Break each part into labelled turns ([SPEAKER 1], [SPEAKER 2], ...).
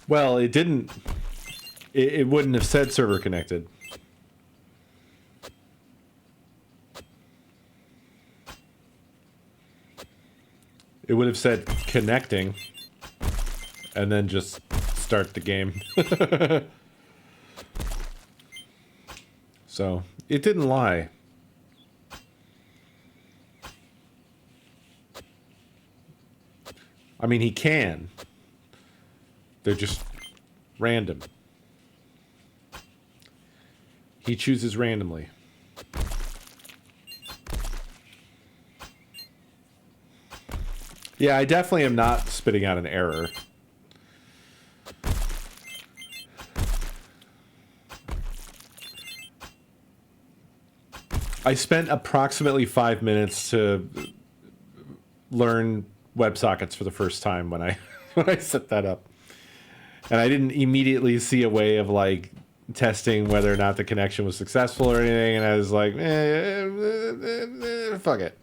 [SPEAKER 1] Well, it didn't. It wouldn't have said server connected. It would have said connecting, and then just start the game. So, it didn't lie. I mean, he can. They're just random. He chooses randomly. Yeah, I definitely am not spitting out an error. I spent approximately 5 minutes to learn WebSockets for the first time when I when I set that up. And I didn't immediately see a way of like testing whether or not the connection was successful or anything, and I was like, fuck it.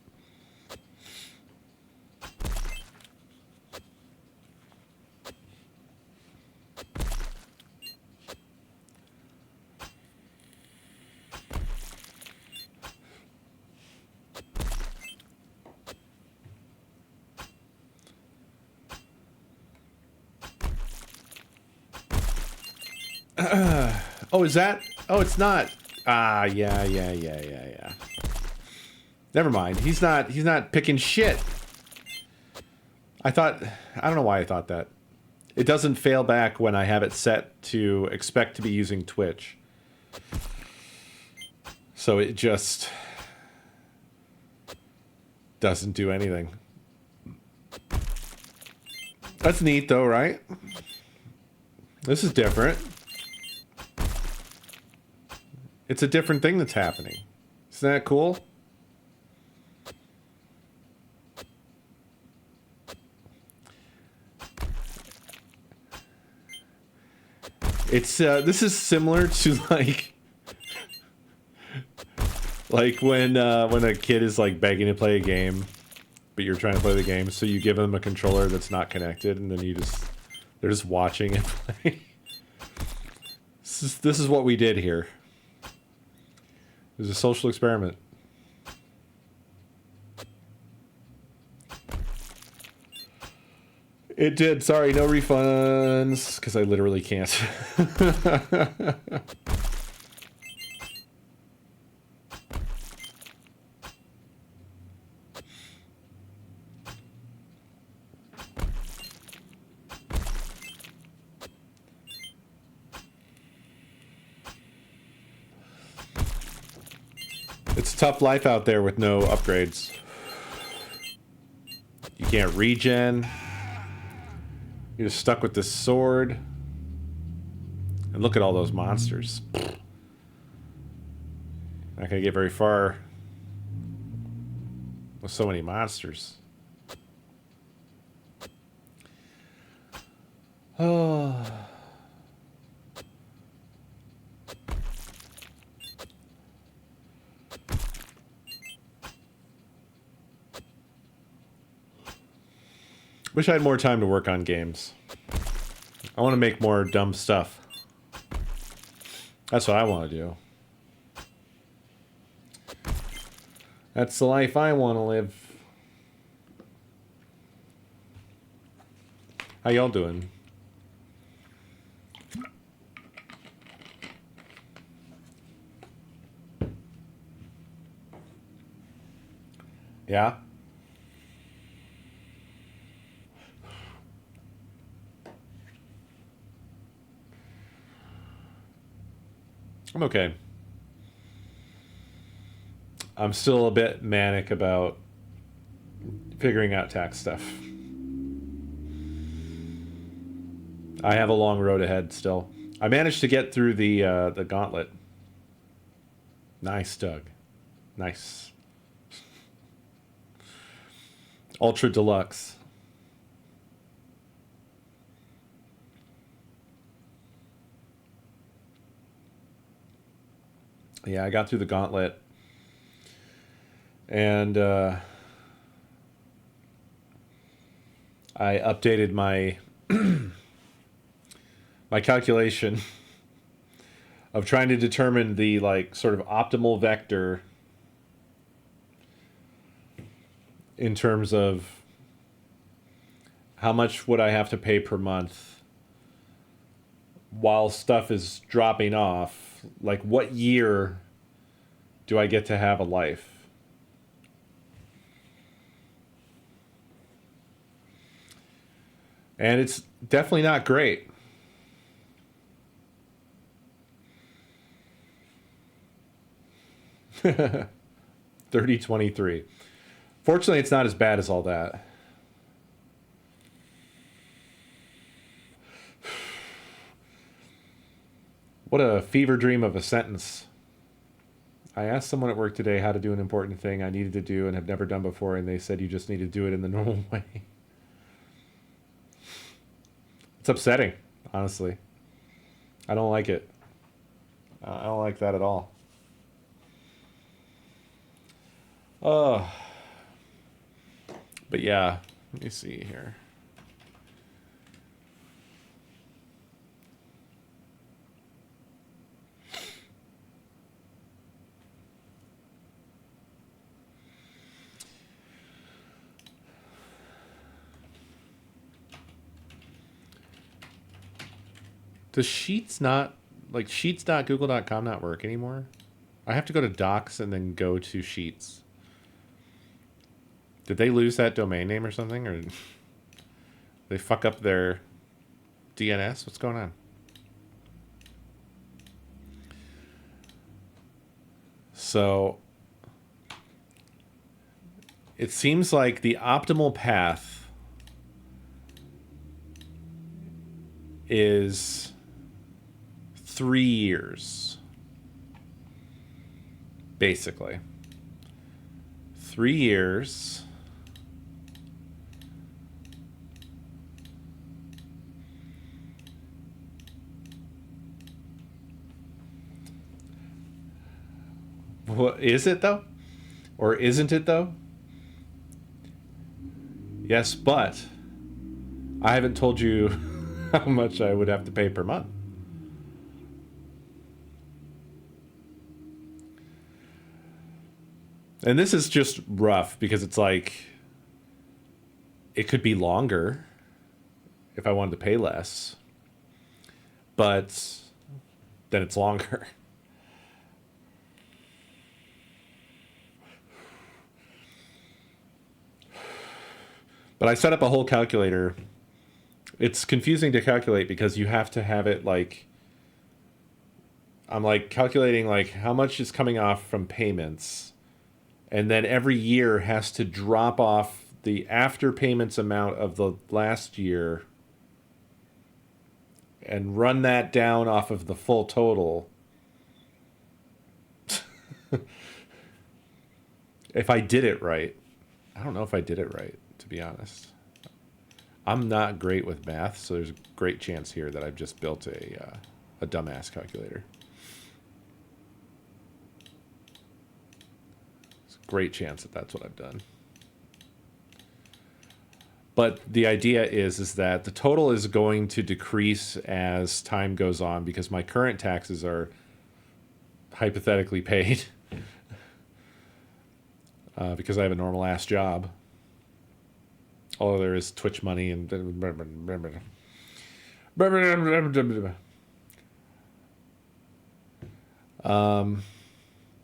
[SPEAKER 1] Oh, is that? Oh, it's not. Ah, yeah. Never mind. He's not picking shit. I don't know why I thought that. It doesn't fail back when I have it set to expect to be using Twitch. So it just doesn't do anything. That's neat though, right? This is different. It's a different thing that's happening. Isn't that cool? It's this is similar to like when a kid is like begging to play a game, but you're trying to play the game, so you give them a controller that's not connected, and then they're just watching it play. This is what we did here. It was a social experiment. It did. Sorry, no refunds, because I literally can't. It's a tough life out there with no upgrades. You can't regen. You're just stuck with this sword. And look at all those monsters. Not gonna get very far with so many monsters. Oh. Wish I had more time to work on games. I want to make more dumb stuff. That's what I want to do. That's the life I want to live. How y'all doing? Yeah? I'm okay. I'm still a bit manic about figuring out tax stuff. I have a long road ahead still. I managed to get through the gauntlet. Nice, Doug. Nice. Ultra Deluxe. Yeah, I got through the gauntlet. And I updated my my calculation of trying to determine the like sort of optimal vector in terms of how much would I have to pay per month while stuff is dropping off. Like, what year do I get to have a life? And it's definitely not great. $30.23. Fortunately, it's not as bad as all that. What a fever dream of a sentence. I asked someone at work today how to do an important thing I needed to do and have never done before, and they said you just need to do it in the normal way. It's upsetting, honestly. I don't like it. I don't like that at all. Oh. But yeah, let me see here. Does Sheets not, like sheets.google.com not work anymore? I have to go to Docs and then go to Sheets. Did they lose that domain name or something? Or they fuck up their DNS? What's going on? So it seems like the optimal path is 3 years. Basically. 3 years. What is it though? Or isn't it though? Yes, but I haven't told you how much I would have to pay per month. And this is just rough because it's like it could be longer if I wanted to pay less, but then it's longer. But I set up a whole calculator. It's confusing to calculate because you have to have it like, I'm like calculating like how much is coming off from payments. And then every year has to drop off the after payments amount of the last year and run that down off of the full total. If I did it right. I don't know if I did it right, to be honest. I'm not great with math, so there's a great chance here that I've just built a dumbass calculator. It's a great chance that that's what I've done. But the idea is that the total is going to decrease as time goes on because my current taxes are hypothetically paid because I have a normal ass job. Although there is Twitch money and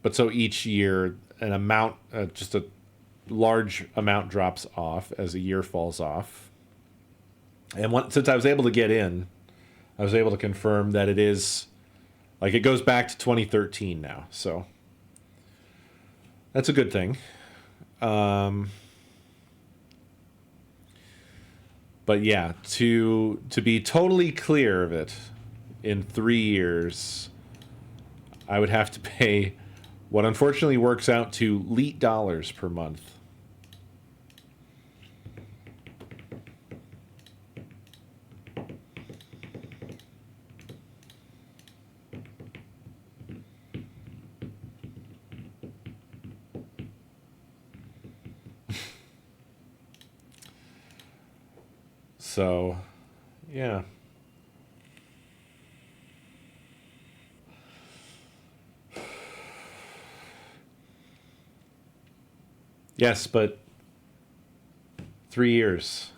[SPEAKER 1] but so each year an amount, just a large amount drops off as a year falls off. And since I was able to get in, I was able to confirm that it is like it goes back to 2013 now. So that's a good thing. But yeah, to be totally clear of it, in 3 years, I would have to pay what unfortunately works out to leet dollars per month. So, yeah. Yes, but 3 years.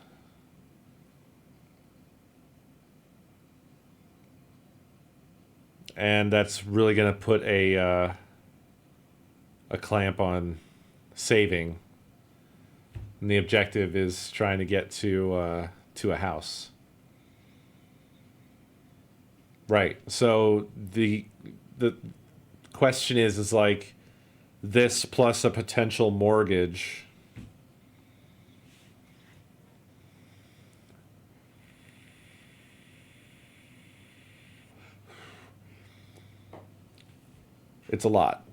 [SPEAKER 1] And that's really going to put a clamp on saving. And the objective is trying to get to a house. Right. So the question is like this plus a potential mortgage. It's a lot.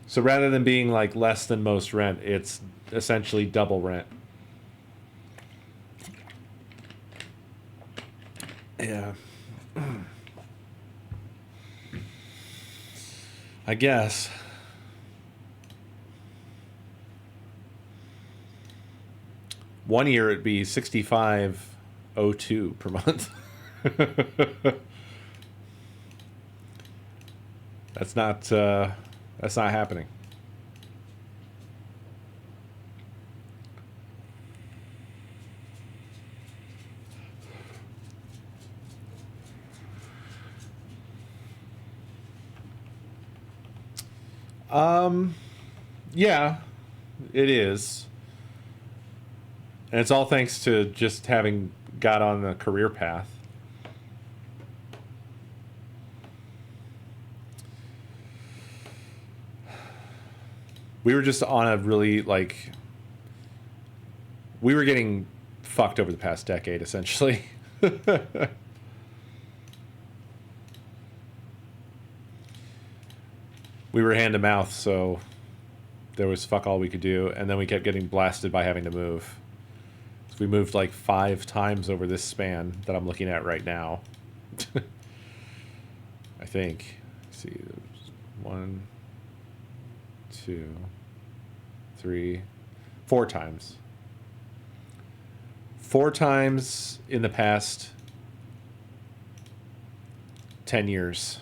[SPEAKER 1] So rather than being like less than most rent, it's essentially double rent. Yeah. I guess. One year it'd be $65.02 per month. That's not happening. Yeah, it is. And it's all thanks to just having got on the career path. We were just on a really, like, we were getting fucked over the past decade, essentially. We were hand to mouth, so there was fuck all we could do, and then we kept getting blasted by having to move. So we moved like 5 times over this span that I'm looking at right now. I think. Let's see, there's 1, 2, 3, 4 times. 4 times in the past 10 years.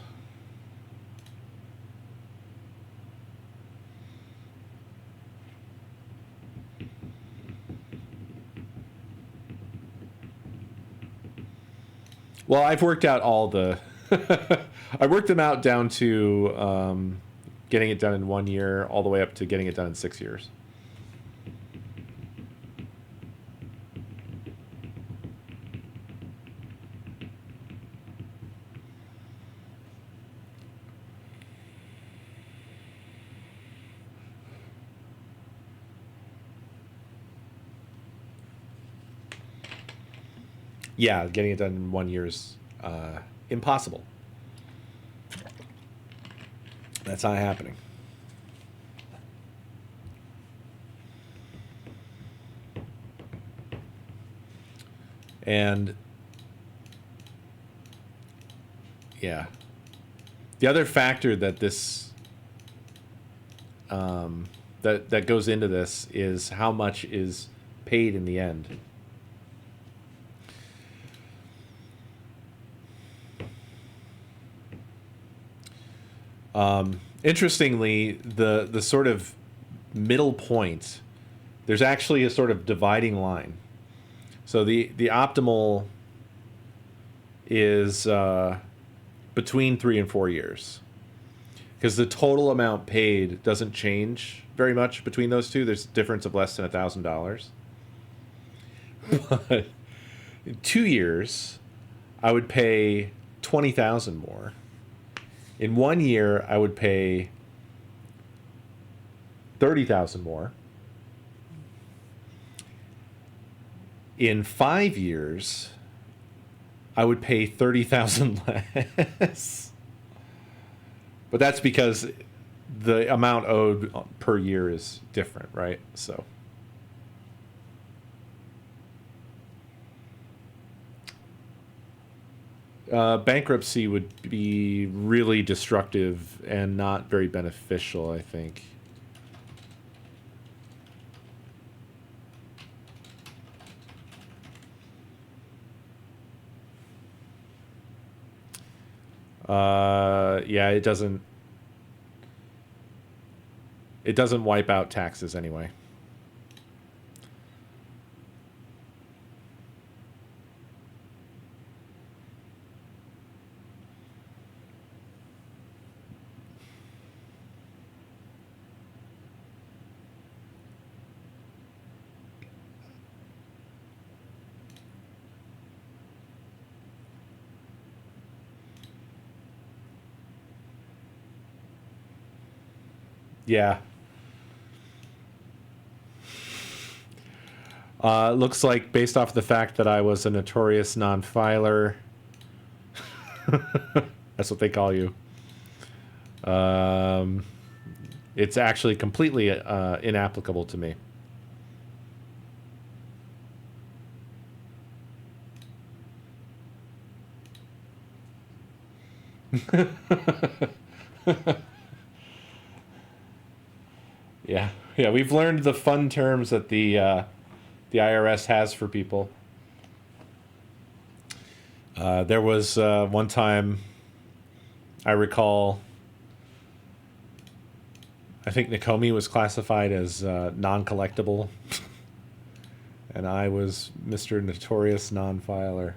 [SPEAKER 1] Well, I've worked out all the... I worked them out down to getting it done in 1 year, all the way up to getting it done in 6 years. Yeah, getting it done in 1 year is impossible. That's not happening. And yeah, the other factor that this that goes into this is how much is paid in the end. Interestingly, the sort of middle point, there's actually a sort of dividing line. So the optimal is between 3 and 4 years, because the total amount paid doesn't change very much between those two. There's a difference of less than $1,000. But in 2 years, I would pay $20,000 more. In 1 year, I would pay $30,000 more. In 5 years, I would pay $30,000 less. But that's because the amount owed per year is different, right? So. Bankruptcy would be really destructive and not very beneficial, I think. Yeah, it doesn't wipe out taxes anyway. Yeah. Looks like, based off the fact that I was a notorious non-filer, that's what they call you. It's actually completely inapplicable to me. Yeah, yeah, we've learned the fun terms that the IRS has for people. There was one time, I recall, I think Nakomi was classified as non-collectible, and I was Mr. Notorious Non-Filer.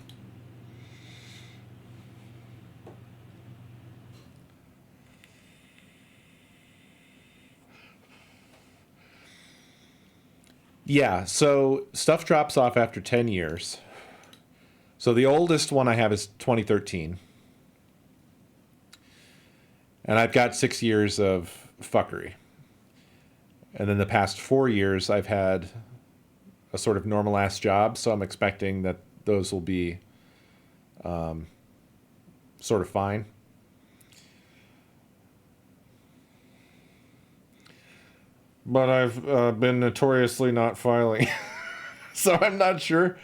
[SPEAKER 1] Yeah, so stuff drops off after 10 years. So the oldest one I have is 2013. And I've got 6 years of fuckery. And then the past 4 years, I've had a sort of normal-ass job, so I'm expecting that those will be sort of fine. But I've been notoriously not filing, so I'm not sure.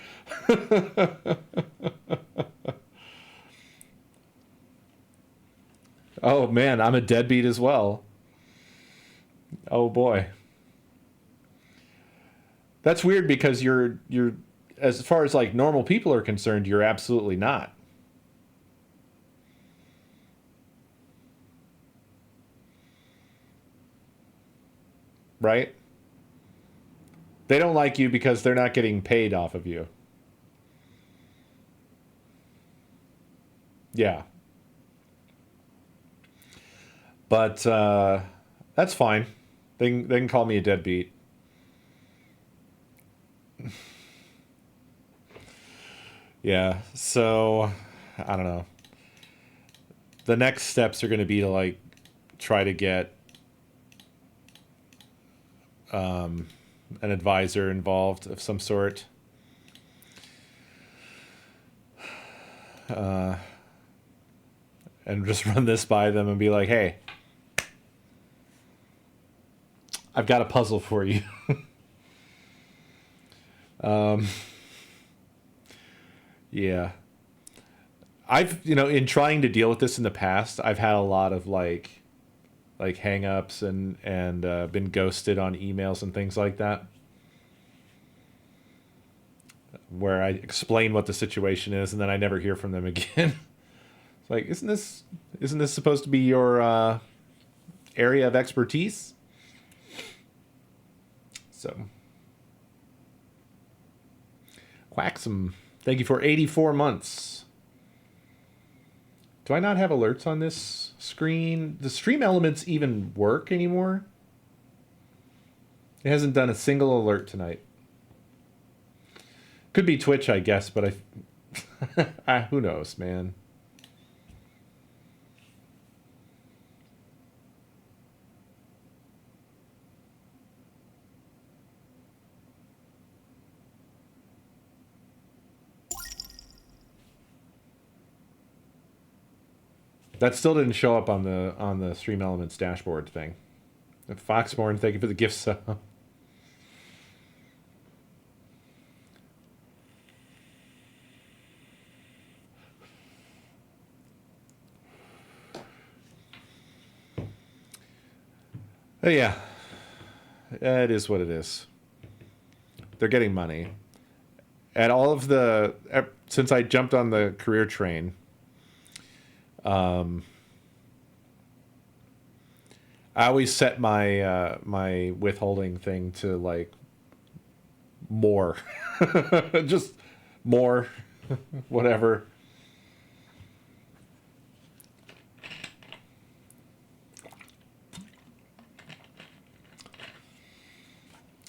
[SPEAKER 1] Oh man, I'm a deadbeat as well. Oh boy. That's weird because you're as far as like normal people are concerned, you're absolutely not. Right? They don't like you because they're not getting paid off of you. Yeah. But that's fine. They can call me a deadbeat. Yeah. So I don't know. The next steps are going to be to like try to get an advisor involved of some sort. And just run this by them and be like, hey, I've got a puzzle for you. Yeah. In trying to deal with this in the past, I've had a lot of like hang-ups and been ghosted on emails and things like that, where I explain what the situation is and then I never hear from them again. It's like, isn't this supposed to be your area of expertise? So, Quaxum, thank you for 84 months. Do I not have alerts on this screen? Does Stream Elements even work anymore? It hasn't done a single alert tonight. Could be Twitch, I guess, but who knows, man. That still didn't show up on the Stream Elements dashboard thing. Foxborn, thank you for the gift sub. Oh, yeah, it is what it is. They're getting money. And all of since I jumped on the career train, I always set my my withholding thing to like more, just more, whatever.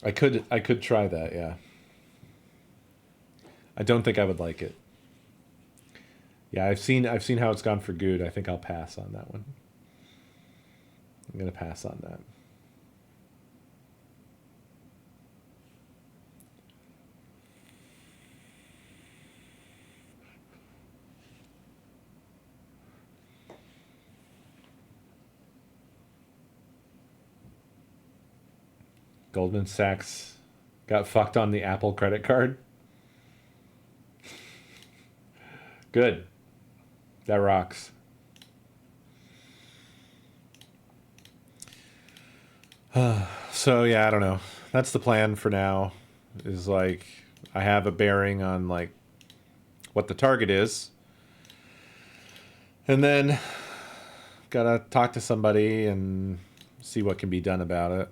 [SPEAKER 1] I could try that, yeah. I don't think I would like it. Yeah, I've seen how it's gone for good. I think I'll pass on that one. I'm gonna pass on that. Goldman Sachs got fucked on the Apple credit card. Good. That rocks. So yeah, I don't know. That's the plan for now. Is like I have a bearing on like what the target is. And then gotta talk to somebody and see what can be done about it.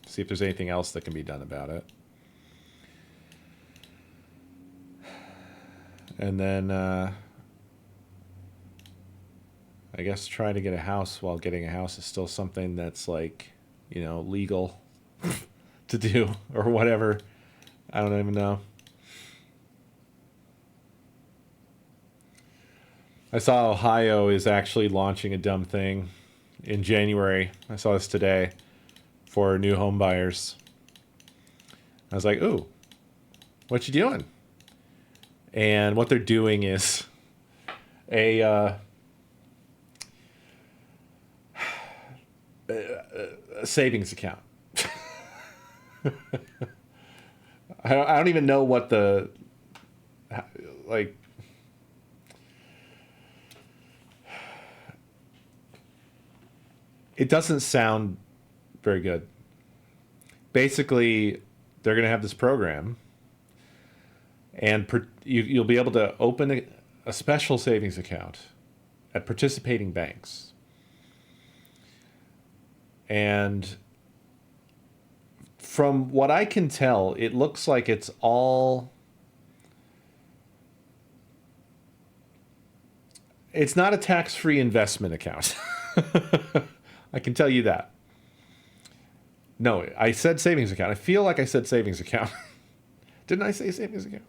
[SPEAKER 1] See if there's anything else that can be done about it. And then I guess trying to get a house while getting a house is still something that's like, legal to do or whatever. I don't even know. I saw Ohio is actually launching a dumb thing in January. I saw this today for new home buyers. I was like, ooh, what you doing? And what they're doing is a savings account. I don't even know what the, like, it doesn't sound very good. Basically, they're going to have this program, and you'll be able to open a special savings account at participating banks. And from what I can tell, it looks like it's all... It's not a tax-free investment account. I can tell you that. No, I said savings account. I feel like I said savings account. Didn't I say savings account?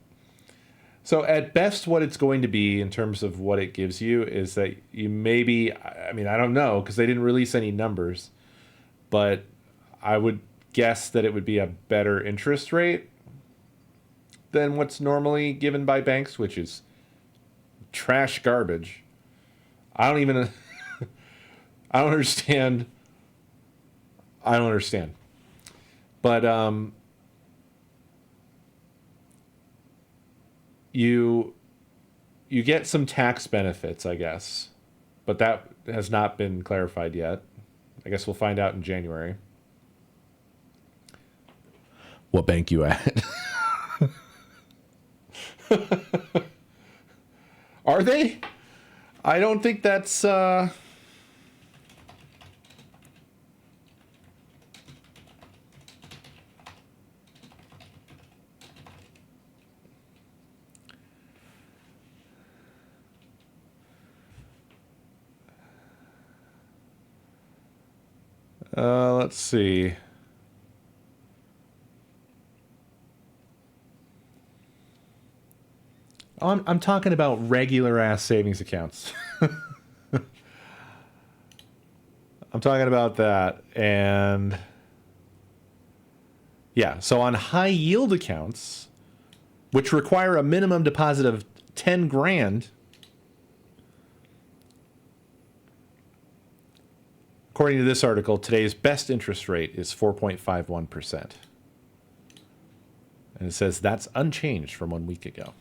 [SPEAKER 1] So at best, what it's going to be in terms of what it gives you is that you maybe... I mean, I don't know, because they didn't release any numbers. But I would guess that it would be a better interest rate than what's normally given by banks, which is trash garbage. I don't even... I don't understand. I don't understand. But you get some tax benefits, I guess. But that has not been clarified yet. I guess we'll find out in January. What bank you at? Are they? I don't think that's... let's see. I'm talking about regular ass savings accounts. I'm talking about that. And yeah, so on high yield accounts, which require a minimum deposit of 10 grand, according to this article, today's best interest rate is 4.51%. And it says that's unchanged from 1 week ago.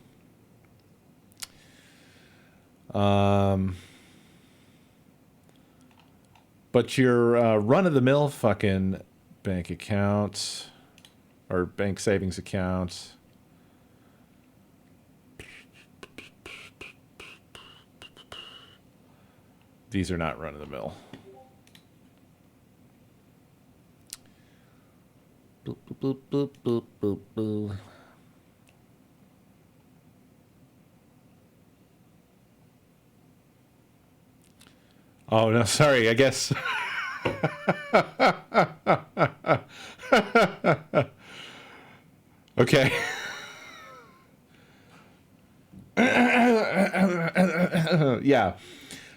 [SPEAKER 1] But your run-of-the-mill fucking bank account or bank savings account, these are not run-of-the-mill. Boop, boop, boop, boop, boop, boop. Oh, no, sorry, I guess. Okay. Yeah.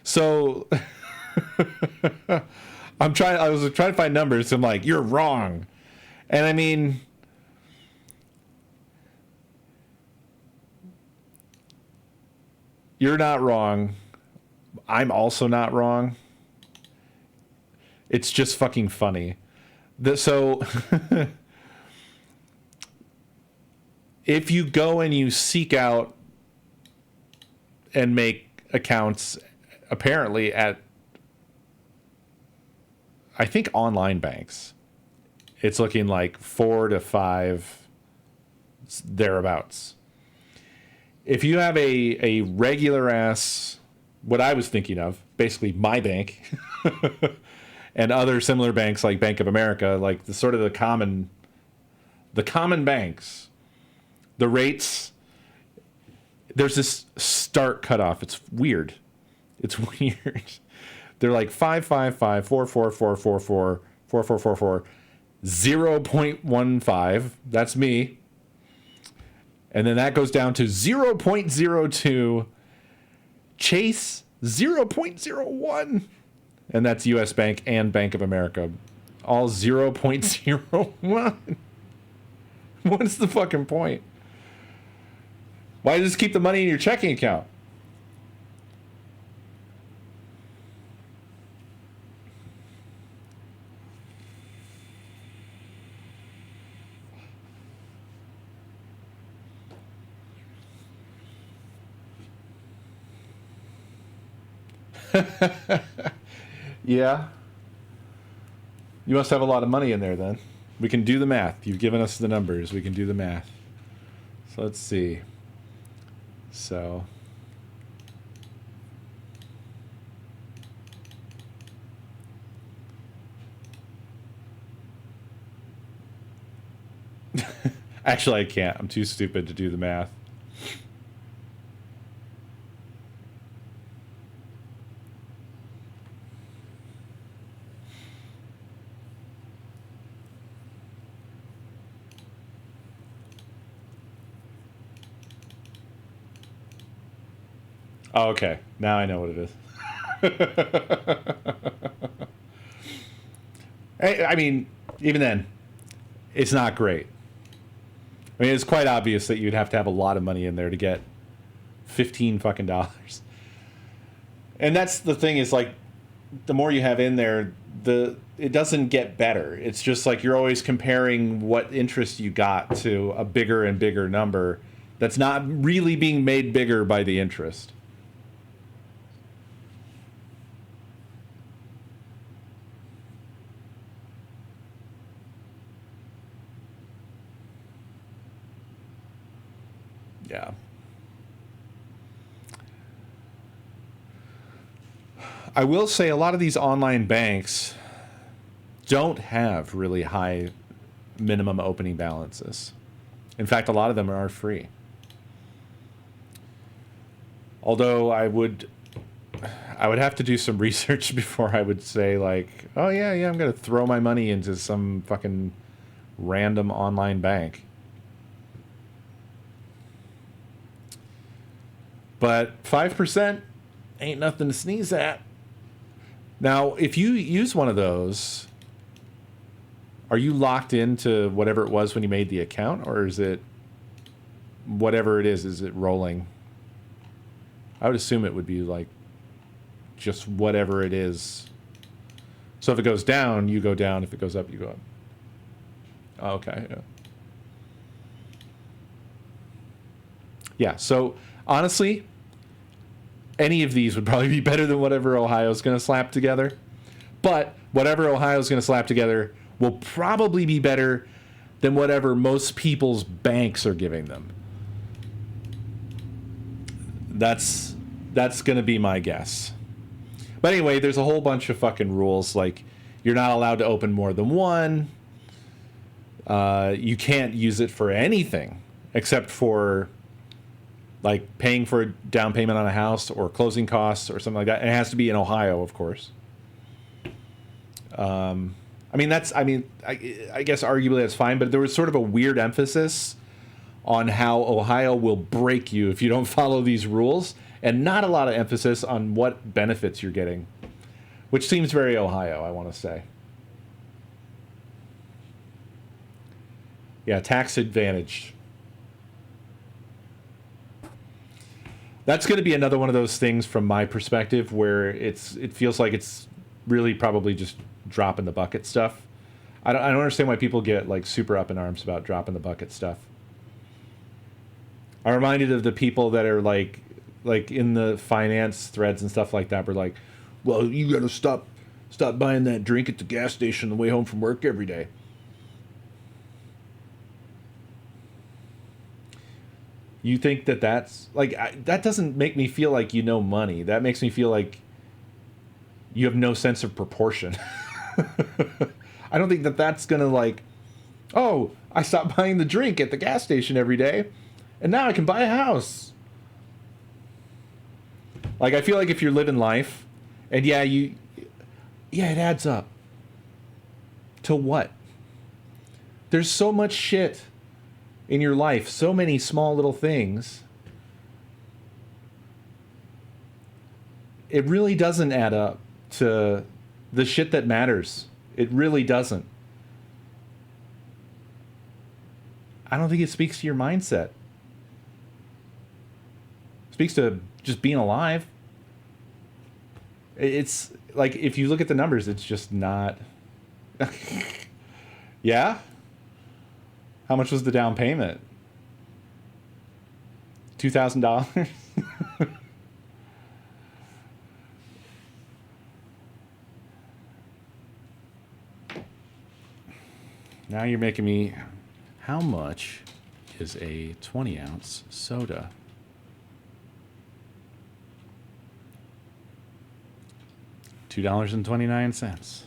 [SPEAKER 1] So I was trying to find numbers. I'm like, you're wrong. And I mean, you're not wrong. I'm also not wrong. It's just fucking funny. So if you go and you seek out and make accounts, apparently at, I think, online banks, it's looking like 4 to 5 thereabouts. If you have a regular ass, what I was thinking of, basically my bank, and other similar banks like Bank of America, like the sort of the common banks, the rates, there's this stark cutoff. It's weird. It's weird. They're like 555, 44444, 4444, 0.15. That's me. And then that goes down to 0.02. Chase 0.01. And that's US Bank and Bank of America. All 0.01. What's the fucking point? Why just keep the money in your checking account? Yeah. You must have a lot of money in there then. We can do the math. You've given us the numbers. We can do the math. So let's see. So. Actually, I can't. I'm too stupid to do the math. Oh, okay. Now I know what it is. I mean, even then, it's not great. I mean, it's quite obvious that you'd have to have a lot of money in there to get 15 fucking dollars. And that's the thing is, like, the more you have in there, it doesn't get better. It's just like you're always comparing what interest you got to a bigger and bigger number that's not really being made bigger by the interest. Yeah. I will say a lot of these online banks don't have really high minimum opening balances. In fact, a lot of them are free. Although I would have to do some research before I would say, like, oh yeah, I'm going to throw my money into some fucking random online bank. But 5% ain't nothing to sneeze at. Now, if you use one of those, are you locked into whatever it was when you made the account, or is it whatever it is it rolling? I would assume it would be like just whatever it is. So if it goes down, you go down. If it goes up, you go up. Oh, okay. Yeah. Yeah, so honestly, any of these would probably be better than whatever Ohio's going to slap together. But whatever Ohio's going to slap together will probably be better than whatever most people's banks are giving them. That's going to be my guess. But anyway, there's a whole bunch of fucking rules. Like, you're not allowed to open more than one. You can't use it for anything except for, like, paying for a down payment on a house or closing costs or something like that. And it has to be in Ohio, of course. I guess arguably that's fine, but there was sort of a weird emphasis on how Ohio will break you if you don't follow these rules, and not a lot of emphasis on what benefits you're getting, which seems very Ohio, I want to say. Yeah, tax advantage. That's going to be another one of those things from my perspective where it feels like it's really probably just drop in the bucket stuff. I don't understand why people get like super up in arms about drop in the bucket stuff. I'm reminded of the people that are like in the finance threads and stuff like that. We're like, well, you got to stop buying that drink at the gas station on the way home from work every day. You think that's like that doesn't make me feel like you know money. That makes me feel like you have no sense of proportion. I don't think that's gonna like, oh, I stopped buying the drink at the gas station every day, and now I can buy a house. Like, I feel like if you're living life, and it adds up. To what? There's so much shit in your life, so many small little things. It really doesn't add up to the shit that matters. It really doesn't. I don't think it speaks to your mindset. It speaks to just being alive. It's like, if you look at the numbers, it's just not. Yeah? How much was the down payment? $2,000? Now you're making me... How much is a 20-ounce soda? $2.29.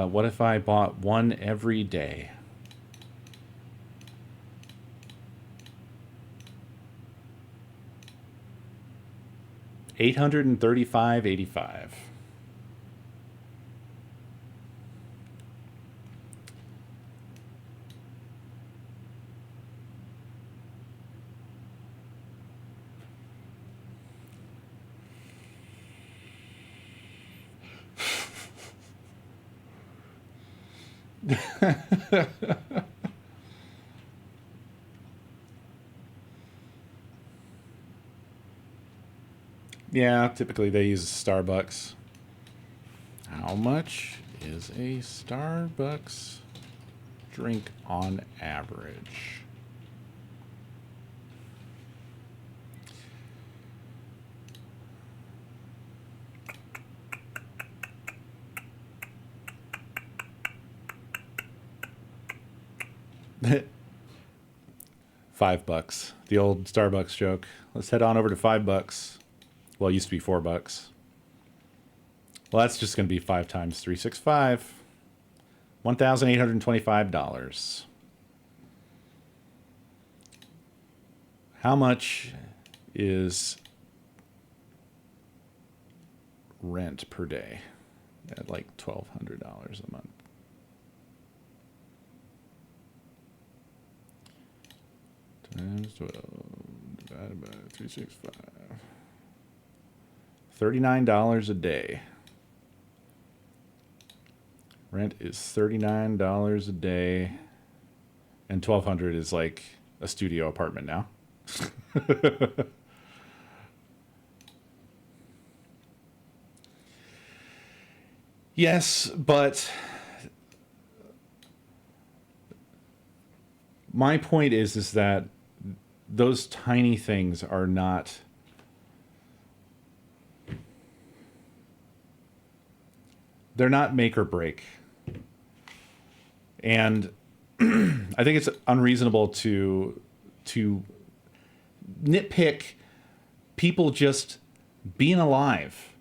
[SPEAKER 1] What if I bought one every day? $835.85. Yeah, typically they use Starbucks. How much is a Starbucks drink on average? $5. The old Starbucks joke. Let's head on over to $5. Well, it used to be $4. Well, that's just going to be 5 times 365. $1,825. How much is rent per day? At like $1,200 a month. Times 12 divided by 365. $39 a day. Rent is $39 a day. And $1,200 is like a studio apartment now. Yes, but my point is that those tiny things are not... They're not make or break. And I think it's unreasonable to nitpick people just being alive.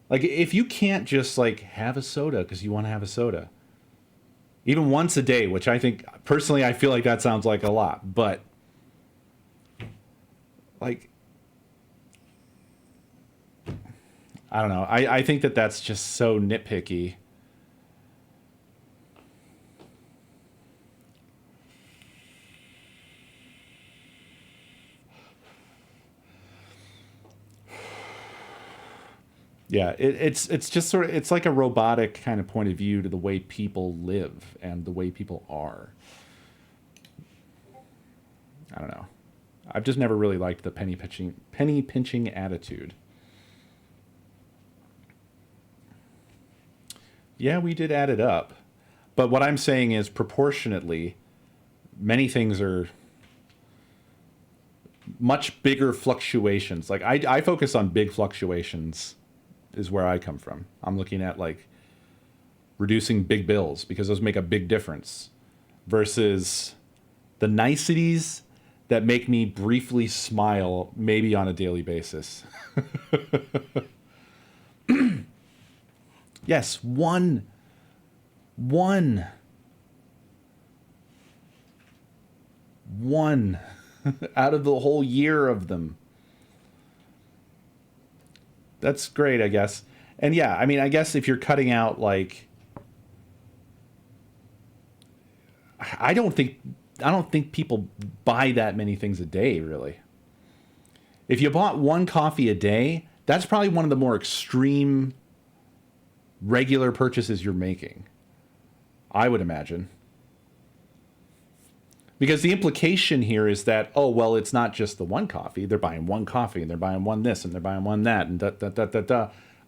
[SPEAKER 1] Like, if you can't just, like, have a soda because you want to have a soda, even once a day, which I think, personally, I feel like that sounds like a lot, but, like, I don't know. I think that that's just so nitpicky. Yeah, it's just sort of, it's like a robotic kind of point of view to the way people live and the way people are. I don't know. I've just never really liked the penny pinching attitude. Yeah, we did add it up. But what I'm saying is, proportionately, many things are much bigger fluctuations. Like, I focus on big fluctuations is where I come from. I'm looking at, like, reducing big bills because those make a big difference versus the niceties that make me briefly smile maybe on a daily basis. Yes, one out of the whole year of them. That's great, I guess. And yeah, I mean, I guess if you're cutting out, like, I don't think people buy that many things a day, really. If you bought one coffee a day, that's probably one of the more extreme regular purchases you're making, I would imagine. Because the implication here is that, oh, well, it's not just the one coffee. They're buying one coffee, and they're buying one this, and they're buying one that, and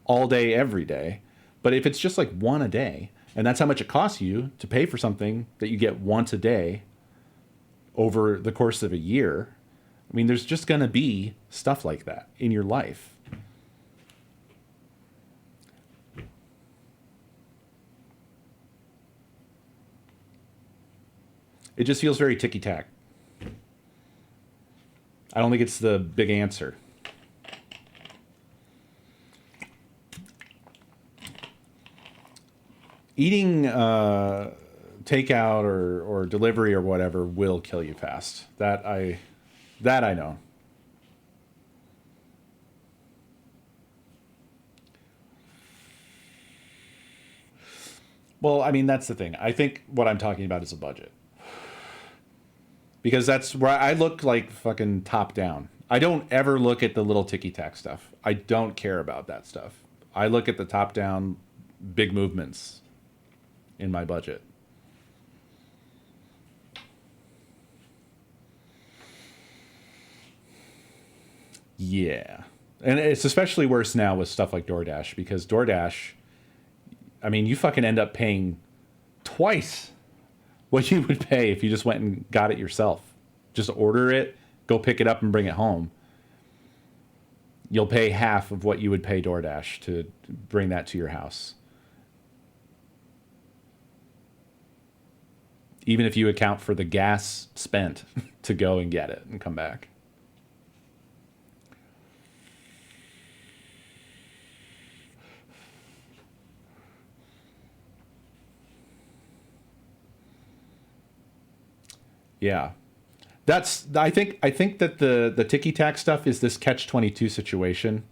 [SPEAKER 1] all day, every day. But if it's just like one a day, and that's how much it costs you to pay for something that you get once a day over the course of a year, I mean, there's just going to be stuff like that in your life. It just feels very ticky-tack. I don't think it's the big answer. Eating takeout or delivery or whatever will kill you fast. That I know. Well, I mean, that's the thing. I think what I'm talking about is a budget. Because that's where I look like fucking top down. I don't ever look at the little ticky-tack stuff. I don't care about that stuff. I look at the top down big movements in my budget. Yeah. And it's especially worse now with stuff like DoorDash, because DoorDash, I mean, you fucking end up paying twice what you would pay if you just went and got it yourself. Just order it, go pick it up and bring it home. You'll pay half of what you would pay DoorDash to bring that to your house. Even if you account for the gas spent to go and get it and come back. Yeah. I think that the ticky-tack stuff is this catch-22 situation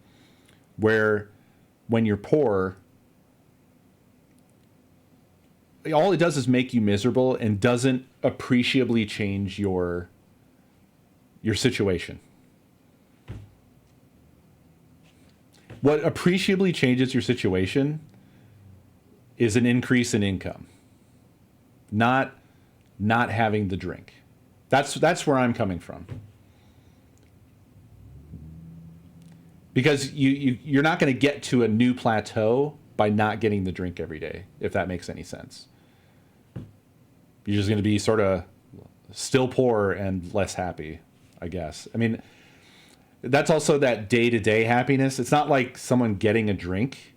[SPEAKER 1] where when you're poor, all it does is make you miserable and doesn't appreciably change your situation. What appreciably changes your situation is an increase in income, not having the drink. That's where I'm coming from. Because you're not going to get to a new plateau by not getting the drink every day, if that makes any sense. You're just going to be sort of still poor and less happy, I guess. I mean, that's also that day-to-day happiness. It's not like someone getting a drink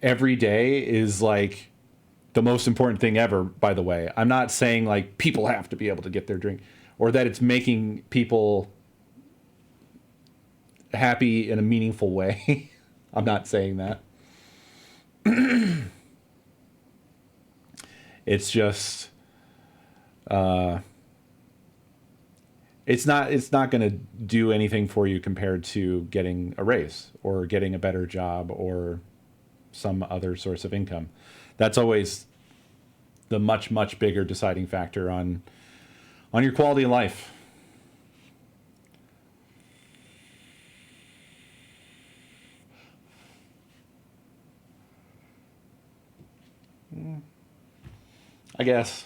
[SPEAKER 1] every day is like the most important thing ever, by the way. I'm not saying like people have to be able to get their drink or that it's making people happy in a meaningful way. I'm not saying that. It's just it's not going to do anything for you compared to getting a raise or getting a better job or some other source of income. That's always the much, much bigger deciding factor on your quality of life. I guess.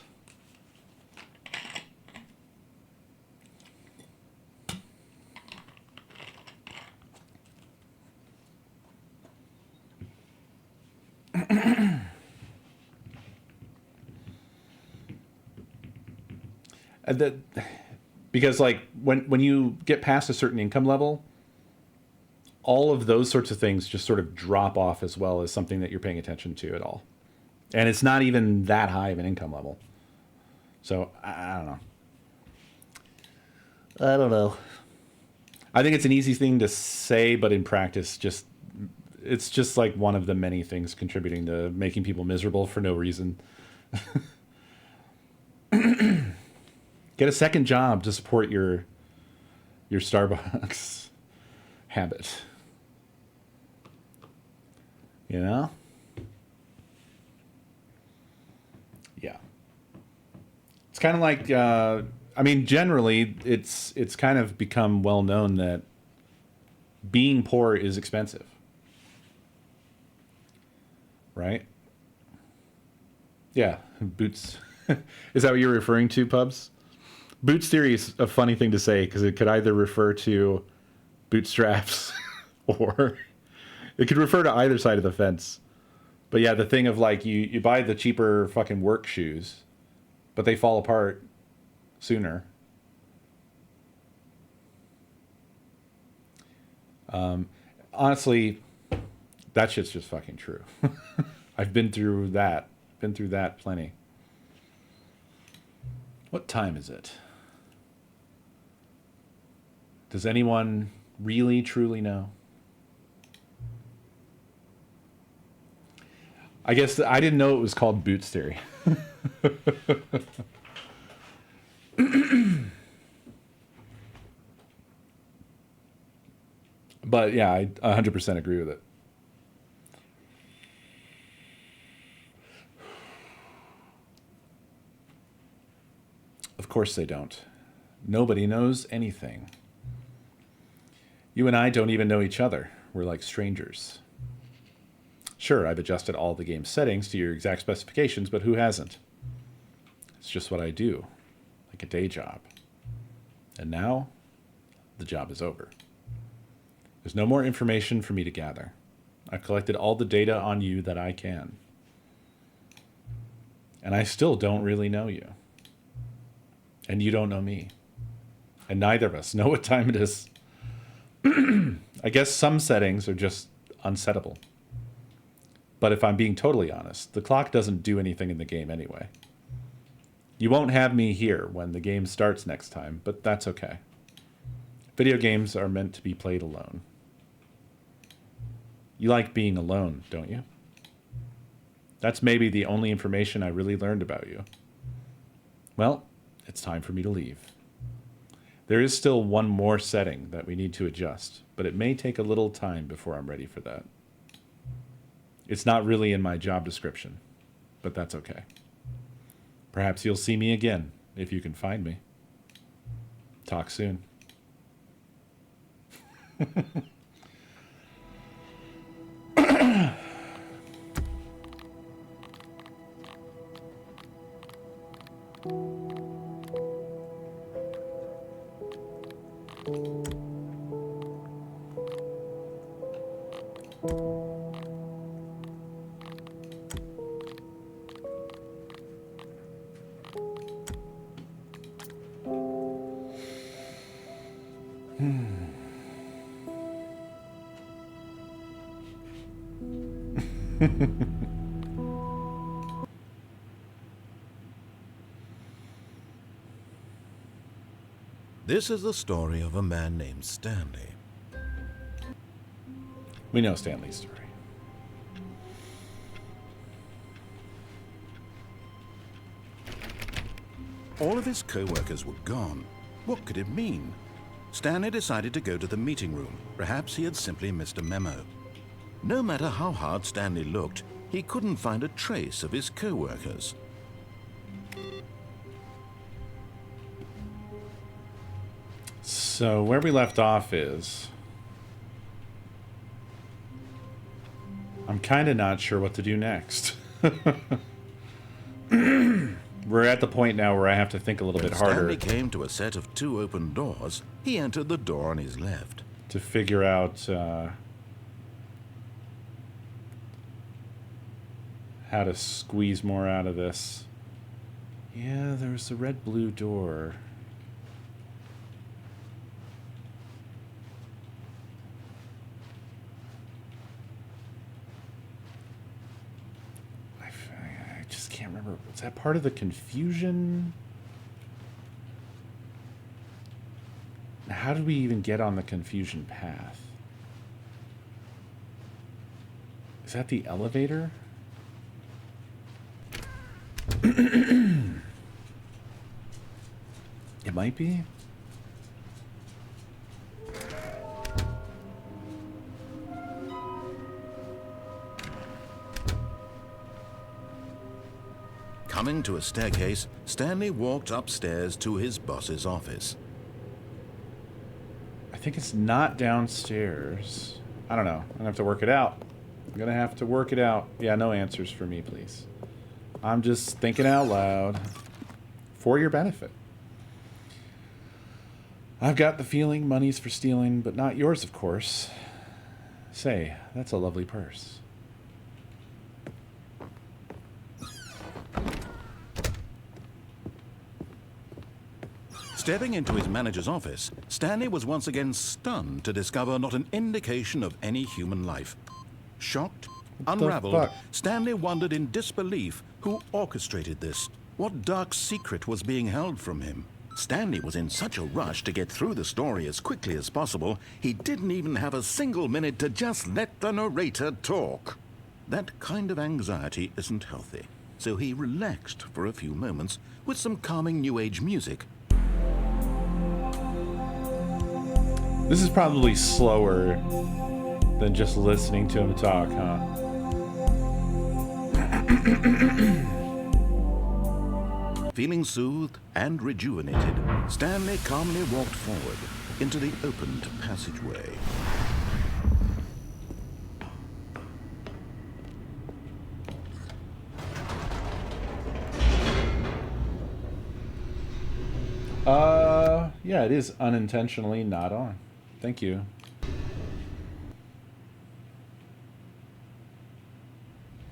[SPEAKER 1] Because like when you get past a certain income level, all of those sorts of things just sort of drop off as well as something that you're paying attention to at all. And it's not even that high of an income level. So I don't know. I don't know. I think it's an easy thing to say, but in practice, it's just like one of the many things contributing to making people miserable for no reason. Get a second job to support your Starbucks habit. You know? Yeah. It's kind of like, I mean, generally, it's kind of become well known that being poor is expensive. Right? Yeah, Boots. Is that what you're referring to, Pubs? Boots theory is a funny thing to say because it could either refer to bootstraps or it could refer to either side of the fence. But yeah, the thing of like you buy the cheaper fucking work shoes, but they fall apart sooner. Honestly, that shit's just fucking true. I've been through that. Been through that plenty. What time is it? Does anyone really, truly know? I guess I didn't know it was called Boots Theory. But yeah, I 100% agree with it. Of course they don't. Nobody knows anything. You and I don't even know each other. We're like strangers. Sure, I've adjusted all the game settings to your exact specifications, but who hasn't? It's just what I do, like a day job. And now, the job is over. There's no more information for me to gather. I've collected all the data on you that I can. And I still don't really know you. And you don't know me. And neither of us know what time it is. I guess some settings are just unsettable. But if I'm being totally honest, the clock doesn't do anything in the game anyway. You won't have me here when the game starts next time, but that's okay. Video games are meant to be played alone. You like being alone, don't you? That's maybe the only information I really learned about you. Well, it's time for me to leave. There is still one more setting that we need to adjust, but it may take a little time before I'm ready for that. It's not really in my job description, but that's okay. Perhaps you'll see me again, if you can find me. Talk soon.
[SPEAKER 2] This is the story of a man named Stanley.
[SPEAKER 1] We know Stanley's story.
[SPEAKER 2] All of his co-workers were gone. What could it mean? Stanley decided to go to the meeting room. Perhaps he had simply missed a memo. No matter how hard Stanley looked, he couldn't find a trace of his co-workers.
[SPEAKER 1] So where we left off is... I'm kind of not sure what to do next. We're at the point now where I have to think a little bit harder.
[SPEAKER 2] Stanley came to a set of 2 open doors. He entered the door on his left.
[SPEAKER 1] To figure out how to squeeze more out of this. Yeah, there's a red-blue door. I just can't remember. Was that part of the confusion? How did we even get on the confusion path? Is that the elevator? It might be.
[SPEAKER 2] Coming to a staircase, Stanley walked upstairs to his boss's office.
[SPEAKER 1] I think it's not downstairs. I don't know. I'm gonna have to work it out. I'm gonna have to work it out. Yeah, no answers for me, please. I'm just thinking out loud for your benefit. I've got the feeling money's for stealing, but not yours, of course. Say, that's a lovely purse.
[SPEAKER 2] Stepping into his manager's office, Stanley was once again stunned to discover not an indication of any human life. Shocked, unraveled, Stanley wondered in disbelief who orchestrated this. What dark secret was being held from him? Stanley was in such a rush to get through the story as quickly as possible, he didn't even have a single minute to just let the narrator talk. That kind of anxiety isn't healthy, so he relaxed for a few moments with some calming New Age music.
[SPEAKER 1] This is probably slower than just listening to him talk, huh?
[SPEAKER 2] Feeling soothed and rejuvenated, Stanley calmly walked forward into the opened passageway.
[SPEAKER 1] Yeah, it is unintentionally not on. Thank you.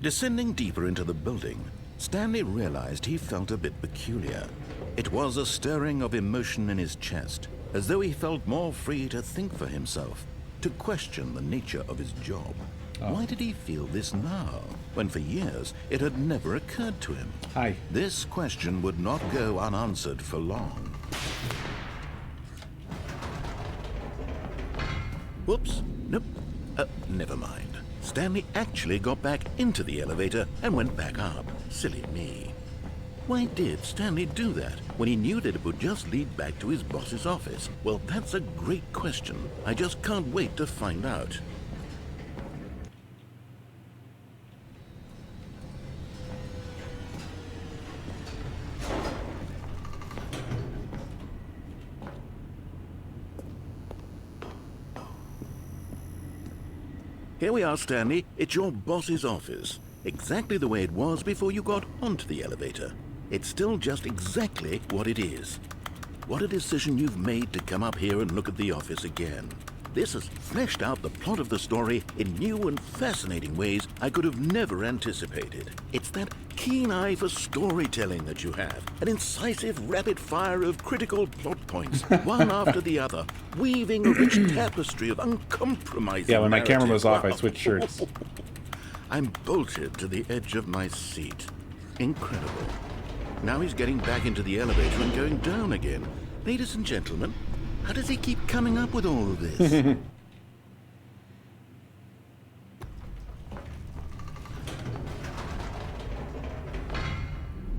[SPEAKER 2] Descending deeper into the building, Stanley realized he felt a bit peculiar. It was a stirring of emotion in his chest, as though he felt more free to think for himself, to question the nature of his job. Why did he feel this now, when for years it had never occurred to him?
[SPEAKER 1] Hi.
[SPEAKER 2] This question would not go unanswered for long. Whoops, nope, never mind. Stanley actually got back into the elevator and went back up. Silly me. Why did Stanley do that when he knew that it would just lead back to his boss's office? Well, that's a great question. I just can't wait to find out. Here we are, Stanley. It's your boss's office. Exactly the way it was before you got onto the elevator. It's still just exactly what it is. What a decision you've made to come up here and look at the office again. This has fleshed out the plot of the story in new and fascinating ways I could have never anticipated. It's that keen eye for storytelling that you have, an incisive rapid fire of critical plot points, one after the other, weaving a rich tapestry of uncompromising
[SPEAKER 1] Yeah, when my camera
[SPEAKER 2] narrative.
[SPEAKER 1] goes off, I
[SPEAKER 2] Wow.
[SPEAKER 1] switch shirts.
[SPEAKER 2] I'm bolted to the edge of my seat. Incredible. Now he's getting back into the elevator and going down again. Ladies and gentlemen, how does he keep coming up with all of this?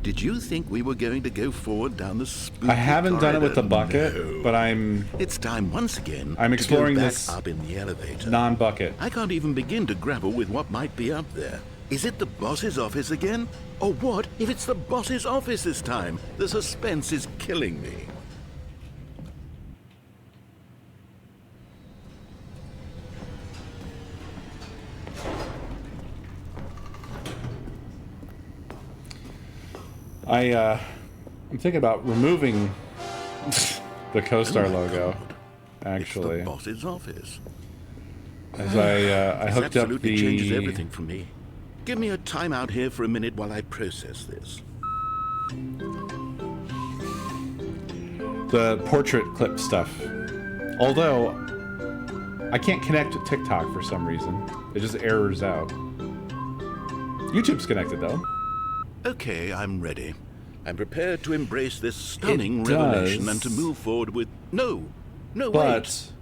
[SPEAKER 2] Did you think we were going to go forward down the spooky
[SPEAKER 1] I haven't done it with the
[SPEAKER 2] corridor?
[SPEAKER 1] bucket,
[SPEAKER 2] No.
[SPEAKER 1] but I'm
[SPEAKER 2] It's time once again
[SPEAKER 1] I'm exploring
[SPEAKER 2] to go back
[SPEAKER 1] this
[SPEAKER 2] up in the elevator.
[SPEAKER 1] non-bucket.
[SPEAKER 2] I can't even begin to grapple with what might be up there. Is it the boss's office again? Or what if it's the boss's office this time? The suspense is killing me.
[SPEAKER 1] I'm thinking about removing the Coestar
[SPEAKER 2] Oh my
[SPEAKER 1] logo.
[SPEAKER 2] God.
[SPEAKER 1] Actually,
[SPEAKER 2] It's the boss's office.
[SPEAKER 1] as I
[SPEAKER 2] This
[SPEAKER 1] hooked up
[SPEAKER 2] absolutely changes
[SPEAKER 1] the
[SPEAKER 2] everything for me. Give me a time out here for a minute while I process this.
[SPEAKER 1] portrait clip stuff. Although I can't connect to TikTok for some reason, it just errors out. YouTube's connected though.
[SPEAKER 2] Okay, I'm ready. I'm prepared to embrace this stunning
[SPEAKER 1] It
[SPEAKER 2] revelation
[SPEAKER 1] does.
[SPEAKER 2] and to move forward with... No, wait.
[SPEAKER 1] But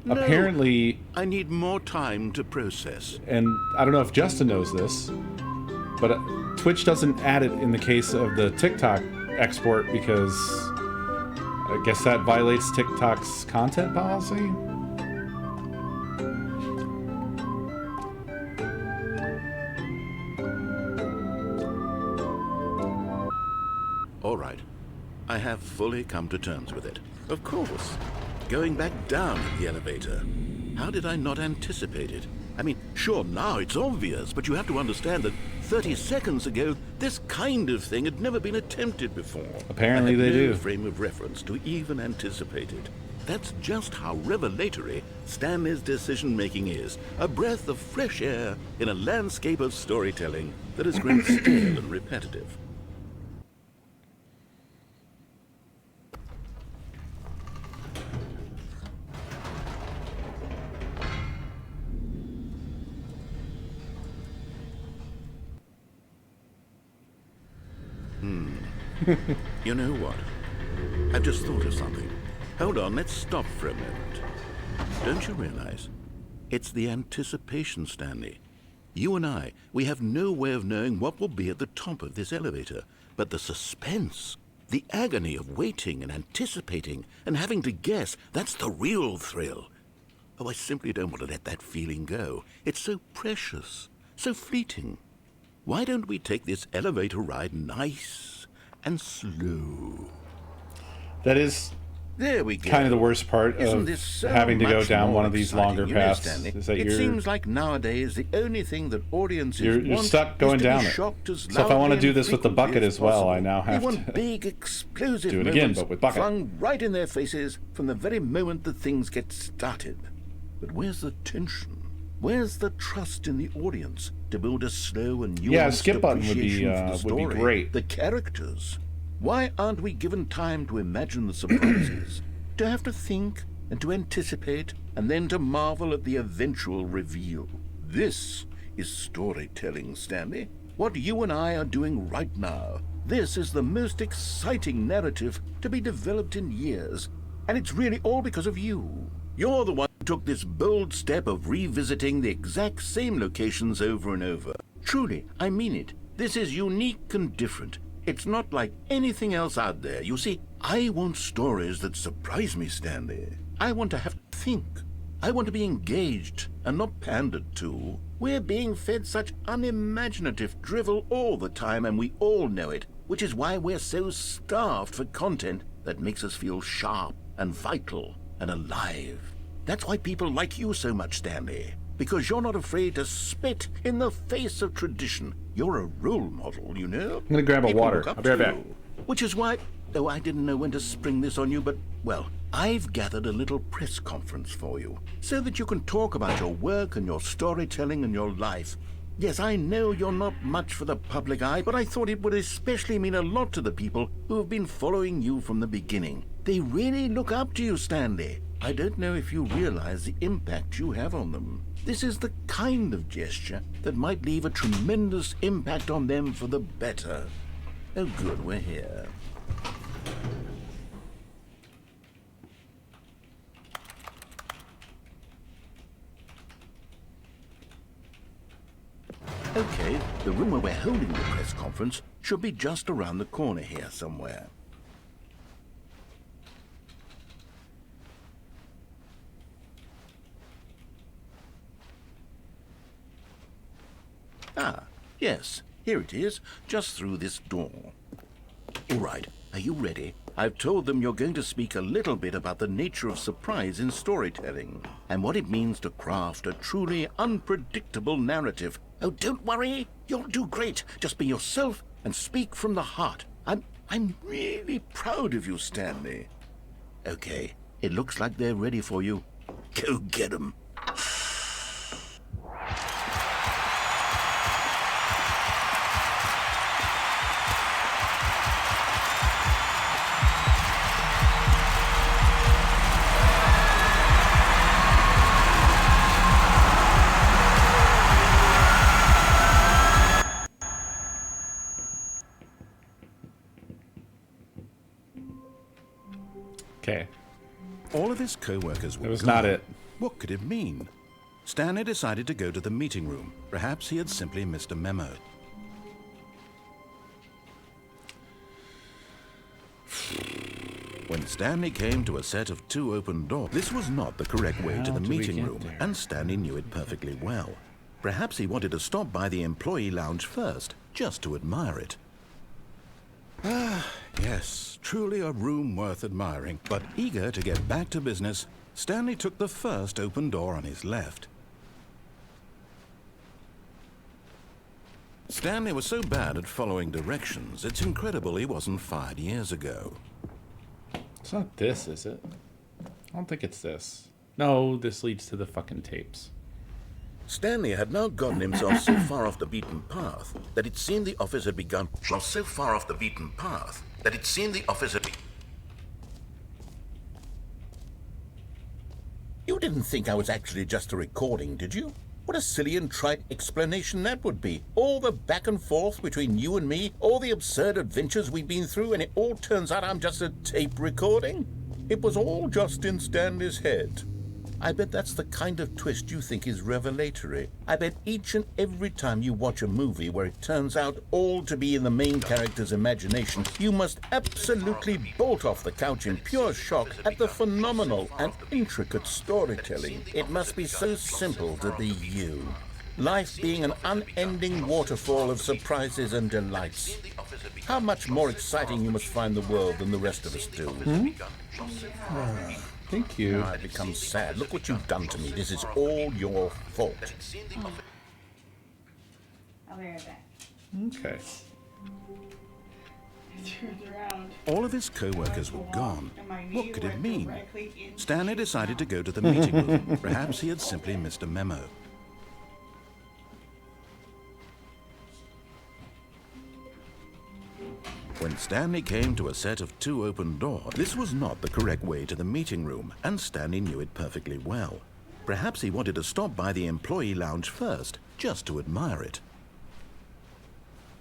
[SPEAKER 2] No.
[SPEAKER 1] apparently,
[SPEAKER 2] I need more time to process.
[SPEAKER 1] and I don't know if Justin knows this, but Twitch doesn't add it in the case of the TikTok export because I guess that violates TikTok's content policy.
[SPEAKER 2] All right. I have fully come to terms with it. Of course. Going back down in the elevator. How did I not anticipate it? I mean, sure, now it's obvious, but you have to understand that 30 seconds ago, this kind of thing had never been attempted before.
[SPEAKER 1] Apparently
[SPEAKER 2] I had
[SPEAKER 1] they
[SPEAKER 2] no
[SPEAKER 1] do.
[SPEAKER 2] frame of reference to even anticipate it. That's just how revelatory Stanley's decision-making is. A breath of fresh air in a landscape of storytelling that has grown stale and repetitive. You know what? I've just thought of something. Hold on, let's stop for a moment. Don't you realize? It's the anticipation, Stanley. You and I, we have no way of knowing what will be at the top of this elevator. But the suspense, the agony of waiting and anticipating and having to guess, that's the real thrill. Oh, I simply don't want to let that feeling go. It's so precious, so fleeting. Why don't we take this elevator ride nice and slow?
[SPEAKER 1] That is
[SPEAKER 2] there we go.
[SPEAKER 1] kind of the worst part
[SPEAKER 2] Isn't
[SPEAKER 1] of
[SPEAKER 2] this so
[SPEAKER 1] having to go
[SPEAKER 2] much
[SPEAKER 1] down
[SPEAKER 2] more
[SPEAKER 1] one of these
[SPEAKER 2] exciting?
[SPEAKER 1] longer
[SPEAKER 2] You know,
[SPEAKER 1] paths.
[SPEAKER 2] Stanley,
[SPEAKER 1] Is that
[SPEAKER 2] it seems like nowadays the only thing that audiences
[SPEAKER 1] you're
[SPEAKER 2] want
[SPEAKER 1] stuck
[SPEAKER 2] is
[SPEAKER 1] going
[SPEAKER 2] to
[SPEAKER 1] down
[SPEAKER 2] be
[SPEAKER 1] it.
[SPEAKER 2] shocked as
[SPEAKER 1] So if I want to
[SPEAKER 2] loudly
[SPEAKER 1] do
[SPEAKER 2] and
[SPEAKER 1] this with the
[SPEAKER 2] frequently
[SPEAKER 1] bucket as well,
[SPEAKER 2] possible.
[SPEAKER 1] I now have
[SPEAKER 2] They want
[SPEAKER 1] to
[SPEAKER 2] big, explosive
[SPEAKER 1] do it again,
[SPEAKER 2] moments
[SPEAKER 1] but with bucket.
[SPEAKER 2] flung right in their faces from the very moment that things get started. But where's the tension? Where's the trust in the audience to build a slow and nuanced
[SPEAKER 1] a skip button would be,
[SPEAKER 2] appreciation for the story,
[SPEAKER 1] would be great.
[SPEAKER 2] the characters? Why aren't we given time to imagine the surprises, to have to think and to anticipate, and then to marvel at the eventual reveal? This is storytelling, Stanley. What you and I are doing right now. This is the most exciting narrative to be developed in years, and it's really all because of you. You're the one who took this bold step of revisiting the exact same locations over and over. Truly, I mean it. This is unique and different. It's not like anything else out there. You see, I want stories that surprise me, Stanley. I want to have to think. I want to be engaged and not pandered to. We're being fed such unimaginative drivel all the time, and we all know it, which is why we're so starved for content that makes us feel sharp and vital and alive. That's why people like you so much, Stanley. Because you're not afraid to spit in the face of tradition. You're a role model, you know?
[SPEAKER 1] I'm gonna grab a
[SPEAKER 2] People
[SPEAKER 1] water.
[SPEAKER 2] look up
[SPEAKER 1] I'll be right
[SPEAKER 2] to
[SPEAKER 1] back.
[SPEAKER 2] you. Which is why, though I didn't know when to spring this on you, but, well, I've gathered a little press conference for you, so that you can talk about your work and your storytelling and your life. Yes, I know you're not much for the public eye, but I thought it would especially mean a lot to the people who have been following you from the beginning. They really look up to you, Stanley. I don't know if you realize the impact you have on them. This is the kind of gesture that might leave a tremendous impact on them for the better. Oh, good, we're here. Okay, the room where we're holding the press conference should be just around the corner here somewhere. Ah, yes, here it is, just through this door. All right, are you ready? I've told them you're going to speak a little bit about the nature of surprise in storytelling and what it means to craft a truly unpredictable narrative. Oh, don't worry, you'll do great. Just be yourself and speak from the heart. I'm really proud of you, Stanley. Okay, it looks like they're ready for you. Go get 'em.
[SPEAKER 1] Okay.
[SPEAKER 2] All of his co-workers were
[SPEAKER 1] That was
[SPEAKER 2] gone.
[SPEAKER 1] not it.
[SPEAKER 2] What could it mean? Stanley decided to go to the meeting room. Perhaps he had simply missed a memo. When Stanley came to a set of 2 open doors, this was not the correct way to
[SPEAKER 1] How
[SPEAKER 2] the
[SPEAKER 1] do we
[SPEAKER 2] meeting
[SPEAKER 1] get
[SPEAKER 2] room,
[SPEAKER 1] there?
[SPEAKER 2] and Stanley knew it perfectly well. Perhaps he wanted to stop by the employee lounge first, just to admire it. Ah, yes, truly a room worth admiring. But eager to get back to business, Stanley took the first open door on his left. Stanley was so bad at following directions, it's incredible he wasn't fired years ago.
[SPEAKER 1] It's not this, is it? I don't think it's this. No, this leads to the fucking tapes.
[SPEAKER 2] Stanley had now gotten himself so far off the beaten path that it seemed the office had begun. You didn't think I was actually just a recording, did you? What a silly and trite explanation that would be. All the back and forth between you and me, all the absurd adventures we've been through, and it all turns out I'm just a tape recording? It was all just in Stanley's head. I bet that's the kind of twist you think is revelatory. I bet each and every time you watch a movie where it turns out all to be in the main character's imagination, you must absolutely bolt off the couch in pure shock at the phenomenal and intricate storytelling. It must be so simple to be you. Life being an unending waterfall of surprises and delights. How much more exciting you must find the world than the rest of us do.
[SPEAKER 1] Thank you.
[SPEAKER 2] I become sad. Look what you've done to me. This is all your fault.
[SPEAKER 3] I'll be right back.
[SPEAKER 1] Okay.
[SPEAKER 3] I turned around.
[SPEAKER 2] All of his co-workers were gone.
[SPEAKER 3] And my knee
[SPEAKER 2] What could it
[SPEAKER 3] went
[SPEAKER 2] mean?
[SPEAKER 3] directly into
[SPEAKER 2] Stanley decided to go to the meeting room. Perhaps he had simply missed a memo. When Stanley came to a set of 2 open doors, this was not the correct way to the meeting room, and Stanley knew it perfectly well. Perhaps he wanted to stop by the employee lounge first, just to admire it.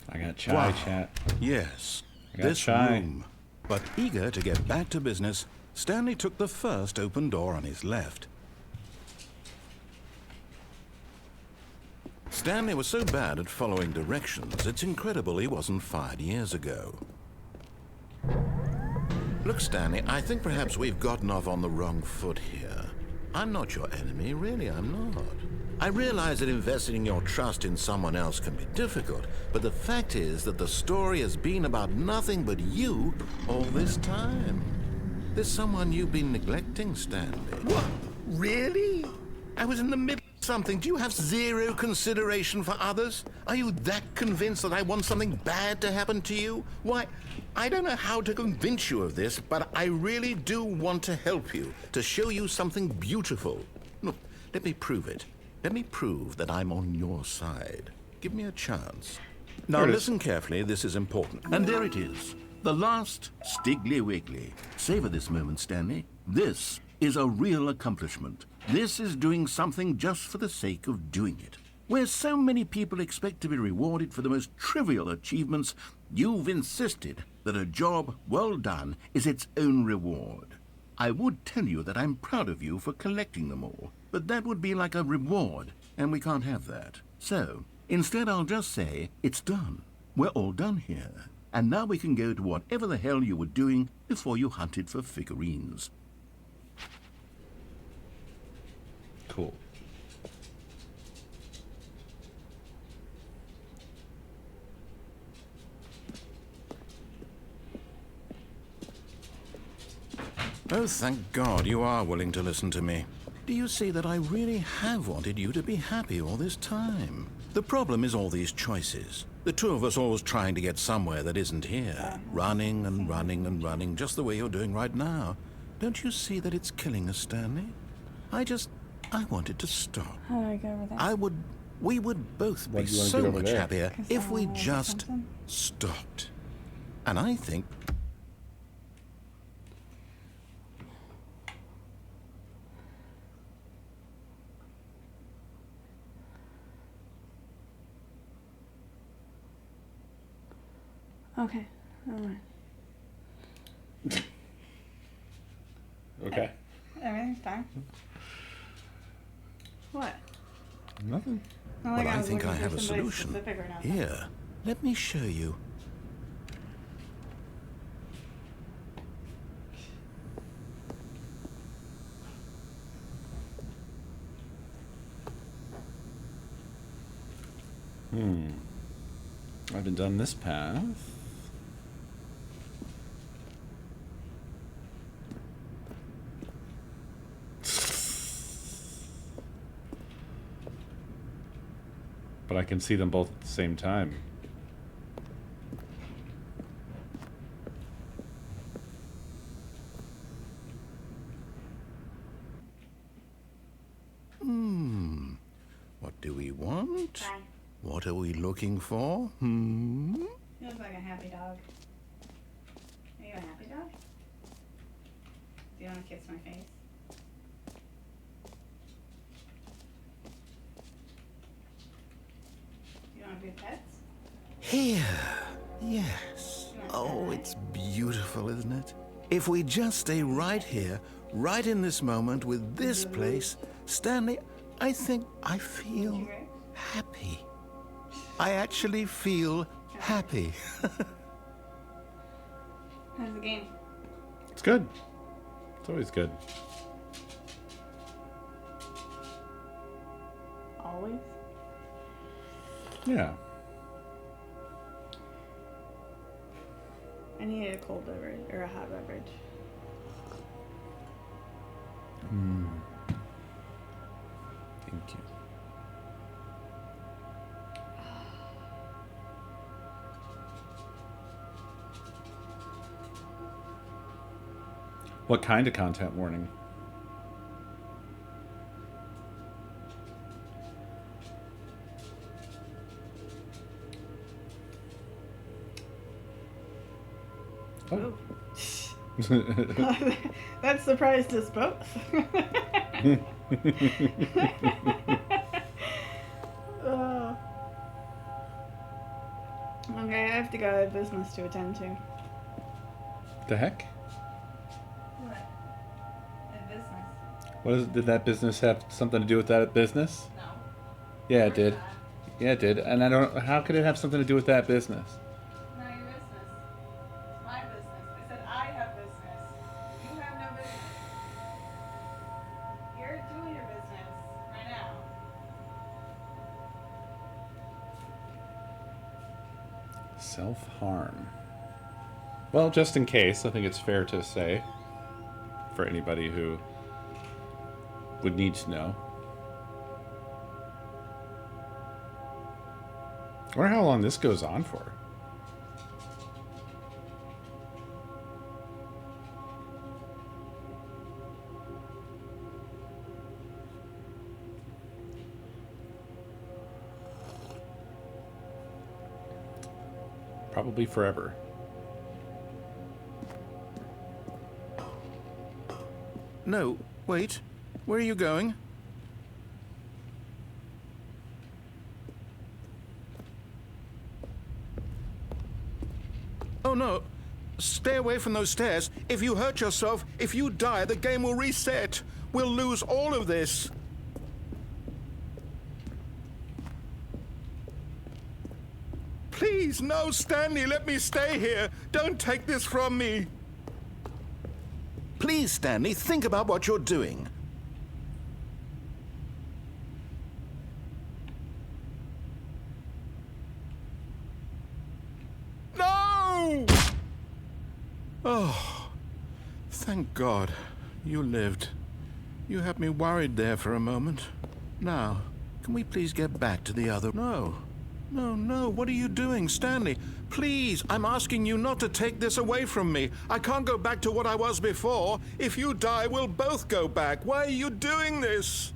[SPEAKER 1] I got chai,
[SPEAKER 2] Wow.
[SPEAKER 1] chat.
[SPEAKER 2] Yes,
[SPEAKER 1] I got
[SPEAKER 2] this
[SPEAKER 1] shy.
[SPEAKER 2] room. But eager to get back to business, Stanley took the first open door on his left. Stanley was so bad at following directions, it's incredible he wasn't fired years ago. Look, Stanley, I think perhaps we've gotten off on the wrong foot here. I'm not your enemy, really, I'm not. I realize that investing your trust in someone else can be difficult, but the fact is that the story has been about nothing but you all this time. There's someone you've been neglecting, Stanley. What? Really? I was in the middle of something. Do you have zero consideration for others? Are you that convinced that I want something bad to happen to you? Why, I don't know how to convince you of this, but I really do want to help you, to show you something beautiful. Look, let me prove it. Let me prove that I'm on your side. Give me a chance. Now
[SPEAKER 1] There it is.
[SPEAKER 2] listen carefully, this is important. And there it is. The last Stiggly Wiggly. Savor this moment, Stanley. This is a real accomplishment. This is doing something just for the sake of doing it. Where so many people expect to be rewarded for the most trivial achievements, you've insisted that a job well done is its own reward. I would tell you that I'm proud of you for collecting them all, but that would be like a reward, and we can't have that. So, instead I'll just say, it's done. We're all done here. And now we can go to whatever the hell you were doing before you hunted for figurines.
[SPEAKER 1] Cool.
[SPEAKER 2] Oh, thank God you are willing to listen to me. Do you see that I really have wanted you to be happy all this time? The problem is all these choices. The two of us always trying to get somewhere that isn't here. Running and running and running, just the way you're doing right now. Don't you see that it's killing us, Stanley? I wanted to stop.
[SPEAKER 3] How do I get over there?
[SPEAKER 2] We would both be
[SPEAKER 1] Why do you wanna
[SPEAKER 2] so
[SPEAKER 1] get over
[SPEAKER 2] much
[SPEAKER 1] there?
[SPEAKER 2] happier
[SPEAKER 3] 'Cause
[SPEAKER 2] if
[SPEAKER 3] I
[SPEAKER 2] we
[SPEAKER 3] wanna do
[SPEAKER 2] just
[SPEAKER 3] something.
[SPEAKER 2] stopped. And I think
[SPEAKER 3] Okay. Alright.
[SPEAKER 1] Okay.
[SPEAKER 3] Everything's fine. What?
[SPEAKER 1] Nothing.
[SPEAKER 3] Not
[SPEAKER 2] Well,
[SPEAKER 3] like
[SPEAKER 2] I
[SPEAKER 3] was
[SPEAKER 2] think I
[SPEAKER 3] looking for
[SPEAKER 2] have a
[SPEAKER 3] somebody
[SPEAKER 2] solution.
[SPEAKER 3] specific or nothing.
[SPEAKER 2] Here, let me show you.
[SPEAKER 1] I haven't done this path. But I can see them both at the same time.
[SPEAKER 2] What do we want?
[SPEAKER 3] Fine.
[SPEAKER 2] What are we looking for?
[SPEAKER 3] You look like a happy dog. Are you a happy dog? Do you want to kiss my face? your pets?
[SPEAKER 2] Here. Yes. Oh, it's beautiful, isn't it? If we just stay right here, right in this moment with this place, Stanley, I think I feel happy. I actually feel happy.
[SPEAKER 3] How's the game?
[SPEAKER 1] It's good. It's always good.
[SPEAKER 3] Always?
[SPEAKER 1] Yeah.
[SPEAKER 3] I need a cold beverage or a hot beverage.
[SPEAKER 1] Thank you. What kind of content warning? Oh.
[SPEAKER 3] That surprised us both. Okay, I have to go. I have business to attend to.
[SPEAKER 1] The heck?
[SPEAKER 3] What? A business?
[SPEAKER 1] What is? Did that business have something to do with that business?
[SPEAKER 3] No.
[SPEAKER 1] Yeah, it did. Yeah, it did. And I don't. How could it have something to do with that business?
[SPEAKER 3] Not your business. It's my business. I said I have business. You have no business. You're doing your business right now.
[SPEAKER 1] Self-harm. Well, just in case, I think it's fair to say, for anybody who would need to know. I wonder how long this goes on for. Probably forever.
[SPEAKER 2] No, wait. Where are you going? Oh, no. Stay away from those stairs. If you hurt yourself, if you die, the game will reset. We'll lose all of this. Please, no, Stanley, let me stay here. Don't take this from me. Please, Stanley, think about what you're doing. No! Oh, thank God you lived. You had me worried there for a moment. Now, can we please get back to the other... No. No, no, what are you doing, Stanley? Please, I'm asking you not to take this away from me. I can't go back to what I was before. If you die, we'll both go back. Why are you doing this?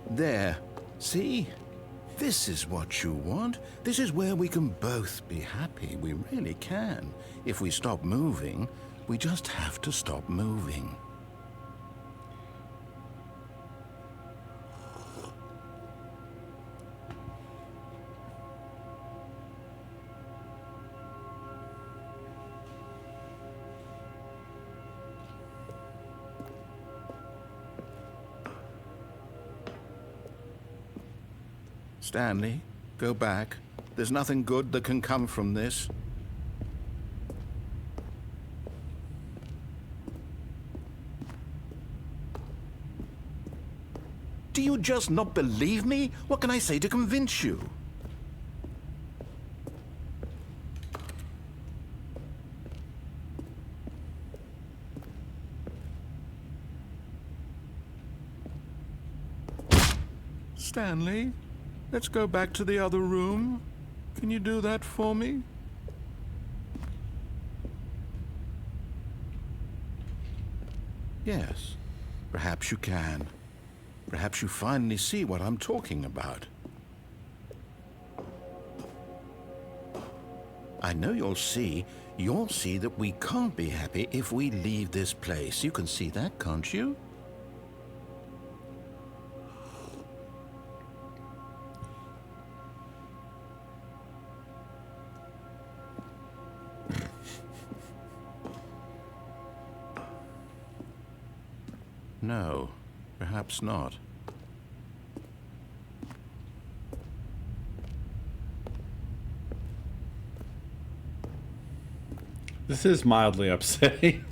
[SPEAKER 2] There. See? This is what you want. This is where we can both be happy. We really can. If we stop moving, we just have to stop moving. Stanley, go back. There's nothing good that can come from this. Do you just not believe me? What can I say to convince you? Stanley? Let's go back to the other room. Can you do that for me? Yes, perhaps you can. Perhaps you finally see what I'm talking about. I know you'll see that we can't be happy if we leave this place. You can see that, can't you? No, perhaps not.
[SPEAKER 1] This is mildly upsetting.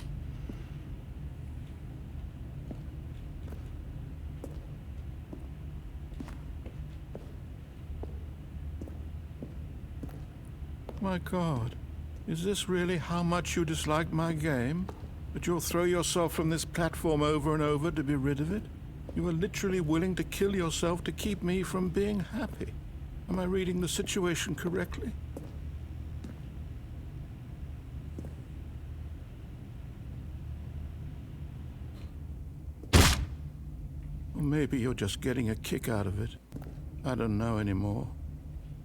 [SPEAKER 2] My God, is this really how much you dislike my game? That you'll throw yourself from this platform over and over to be rid of it? You are literally willing to kill yourself to keep me from being happy. Am I reading the situation correctly? Or maybe you're just getting a kick out of it. I don't know anymore.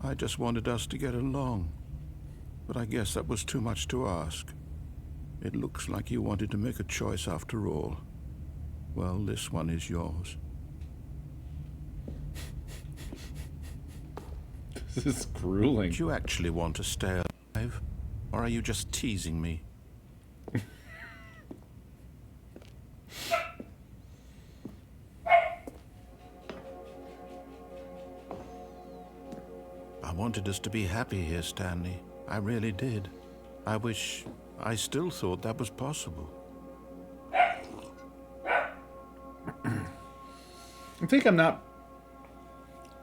[SPEAKER 2] I just wanted us to get along. But I guess that was too much to ask. It looks like you wanted to make a choice after all. Well, this one is yours.
[SPEAKER 1] This is grueling.
[SPEAKER 2] Do you actually want to stay alive? Or are you just teasing me? I wanted us to be happy here, Stanley. I really did. I wish I still thought that was possible.
[SPEAKER 1] I think I'm not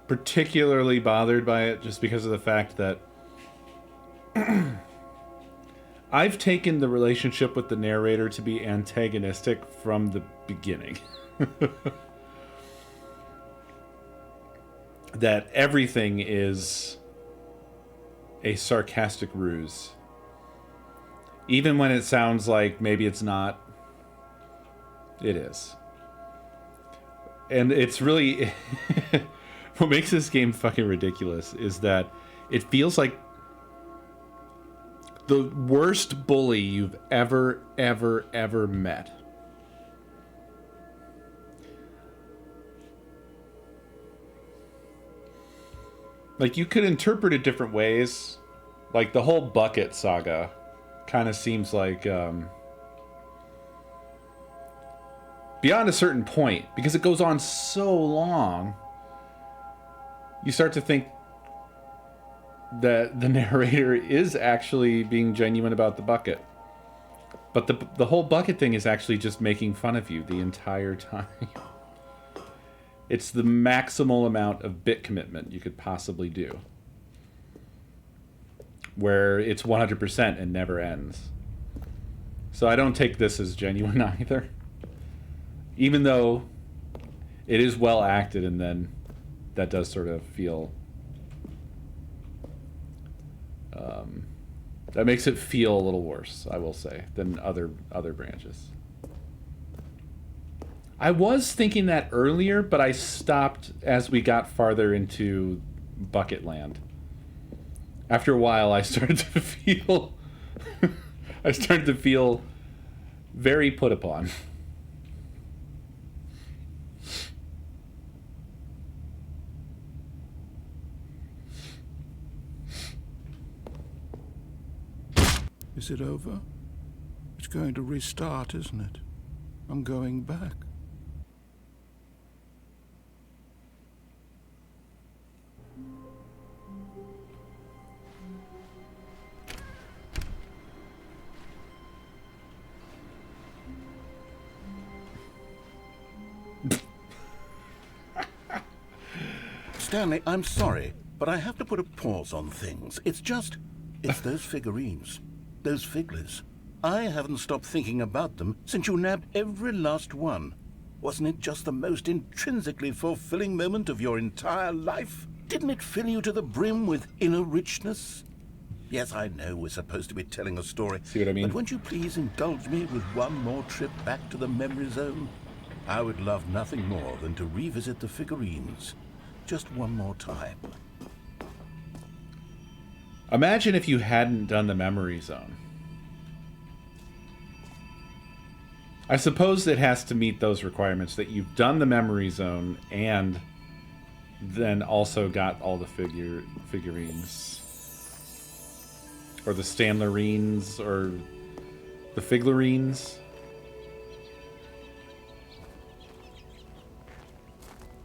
[SPEAKER 1] particularly bothered by it just because of the fact that I've taken the relationship with the narrator to be antagonistic from the beginning. That everything is a sarcastic ruse. Even when it sounds like maybe it's not, it is. And it's really... what makes this game fucking ridiculous is that it feels like the worst bully you've ever met. Like, you could interpret it different ways. Like, the whole bucket saga kind of seems like, beyond a certain point, because it goes on so long, you start to think that the narrator is actually being genuine about the bucket. But the whole bucket thing is actually just making fun of you the entire time. It's the maximal amount of bit commitment you could possibly do. Where it's 100% and never ends. So I don't take this as genuine either. Even though it is well acted, and then that does sort of feel... that makes it feel a little worse, I will say, than other branches. I was thinking that earlier, but I stopped as we got farther into Bucket Land. After a while, I started to feel... I started to feel very put upon.
[SPEAKER 2] Is it over? It's going to restart, isn't it? I'm going back. Stanley, I'm sorry, but I have to put a pause on things. It's those figurines. Those figglers. I haven't stopped thinking about them since you nabbed every last one. Wasn't it just the most intrinsically fulfilling moment of your entire life? Didn't it fill you to the brim with inner richness? Yes, I know we're supposed to be telling a story.
[SPEAKER 1] See what I mean?
[SPEAKER 2] But won't you please indulge me with one more trip back to the memory zone? I would love nothing more than to revisit the figurines just one more time.
[SPEAKER 1] Imagine if you hadn't done the memory zone. I suppose it has to meet those requirements that you've done the memory zone and then also got all the figurines. Or the Stanlerines, or the Figurines.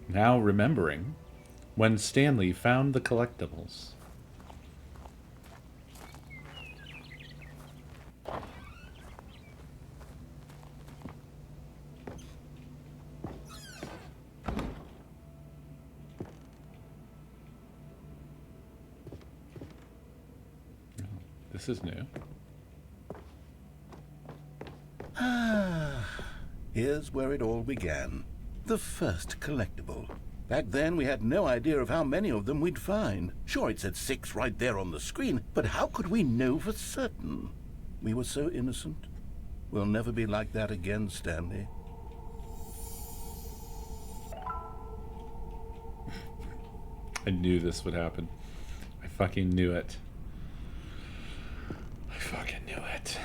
[SPEAKER 1] Now remembering when Stanley found the collectibles. This is new.
[SPEAKER 2] Here's where it all began. The first collectible. Back then, we had no idea of how many of them we'd find. Sure, it said 6 right there on the screen, but how could we know for certain? We were so innocent. We'll never be like that again, Stanley.
[SPEAKER 1] I knew this would happen. I fucking knew it. I fucking knew it.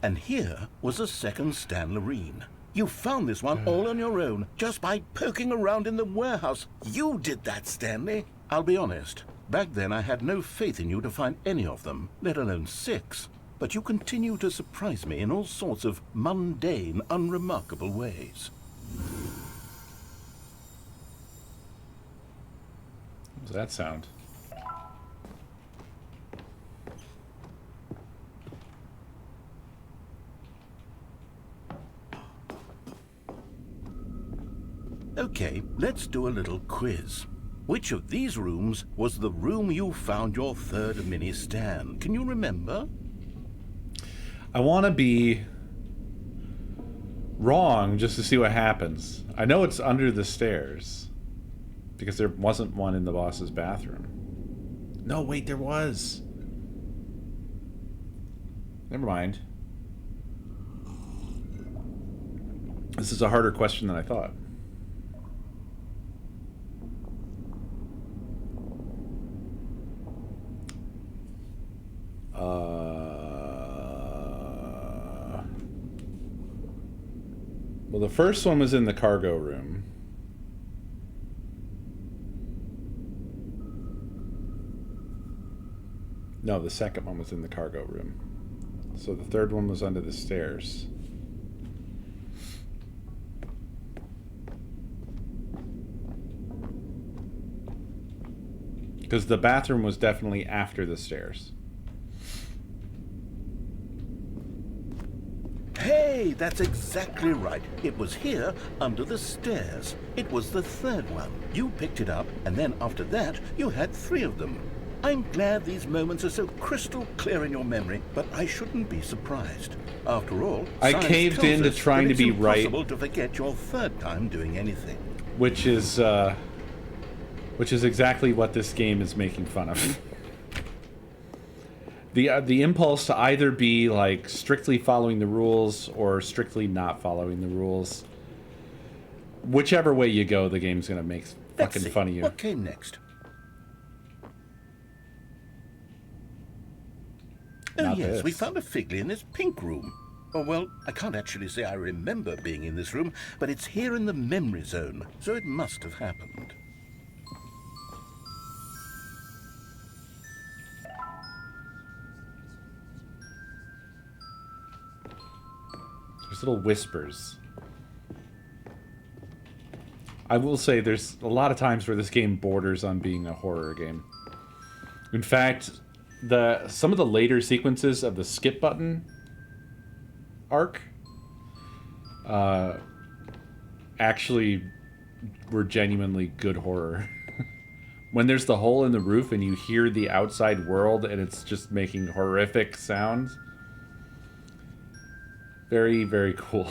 [SPEAKER 2] And here was a second Stanlerine. You found this one all on your own, just by poking around in the warehouse. You did that, Stanley. I'll be honest. Back then, I had no faith in you to find any of them, let alone 6. But you continue to surprise me in all sorts of mundane, unremarkable ways.
[SPEAKER 1] What was that sound?
[SPEAKER 2] Okay, let's do a little quiz. Which of these rooms was the room you found your third mini Stan? Can you remember?
[SPEAKER 1] I want to be wrong just to see what happens. I know it's under the stairs because there wasn't one in the boss's bathroom. No, wait, there was. Never mind. This is a harder question than I thought. Well, the first one was in the cargo room. No, the second one was in the cargo room. So the third one was under the stairs. Because the bathroom was definitely after the stairs.
[SPEAKER 2] Hey, that's exactly right. It was here, under the stairs. It was the third one. You picked it up, and then after that, you had 3 of them. I'm glad these moments are so crystal clear in your memory, but I shouldn't be surprised. After all,
[SPEAKER 1] I
[SPEAKER 2] science
[SPEAKER 1] caved
[SPEAKER 2] tells
[SPEAKER 1] into
[SPEAKER 2] us
[SPEAKER 1] trying
[SPEAKER 2] that
[SPEAKER 1] to be right.
[SPEAKER 2] It's impossible to forget your third time doing anything.
[SPEAKER 1] Which is exactly what this game is making fun of. The impulse to either be like strictly following the rules or strictly not following the rules. Whichever way you go, the game's gonna make fucking fun of you.
[SPEAKER 2] What came next? Oh
[SPEAKER 1] Not
[SPEAKER 2] yes,
[SPEAKER 1] this.
[SPEAKER 2] we found a Figley in this pink room. Oh well, I can't actually say I remember being in this room, but it's here in the memory zone, so it must have happened.
[SPEAKER 1] There's little whispers. I will say there's a lot of times where this game borders on being a horror game. In fact, some of the later sequences of the skip button arc actually were genuinely good horror. When there's the hole in the roof and you hear the outside world and it's just making horrific sounds. Very, very cool.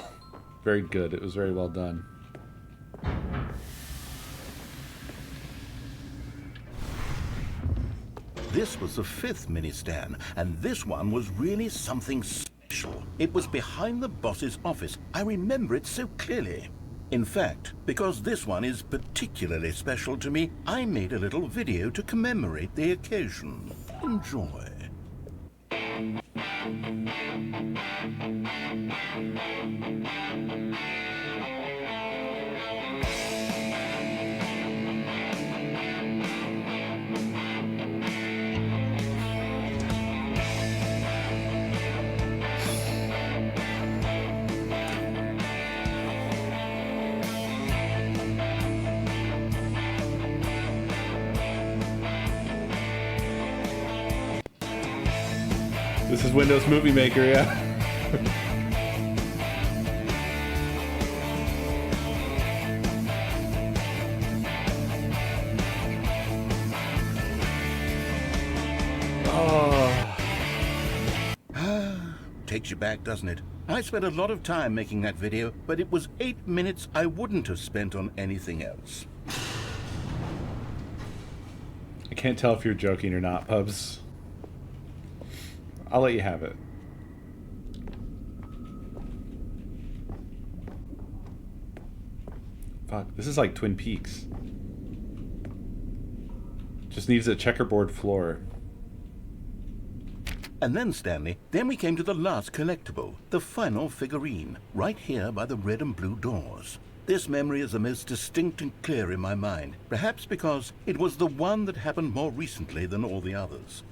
[SPEAKER 1] Very good. It was very well done.
[SPEAKER 2] this was the 5th mini Stan, and this one was really something special. It was behind the boss's office. I remember it so clearly. In fact, because this one is particularly special to me, I made a little video to commemorate the occasion. Enjoy.
[SPEAKER 1] This is Windows Movie Maker, yeah.
[SPEAKER 2] Takes you back, doesn't it? I spent a lot of time making that video, but it was 8 minutes I wouldn't have spent on anything else.
[SPEAKER 1] I can't tell if you're joking or not, Pubs. I'll let you have it. Fuck, this is like Twin Peaks. Just needs a checkerboard floor.
[SPEAKER 2] And then, Stanley, then we came to the last collectible, the final figurine, right here by the red and blue doors. This memory is the most distinct and clear in my mind, perhaps because it was the one that happened more recently than all the others.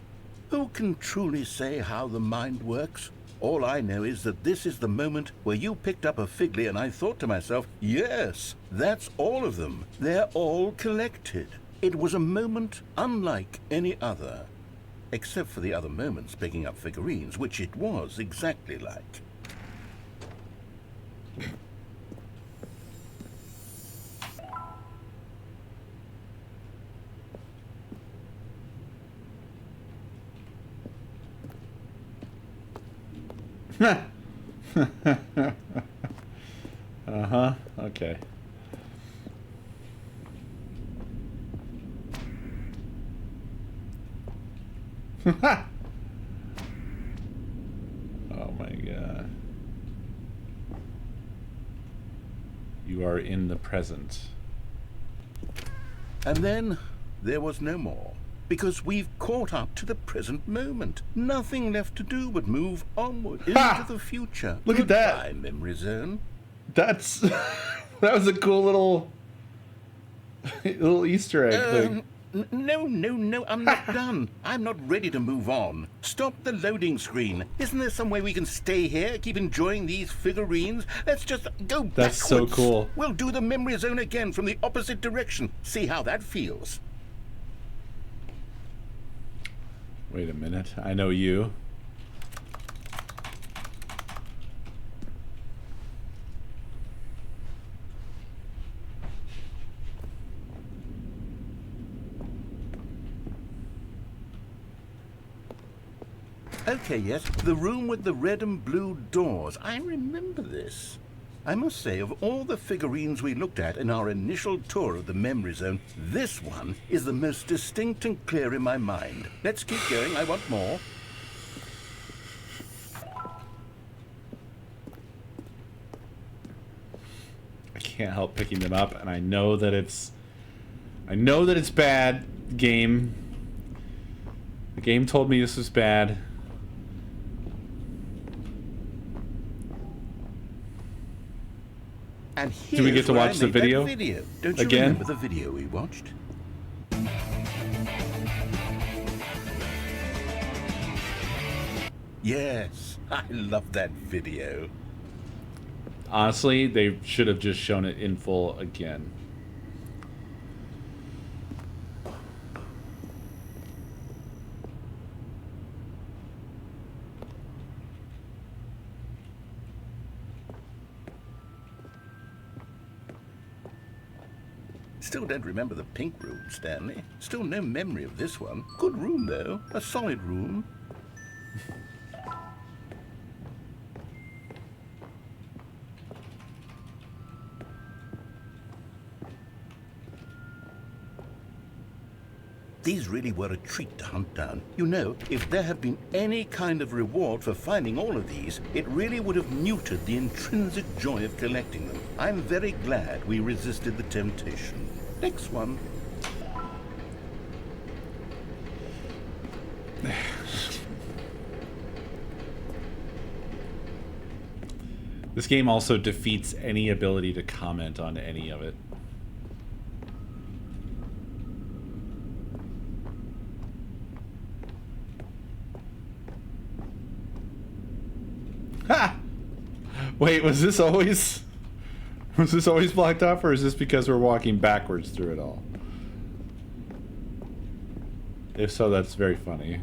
[SPEAKER 2] Who can truly say how the mind works? All I know is that this is the moment where you picked up a Figley and I thought to myself, yes, that's all of them. They're all collected. It was a moment unlike any other. Except for the other moments picking up figurines, which it was exactly like.
[SPEAKER 1] Uh-huh, okay. Oh my god. You are in the present.
[SPEAKER 2] And then there was no more. Because we've caught up to the present moment. Nothing left to do but move onward into the future.
[SPEAKER 1] Look at that.
[SPEAKER 2] Goodbye, Memory Zone.
[SPEAKER 1] That's... that was a cool little... little Easter egg thing.
[SPEAKER 2] No, I'm not done. I'm not ready to move on. Stop the loading screen. Isn't there some way we can stay here, keep enjoying these figurines? Let's just go backwards.
[SPEAKER 1] That's so cool.
[SPEAKER 2] We'll do the Memory Zone again from the opposite direction. See how that feels.
[SPEAKER 1] Wait a minute. I know you.
[SPEAKER 2] Okay, yes, the room with the red and blue doors. I remember this. I must say, of all the figurines we looked at in our initial tour of the Memory Zone, this one is the most distinct and clear in my mind. Let's keep going, I want more.
[SPEAKER 1] I can't help picking them up, and I know that it's bad, game. The game told me this was bad.
[SPEAKER 2] And
[SPEAKER 1] do we get to watch the video?
[SPEAKER 2] Don't you
[SPEAKER 1] again?
[SPEAKER 2] remember the video we watched? Yes, I love that video.
[SPEAKER 1] Honestly, they should have just shown it in full again.
[SPEAKER 2] Still don't remember the pink room, Stanley. Still no memory of this one. Good room, though. A solid room. These really were a treat to hunt down. You know, if there had been any kind of reward for finding all of these, it really would have muted the intrinsic joy of collecting them. I'm very glad we resisted the temptation. Next one.
[SPEAKER 1] This game also defeats any ability to comment on any of it. Ha! Wait, was this always blocked off, or is this because we're walking backwards through it all? If so, that's very funny.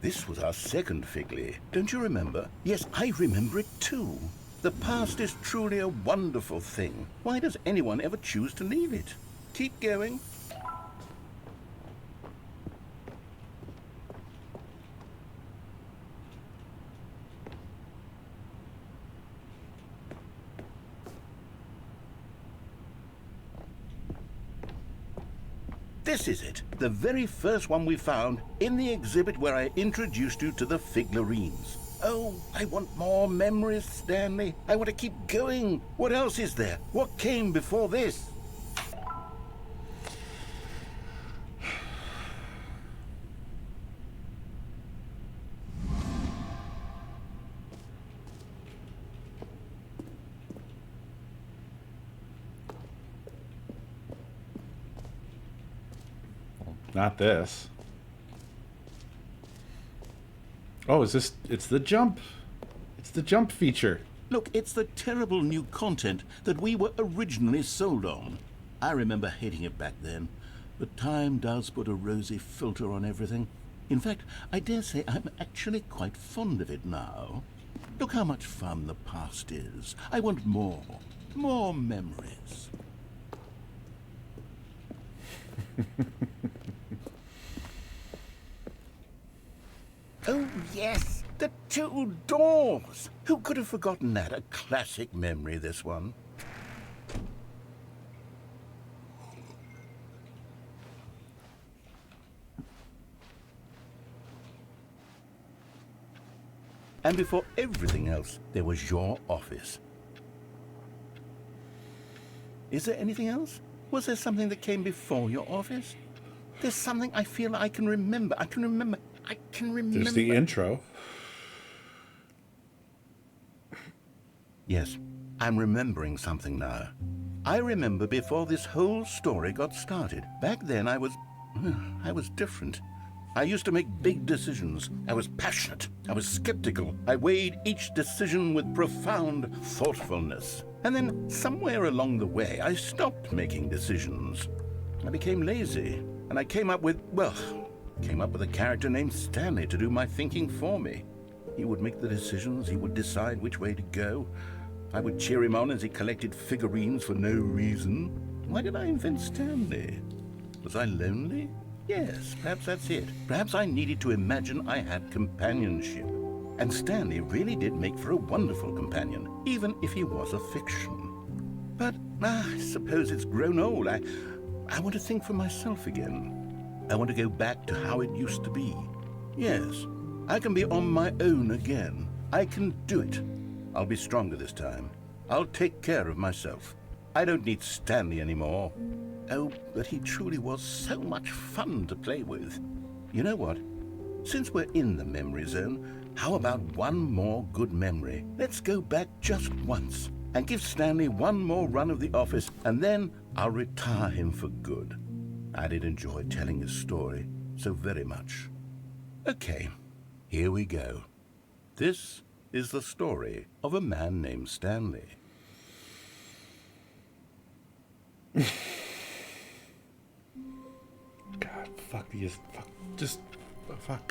[SPEAKER 2] This was our second Figley. Don't you remember? Yes, I remember it too. The past is truly a wonderful thing. Why does anyone ever choose to leave it? Keep going. This is it, the very first one we found in the exhibit where I introduced you to the figlarines. Oh, I want more memories, Stanley. I want to keep going. What else is there? What came before this?
[SPEAKER 1] Not this. Oh, is this... It's the jump. It's the jump feature.
[SPEAKER 2] Look, it's the terrible new content that we were originally sold on. I remember hating it back then, but time does put a rosy filter on everything. In fact, I dare say I'm actually quite fond of it now. Look how much fun the past is. I want more. More memories. Oh, yes, the two doors. Who could have forgotten that? A classic memory, this one. And before everything else, there was your office. Is there anything else? Was there something that came before your office? There's something I feel I can remember. I can remember.
[SPEAKER 1] There's the intro.
[SPEAKER 2] Yes, I'm remembering something now. I remember before this whole story got started. Back then I was different. I used to make big decisions. I was passionate. I was skeptical. I weighed each decision with profound thoughtfulness. And then somewhere along the way, I stopped making decisions. I became lazy, and I came up with a character named Stanley to do my thinking for me. He would make the decisions, he would decide which way to go. I would cheer him on as he collected figurines for no reason. Why did I invent Stanley? Was I lonely? Yes, perhaps that's it. Perhaps I needed to imagine I had companionship. And Stanley really did make for a wonderful companion, even if he was a fiction. But I suppose it's grown old. I want to think for myself again. I want to go back to how it used to be. Yes, I can be on my own again. I can do it. I'll be stronger this time. I'll take care of myself. I don't need Stanley anymore. Oh, but he truly was so much fun to play with. You know what? Since we're in the memory zone, how about one more good memory? Let's go back just once and give Stanley one more run of the office, and then I'll retire him for good. I did enjoy telling his story so very much. Okay, here we go. This is the story of a man named Stanley.
[SPEAKER 1] God, fuck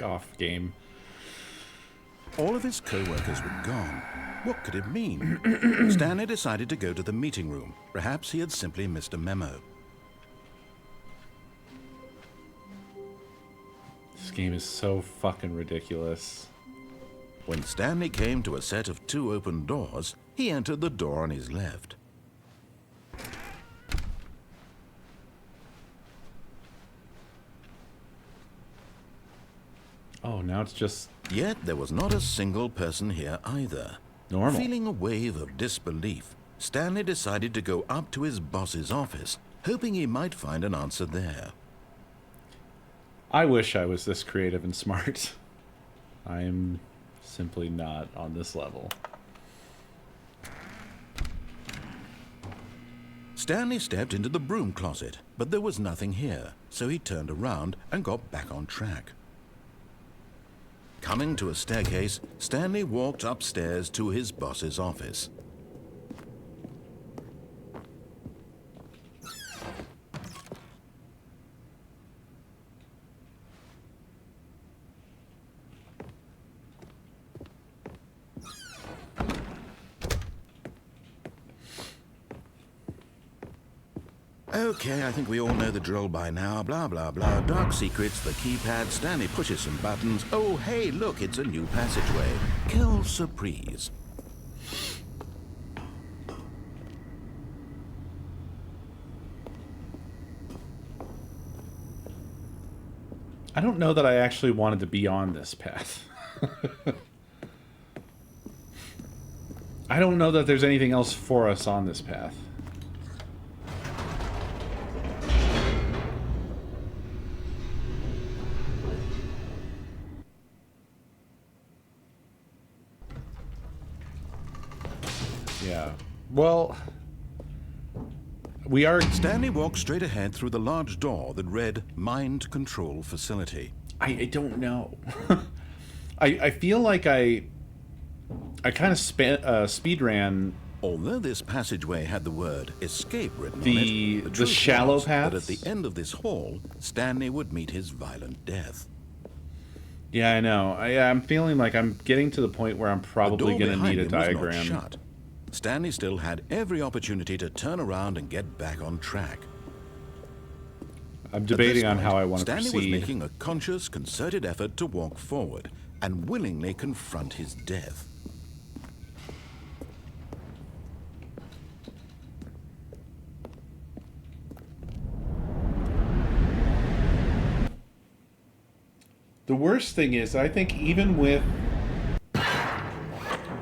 [SPEAKER 1] off, game.
[SPEAKER 2] All of his co-workers were gone. What could it mean? Stanley decided to go to the meeting room. Perhaps he had simply missed a memo.
[SPEAKER 1] This game is so fucking ridiculous.
[SPEAKER 2] When Stanley came to a set of two open doors, he entered the door on his left.
[SPEAKER 1] Oh, now it's just
[SPEAKER 2] Yet there was not a single person here either.
[SPEAKER 1] normal.
[SPEAKER 2] Feeling a wave of disbelief, Stanley decided to go up to his boss's office, hoping he might find an answer there.
[SPEAKER 1] I wish I was this creative and smart. I am simply not on this level.
[SPEAKER 2] Stanley stepped into the broom closet, but there was nothing here, so he turned around and got back on track. Coming to a staircase, Stanley walked upstairs to his boss's office. Okay, I think we all know the drill by now. Blah, blah, blah. Dark secrets, the keypad. Stanley pushes some buttons. Oh, hey, look, it's a new passageway. Kill surprise.
[SPEAKER 1] I don't know that I actually wanted to be on this path. I don't know that there's anything else for us on this path. Yeah. Well, we are...
[SPEAKER 2] Stanley walked straight ahead through the large door that read Mind Control Facility.
[SPEAKER 1] I don't know. I feel like I kind of speed ran
[SPEAKER 2] Although this passageway had the word escape written
[SPEAKER 1] The-
[SPEAKER 2] on it,
[SPEAKER 1] the
[SPEAKER 2] truth
[SPEAKER 1] shallow
[SPEAKER 2] was that
[SPEAKER 1] paths?
[SPEAKER 2] at the end of this hall, Stanley would meet his violent death.
[SPEAKER 1] Yeah, I know. I'm feeling like I'm getting to the point where I'm
[SPEAKER 2] The
[SPEAKER 1] probably
[SPEAKER 2] door
[SPEAKER 1] going to
[SPEAKER 2] behind
[SPEAKER 1] need a
[SPEAKER 2] him was not
[SPEAKER 1] diagram.
[SPEAKER 2] shut. Stanley still had every opportunity to turn around and get back on track.
[SPEAKER 1] I'm
[SPEAKER 2] At
[SPEAKER 1] debating
[SPEAKER 2] this
[SPEAKER 1] on
[SPEAKER 2] point,
[SPEAKER 1] how I want to
[SPEAKER 2] Stanley was
[SPEAKER 1] proceed.
[SPEAKER 2] making a conscious, concerted effort to walk forward and willingly confront his death.
[SPEAKER 1] The worst thing is, I think even with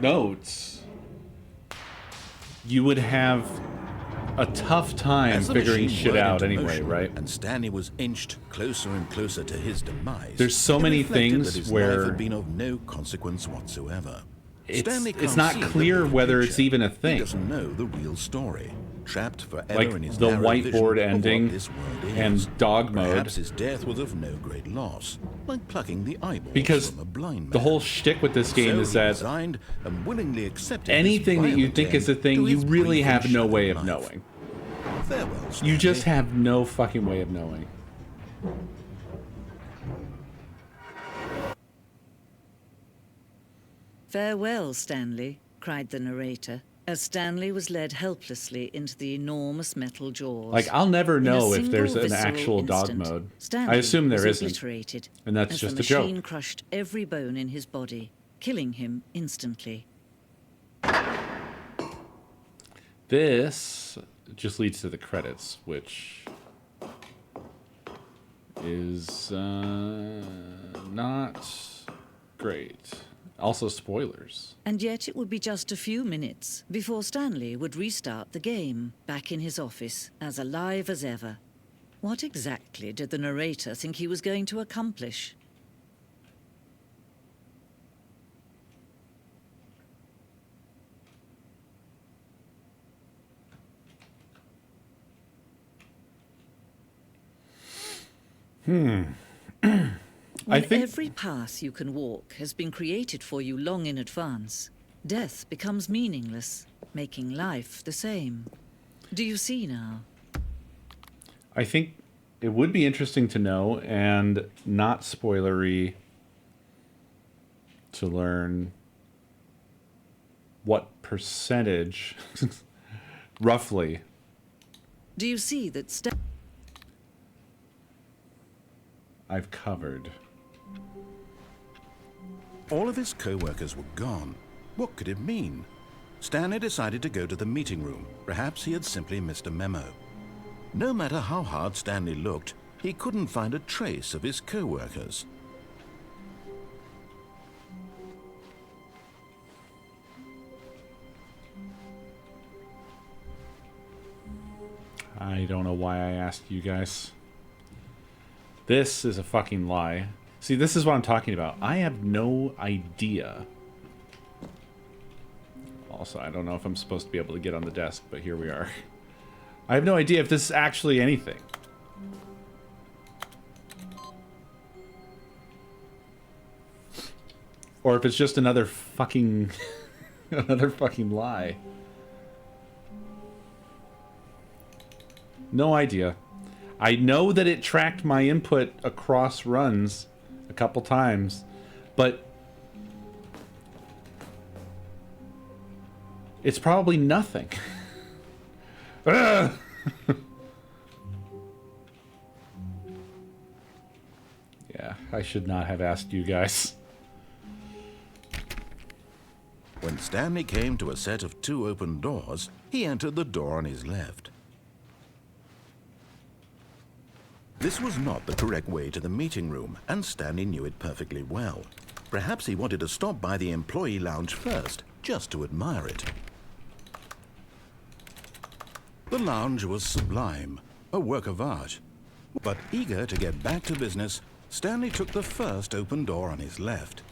[SPEAKER 1] notes, you would have a tough time
[SPEAKER 2] As the
[SPEAKER 1] figuring
[SPEAKER 2] machine
[SPEAKER 1] shit
[SPEAKER 2] whirred
[SPEAKER 1] out
[SPEAKER 2] into
[SPEAKER 1] anyway,
[SPEAKER 2] motion,
[SPEAKER 1] right?
[SPEAKER 2] And Stanley was inched closer and closer to his demise.
[SPEAKER 1] There's so
[SPEAKER 2] it
[SPEAKER 1] many
[SPEAKER 2] reflected
[SPEAKER 1] things
[SPEAKER 2] that his
[SPEAKER 1] where
[SPEAKER 2] life had been of no consequence whatsoever. Stanley
[SPEAKER 1] It's
[SPEAKER 2] can't
[SPEAKER 1] not
[SPEAKER 2] see the
[SPEAKER 1] clear
[SPEAKER 2] big
[SPEAKER 1] whether it's
[SPEAKER 2] picture.
[SPEAKER 1] even a
[SPEAKER 2] He
[SPEAKER 1] thing.
[SPEAKER 2] doesn't know the real story. Trapped forever
[SPEAKER 1] Like
[SPEAKER 2] in his
[SPEAKER 1] the
[SPEAKER 2] narrow
[SPEAKER 1] whiteboard
[SPEAKER 2] vision of what
[SPEAKER 1] ending
[SPEAKER 2] this world is.
[SPEAKER 1] and dog mode.
[SPEAKER 2] Perhaps his death was of no great loss, like plucking the eyeballs
[SPEAKER 1] Because
[SPEAKER 2] from a blind man.
[SPEAKER 1] the whole shtick with this game
[SPEAKER 2] So
[SPEAKER 1] is
[SPEAKER 2] he
[SPEAKER 1] that
[SPEAKER 2] resigned and willingly accepted
[SPEAKER 1] anything
[SPEAKER 2] his
[SPEAKER 1] that you
[SPEAKER 2] violent
[SPEAKER 1] think is a
[SPEAKER 2] end
[SPEAKER 1] thing,
[SPEAKER 2] to
[SPEAKER 1] you
[SPEAKER 2] his
[SPEAKER 1] really
[SPEAKER 2] brief
[SPEAKER 1] have
[SPEAKER 2] and
[SPEAKER 1] no
[SPEAKER 2] shattered
[SPEAKER 1] way of
[SPEAKER 2] life.
[SPEAKER 1] knowing.
[SPEAKER 2] Farewell,
[SPEAKER 1] You
[SPEAKER 2] Stanley.
[SPEAKER 1] just have no fucking way of knowing.
[SPEAKER 4] "Farewell, Stanley," cried the narrator, as Stanley was led helplessly into the enormous metal jaws.
[SPEAKER 1] Like, I'll never
[SPEAKER 4] In a
[SPEAKER 1] know if there's
[SPEAKER 4] single
[SPEAKER 1] an
[SPEAKER 4] visceral
[SPEAKER 1] actual dog
[SPEAKER 4] instant,
[SPEAKER 1] mode.
[SPEAKER 4] Stanley
[SPEAKER 1] I assume there
[SPEAKER 4] was
[SPEAKER 1] isn't.
[SPEAKER 4] obliterated,
[SPEAKER 1] And that's
[SPEAKER 4] as
[SPEAKER 1] just
[SPEAKER 4] the
[SPEAKER 1] a joke.
[SPEAKER 4] machine crushed every bone in his body, killing him instantly.
[SPEAKER 1] This just leads to the credits, which is not great. Also, spoilers.
[SPEAKER 4] And yet it would be just a few minutes before Stanley would restart the game, back in his office, as alive as ever. What exactly did the narrator think he was going to accomplish?
[SPEAKER 1] I
[SPEAKER 4] When
[SPEAKER 1] think
[SPEAKER 4] every path you can walk has been created for you long in advance, death becomes meaningless, making life the same. Do you see now?
[SPEAKER 1] I think it would be interesting to know, and not spoilery, to learn what percentage, roughly.
[SPEAKER 4] Do you see that
[SPEAKER 1] I've covered.
[SPEAKER 2] All of his co-workers were gone. What could it mean? Stanley decided to go to the meeting room. Perhaps he had simply missed a memo. No matter how hard Stanley looked, he couldn't find a trace of his co-workers.
[SPEAKER 1] I don't know why I asked you guys. This is a fucking lie. See, this is what I'm talking about. I have no idea. Also, I don't know if I'm supposed to be able to get on the desk, but here we are. I have no idea if this is actually anything. Or if it's just another fucking... another fucking lie. No idea. I know that it tracked my input across runs a couple times, but it's probably nothing. Yeah, I should not have asked you guys.
[SPEAKER 2] When Stanley came to a set of 2 open doors, he entered the door on his left. This was not the correct way to the meeting room, and Stanley knew it perfectly well. Perhaps he wanted to stop by the employee lounge first, just to admire it. The lounge was sublime, a work of art. But eager to get back to business, Stanley took the first open door on his left.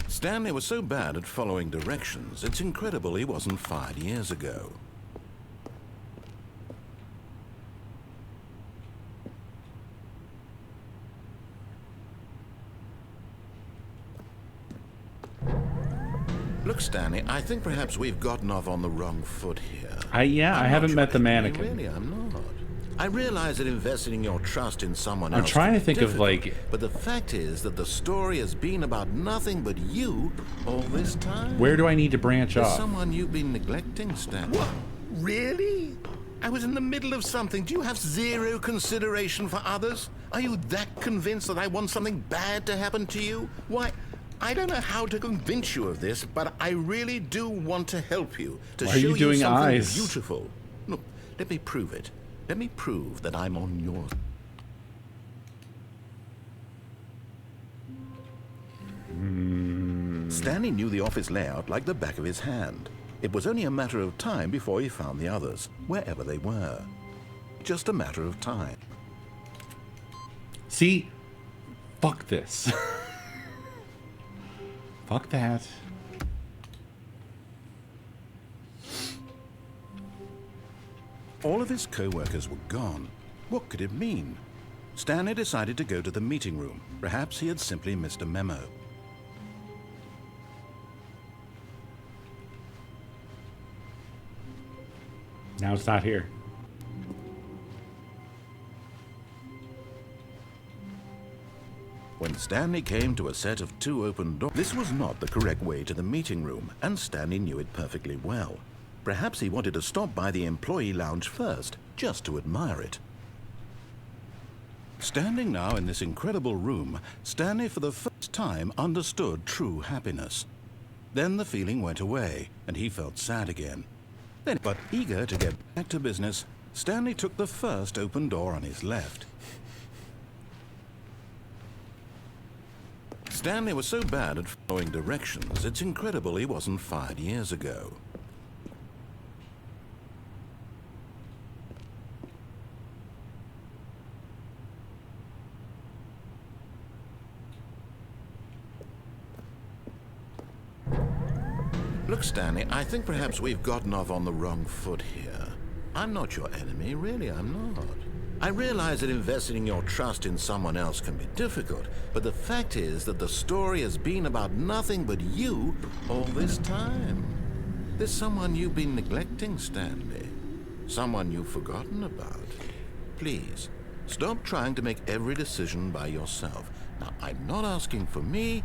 [SPEAKER 2] Stanley was so bad at following directions, it's incredible he wasn't fired years ago. Look, Stanley, I think perhaps we've gotten off on the wrong foot here.
[SPEAKER 1] I haven't met the mannequin.
[SPEAKER 2] Really, I'm not. I realize that investing your trust in someone else.
[SPEAKER 1] I'm trying to think of like.
[SPEAKER 2] But the fact is that the story has been about nothing but you all this time.
[SPEAKER 1] Where do I need to branch
[SPEAKER 2] There's
[SPEAKER 1] off?
[SPEAKER 2] someone you've been neglecting, Stanley. What? Really? I was in the middle of something. Do you have zero consideration for others? Are you that convinced that I want something bad to happen to you? Why? I don't know how to convince you of this, but I really do want to help you. To
[SPEAKER 1] Why
[SPEAKER 2] show
[SPEAKER 1] are you doing
[SPEAKER 2] something
[SPEAKER 1] eyes?
[SPEAKER 2] beautiful. Look, let me prove it. Let me prove that I'm on your... Stanley knew the office layout like the back of his hand. It was only a matter of time before he found the others, wherever they were. Just a matter of time.
[SPEAKER 1] See? Fuck this. Fuck that.
[SPEAKER 2] All of his co-workers were gone. What could it mean? Stanley decided to go to the meeting room. Perhaps he had simply missed a memo.
[SPEAKER 1] Now it's not here.
[SPEAKER 2] When Stanley came to a set of 2 open doors, this was not the correct way to the meeting room, and Stanley knew it perfectly well. Perhaps he wanted to stop by the employee lounge first, just to admire it. Standing now in this incredible room, Stanley for the first time understood true happiness. Then the feeling went away, and he felt sad again. But eager to get back to business, Stanley took the first open door on his left. Stanley was so bad at following directions, it's incredible he wasn't fired years ago. Look, Stanley, I think perhaps we've gotten off on the wrong foot here. I'm not your enemy, really, I'm not. I realize that investing your trust in someone else can be difficult, but the fact is that the story has been about nothing but you all this time. There's someone you've been neglecting, Stanley. Someone you've forgotten about. Please, stop trying to make every decision by yourself. Now, I'm not asking for me,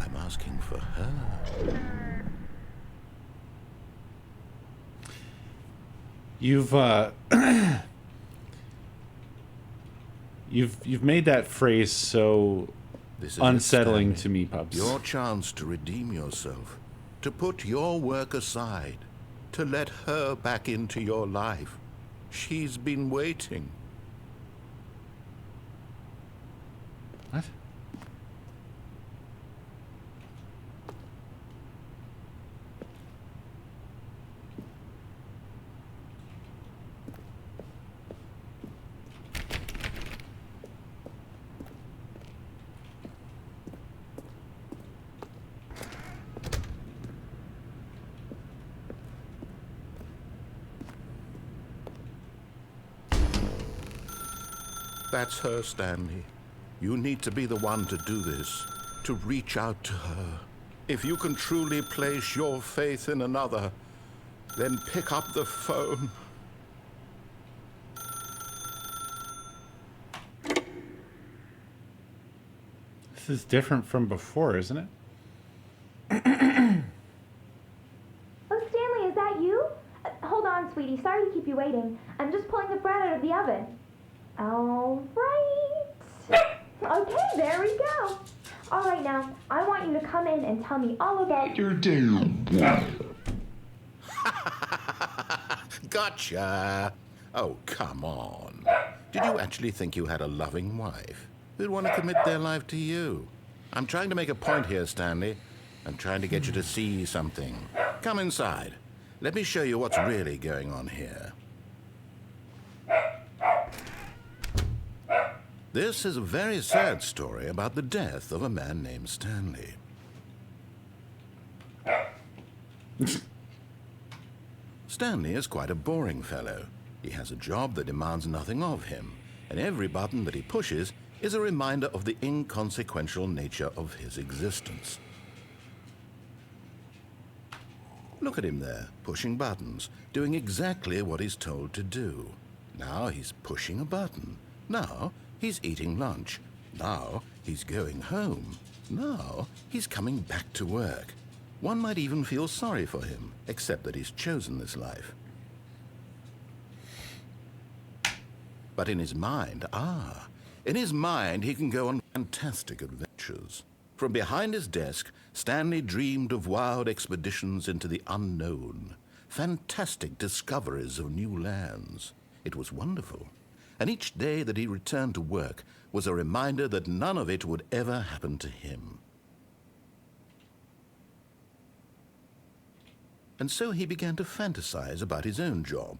[SPEAKER 2] I'm asking for her.
[SPEAKER 1] You've you've made that phrase so
[SPEAKER 2] This is
[SPEAKER 1] unsettling
[SPEAKER 2] it,
[SPEAKER 1] to me, Pubs.
[SPEAKER 2] Your chance to redeem yourself, to put your work aside, to let her back into your life. She's been waiting.
[SPEAKER 1] What?
[SPEAKER 2] That's her, Stanley. You need to be the one to do this, to reach out to her. If you can truly place your faith in another, then pick up the phone.
[SPEAKER 1] This is different from before, isn't it?
[SPEAKER 5] Oh, Stanley, is that you? Hold on, sweetie. Sorry to keep you waiting. I'm just pulling the bread out of the oven. All right. Okay, there we go. All right, now, I want you to come in and tell me all about your day.
[SPEAKER 2] Gotcha. Oh, come on. Did you actually think you had a loving wife who'd want to commit their life to you? I'm trying to make a point here, Stanley. I'm trying to get you to see something. Come inside. Let me show you what's really going on here. This is a very sad story about the death of a man named Stanley. Stanley is quite a boring fellow. He has a job that demands nothing of him, and every button that he pushes is a reminder of the inconsequential nature of his existence. Look at him there, pushing buttons, doing exactly what he's told to do. Now he's pushing a button. Now he's eating lunch. Now he's going home. Now he's coming back to work. One might even feel sorry for him, except that he's chosen this life. But in his mind, in his mind he can go on fantastic adventures. From behind his desk, Stanley dreamed of wild expeditions into the unknown, fantastic discoveries of new lands. It was wonderful. And each day that he returned to work was a reminder that none of it would ever happen to him. And so he began to fantasize about his own job.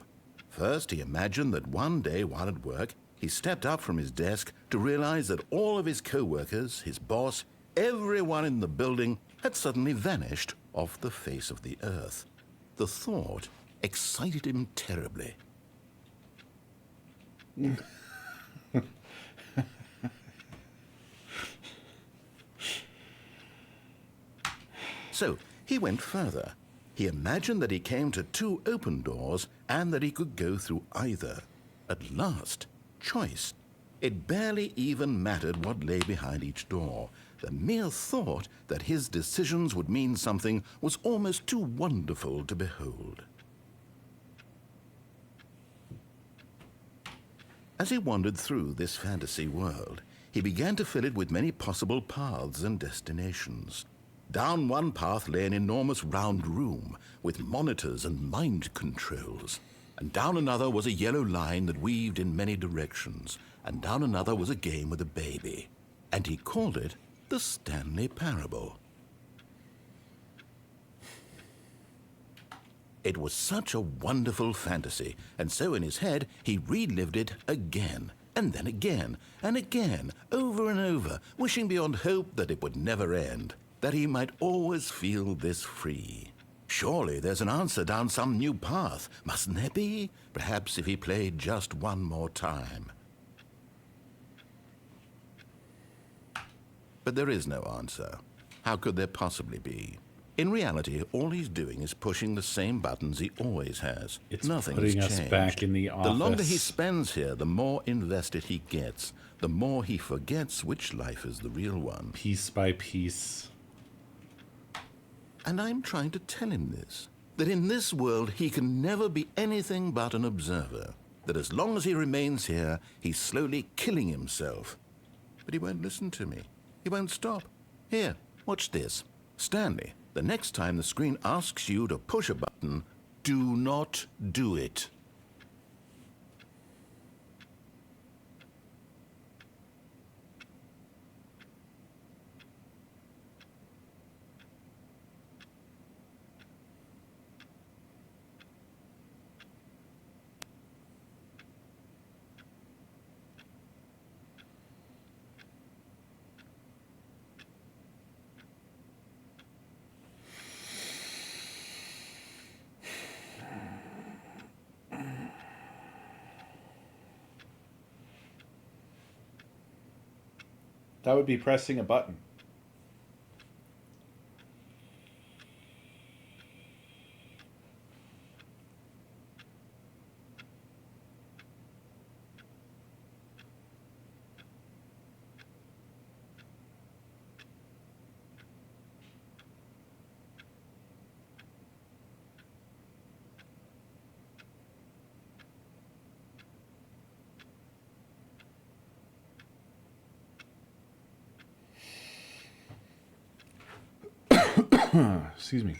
[SPEAKER 2] First, he imagined that one day while at work, he stepped up from his desk to realize that all of his co-workers, his boss, everyone in the building had suddenly vanished off the face of the earth. The thought excited him terribly. So he went further. He imagined that he came to 2 open doors and that he could go through either. At last, choice. It barely even mattered what lay behind each door. The mere thought that his decisions would mean something was almost too wonderful to behold. As he wandered through this fantasy world, he began to fill it with many possible paths and destinations. Down one path lay an enormous round room with monitors and mind controls. And down another was a yellow line that weaved in many directions. And down another was a game with a baby. And he called it the Stanley Parable. It was such a wonderful fantasy, and so in his head he relived it again, and then again, and again, over and over, wishing beyond hope that it would never end, that he might always feel this free. Surely there's an answer down some new path, mustn't there be? Perhaps if he played just one more time. But there is no answer. How could there possibly be? In reality, all he's doing is pushing the same buttons he always has. Nothing has changed.
[SPEAKER 1] Putting us back in the office.
[SPEAKER 2] The longer he spends here, the more invested he gets. The more he forgets which life is the real one.
[SPEAKER 1] Piece by piece.
[SPEAKER 2] And I'm trying to tell him this. That in this world, he can never be anything but an observer. That as long as he remains here, he's slowly killing himself. But he won't listen to me. He won't stop. Here, watch this. Stanley, the next time the screen asks you to push a button, do not do it.
[SPEAKER 1] That would be pressing a button. Excuse me.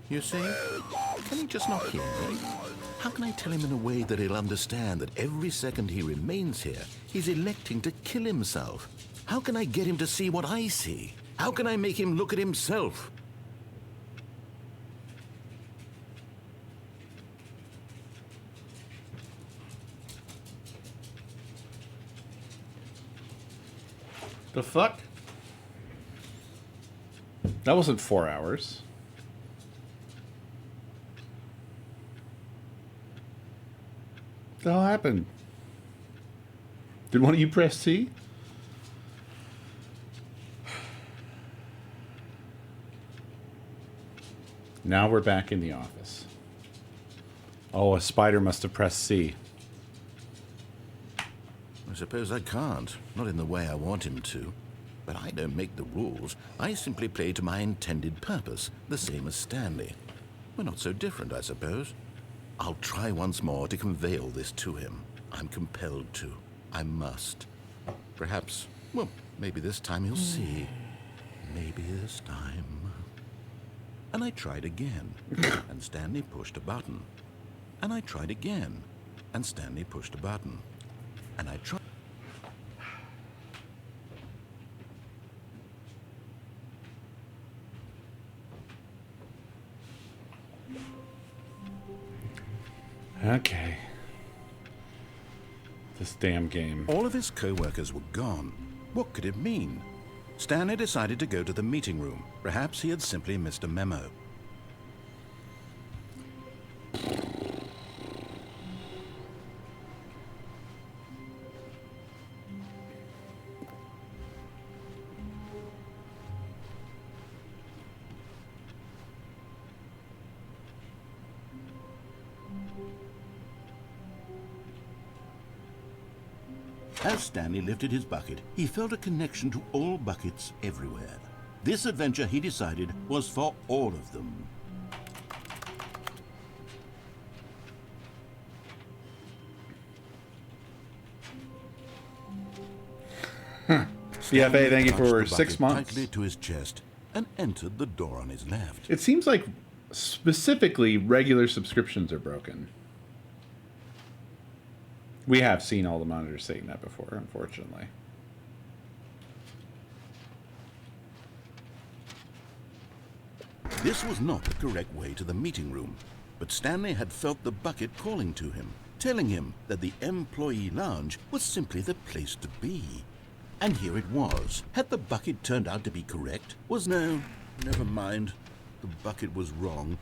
[SPEAKER 2] you see? Can he just not hear me? How can I tell him in a way that he'll understand that every second he remains here, he's electing to kill himself? How can I get him to see what I see? How can I make him look at himself?
[SPEAKER 1] The fuck? That wasn't 4 hours. What the hell happened? Did one of you press C? Now we're back in the office. Oh, a spider must have pressed C.
[SPEAKER 2] I suppose I can't. Not in the way I want him to. But I don't make the rules. I simply play to my intended purpose, the same as Stanley. We're not so different, I suppose. I'll try once more to convey all this to him. I'm compelled to. I must. Perhaps, well, maybe this time he'll see. Maybe this time. And I tried again, and Stanley pushed a button. And I tried again, and Stanley pushed a button. And I tried.
[SPEAKER 1] Okay. This damn game.
[SPEAKER 2] All of his co-workers were gone. What could it mean? Stanley decided to go to the meeting room. Perhaps he had simply missed a memo. As Stanley lifted his bucket, he felt a connection to all buckets everywhere. This adventure, he decided, was for all of them.
[SPEAKER 1] CFA, thank you for
[SPEAKER 2] Stanley
[SPEAKER 1] 6
[SPEAKER 2] clutched the bucket
[SPEAKER 1] months.
[SPEAKER 2] tightly to his chest and entered the door on his left.
[SPEAKER 1] It seems like specifically regular subscriptions are broken. We have seen all the monitors saying that before, unfortunately.
[SPEAKER 2] This was not the correct way to the meeting room, but Stanley had felt the bucket calling to him, telling him that the employee lounge was simply the place to be. And here it was. Had the bucket turned out to be correct? No, never mind. The bucket was wrong.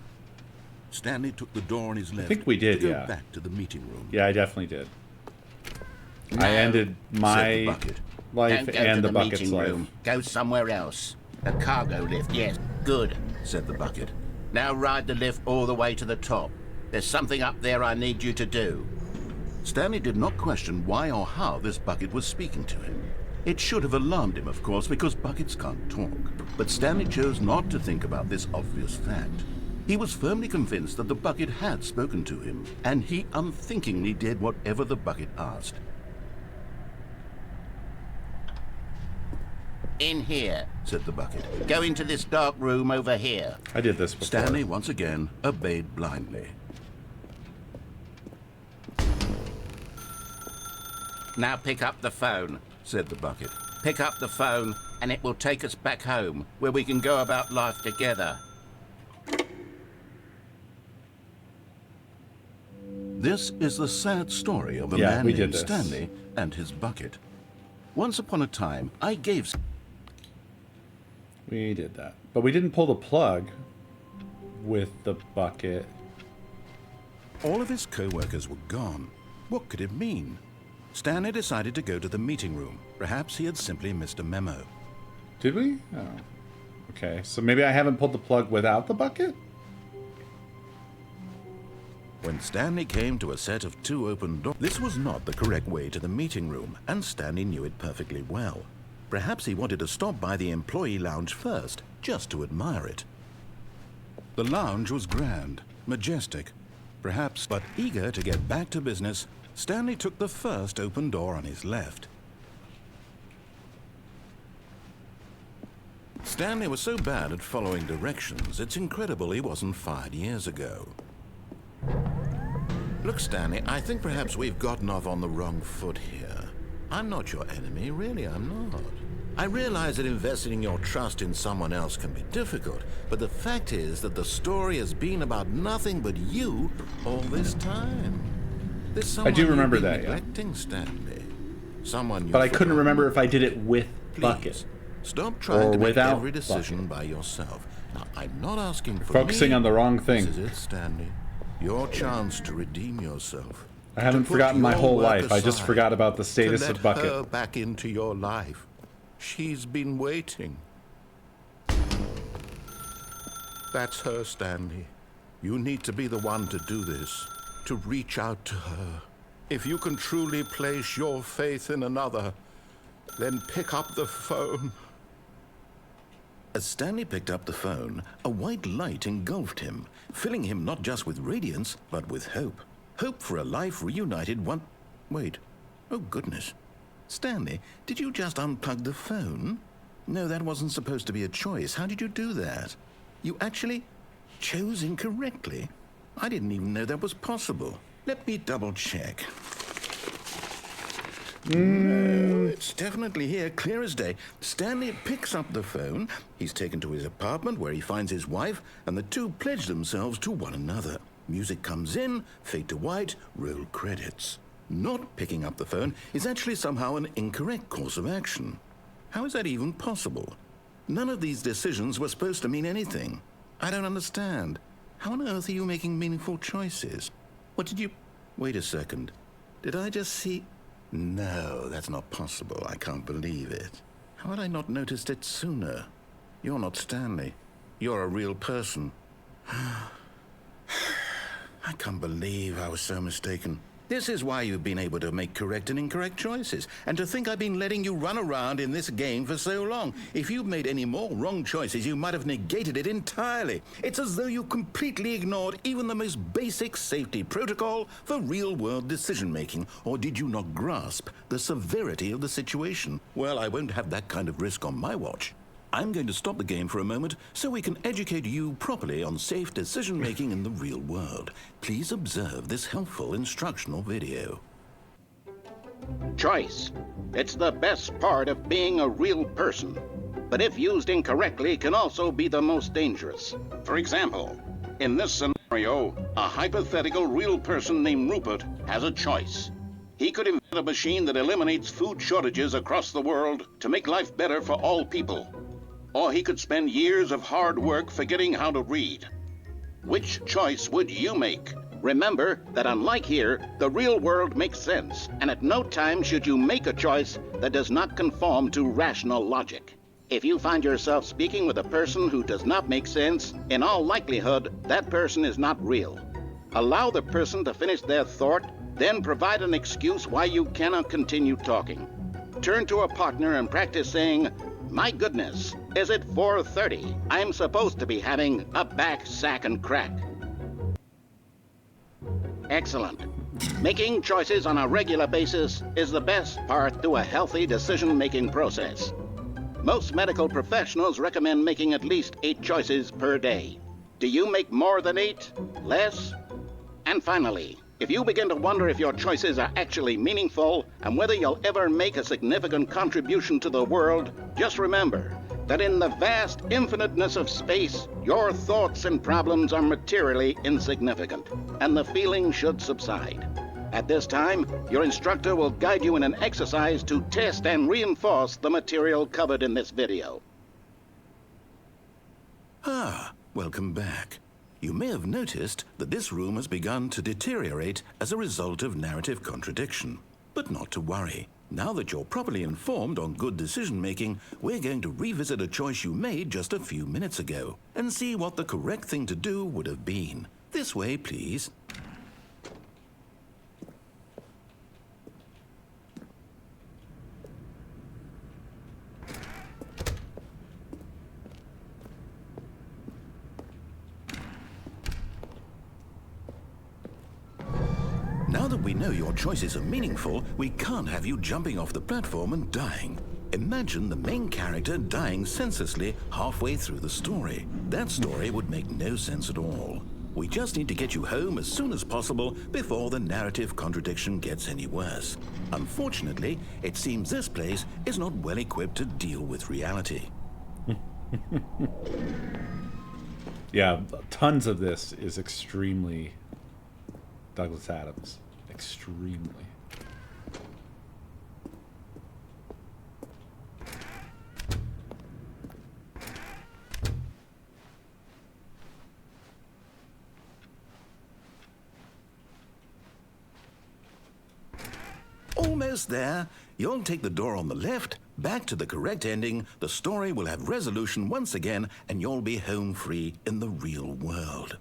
[SPEAKER 2] Stanley took the door on his left.
[SPEAKER 1] think we did,
[SPEAKER 2] to go
[SPEAKER 1] yeah.
[SPEAKER 2] back to the meeting room.
[SPEAKER 1] Yeah, I definitely did.
[SPEAKER 6] No,
[SPEAKER 1] I ended
[SPEAKER 2] said the
[SPEAKER 1] my
[SPEAKER 2] bucket.
[SPEAKER 1] life
[SPEAKER 6] Don't go
[SPEAKER 1] and
[SPEAKER 6] to
[SPEAKER 1] the
[SPEAKER 6] the
[SPEAKER 1] bucket's
[SPEAKER 6] meeting
[SPEAKER 1] life.
[SPEAKER 6] room. Go somewhere else. A cargo lift, yes. Good.
[SPEAKER 2] Said the bucket.
[SPEAKER 6] Now ride the lift all the way to the top. There's something up there I need you to do.
[SPEAKER 2] Stanley did not question why or how this bucket was speaking to him. It should have alarmed him, of course, because buckets can't talk. But Stanley chose not to think about this obvious fact. He was firmly convinced that the bucket had spoken to him, and he unthinkingly did whatever the bucket asked.
[SPEAKER 6] In here.
[SPEAKER 2] Said the bucket.
[SPEAKER 6] Go into this dark room over here.
[SPEAKER 1] I did this before.
[SPEAKER 2] Stanley once again obeyed blindly.
[SPEAKER 6] Now pick up the phone.
[SPEAKER 2] Said the bucket.
[SPEAKER 6] Pick up the phone and it will take us back home, where we can go about life together.
[SPEAKER 2] This is the sad story of a
[SPEAKER 1] Yeah,
[SPEAKER 2] man
[SPEAKER 1] we did
[SPEAKER 2] named
[SPEAKER 1] this.
[SPEAKER 2] Stanley and his bucket. Once upon a time, I gave...
[SPEAKER 1] We did that. But we didn't pull the plug with the bucket.
[SPEAKER 2] All of his co-workers were gone. What could it mean? Stanley decided to go to the meeting room. Perhaps he had simply missed a memo.
[SPEAKER 1] Did we? Oh. Okay, so maybe I haven't pulled the plug without the bucket?
[SPEAKER 2] When Stanley came to a set of 2 open doors, this was not the correct way to the meeting room, and Stanley knew it perfectly well. Perhaps he wanted to stop by the employee lounge first, just to admire it. The lounge was grand, majestic, perhaps, but eager to get back to business, Stanley took the first open door on his left. Stanley was so bad at following directions, it's incredible he wasn't fired years ago. Look, Stanley, I think perhaps we've gotten off on the wrong foot here. I'm not your enemy, really, I'm not. I realize that investing your trust in someone else can be difficult, but the fact is that the story has been about nothing but you all this time. There's someone
[SPEAKER 1] I do remember
[SPEAKER 2] you've been
[SPEAKER 1] that, yeah.
[SPEAKER 2] neglecting, Stanley. Someone
[SPEAKER 1] But I couldn't remember if I did it with Bucket.
[SPEAKER 2] Stop trying
[SPEAKER 1] Or
[SPEAKER 2] to make
[SPEAKER 1] without
[SPEAKER 2] every decision by yourself. Now, I'm not asking for
[SPEAKER 1] Focusing
[SPEAKER 2] me.
[SPEAKER 1] on the wrong thing.
[SPEAKER 2] This is it, Stanley. Your chance to redeem yourself.
[SPEAKER 1] I haven't
[SPEAKER 2] To put
[SPEAKER 1] forgotten my
[SPEAKER 2] your
[SPEAKER 1] whole
[SPEAKER 2] work
[SPEAKER 1] life. I just
[SPEAKER 2] aside,
[SPEAKER 1] forgot about the
[SPEAKER 2] to
[SPEAKER 1] status
[SPEAKER 2] let
[SPEAKER 1] of Bucket.
[SPEAKER 2] her back into your life. She's been waiting. That's her, Stanley. You need to be the one to do this, to reach out to her. If you can truly place your faith in another, then pick up the phone. As Stanley picked up the phone, a white light engulfed him, filling him not just with radiance, but with hope. Hope for a life reunited one... Wait. Oh, goodness. Stanley, did you just unplug the phone? No, that wasn't supposed to be a choice. How did you do that? You actually chose incorrectly. I didn't even know that was possible. Let me double check. No, it's definitely here, clear as day. Stanley picks up the phone. He's taken to his apartment where he finds his wife, and the two pledge themselves to one another. Music comes in, fade to white, roll credits. Not picking up the phone is actually somehow an incorrect course of action. How is that even possible? None of these decisions were supposed to mean anything. I don't understand. How on earth are you making meaningful choices? What did you... Wait a second. Did I just see... No, that's not possible. I can't believe it. How had I not noticed it sooner? You're not Stanley. You're a real person. I can't believe I was so mistaken. This is why you've been able to make correct and incorrect choices. And to think I've been letting you run around in this game for so long. If you'd made any more wrong choices, you might have negated it entirely. It's as though you completely ignored even the most basic safety protocol for real-world decision-making. Or did you not grasp the severity of the situation? Well, I won't have that kind of risk on my watch. I'm going to stop the game for a moment so we can educate you properly on safe decision-making in the real world. Please observe this helpful instructional video.
[SPEAKER 6] Choice. It's the best part of being a real person. But if used incorrectly, can also be the most dangerous. For example, in this scenario, a hypothetical real person named Rupert has a choice. He could invent a machine that eliminates food shortages across the world to make life better for all people. Or he could spend years of hard work forgetting how to read. Which choice would you make? Remember that unlike here, the real world makes sense, and at no time should you make a choice that does not conform to rational logic. If you find yourself speaking with a person who does not make sense, in all likelihood, that person is not real. Allow the person to finish their thought, then provide an excuse why you cannot continue talking. Turn to a partner and practice saying, "My goodness, is it 4:30? I'm supposed to be having a back, sack, and crack." Excellent. Making choices on a regular basis is the best part to a healthy decision-making process. Most medical professionals recommend making at least 8 choices per day. Do you make more than 8? Less? And finally, if you begin to wonder if your choices are actually meaningful and whether you'll ever make a significant contribution to the world, just remember that in the vast infiniteness of space, your thoughts and problems are materially insignificant, and the feeling should subside. At this time, your instructor will guide you in an exercise to test and reinforce the material covered in this video.
[SPEAKER 2] Ah, welcome back. You may have noticed that this room has begun to deteriorate as a result of narrative contradiction. But not to worry. Now that you're properly informed on good decision-making, we're going to revisit a choice you made just a few minutes ago and see what the correct thing to do would have been. This way, please. Now that we know your choices are meaningful, we can't have you jumping off the platform and dying. Imagine the main character dying senselessly halfway through the story. That story would make no sense at all. We just need to get you home as soon as possible before the narrative contradiction gets any worse. Unfortunately, it seems this place is not well equipped to deal with reality.
[SPEAKER 1] Yeah, tons of this is extremely Douglas Adams. Extremely.
[SPEAKER 2] Almost there. You'll take the door on the left, back to the correct ending, the story will have resolution once again, and you'll be home free in the real world.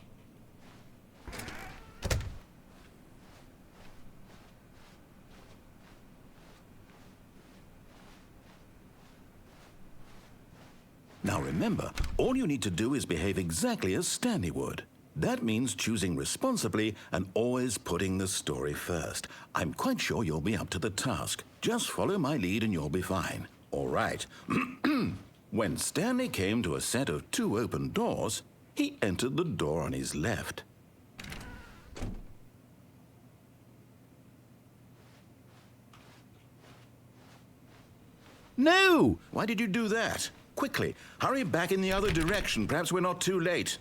[SPEAKER 2] Now remember, all you need to do is behave exactly as Stanley would. That means choosing responsibly and always putting the story first. I'm quite sure you'll be up to the task. Just follow my lead and you'll be fine. All right. When Stanley came to a set of 2 open doors, he entered the door on his left. No! Why did you do that? Quickly, hurry back in the other direction. Perhaps we're not too late.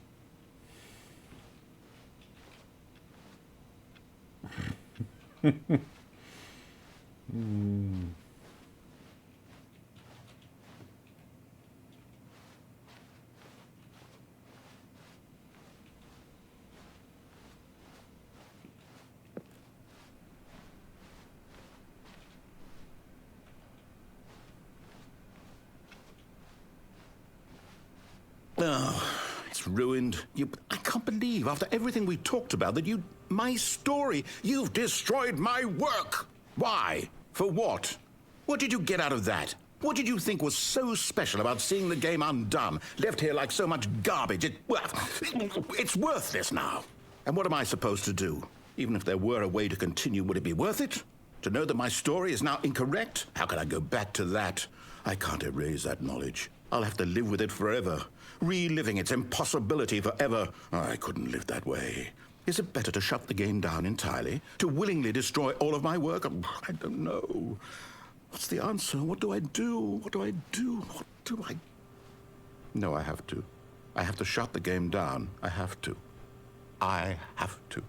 [SPEAKER 2] Oh, it's ruined. I can't believe, after everything we talked about, that my story, you've destroyed my work. Why? For what? What did you get out of that? What did you think was so special about seeing the game undone, left here like so much garbage? It's worthless now. And what am I supposed to do? Even if there were a way to continue, would it be worth it? To know that my story is now incorrect? How can I go back to that? I can't erase that knowledge. I'll have to live with it forever, reliving its impossibility forever. I couldn't live that way. Is it better to shut the game down entirely? To willingly destroy all of my work? I don't know. What's the answer? What do I do? What do I do? What do I... No, I have to. I have to shut the game down. I have to. I have to.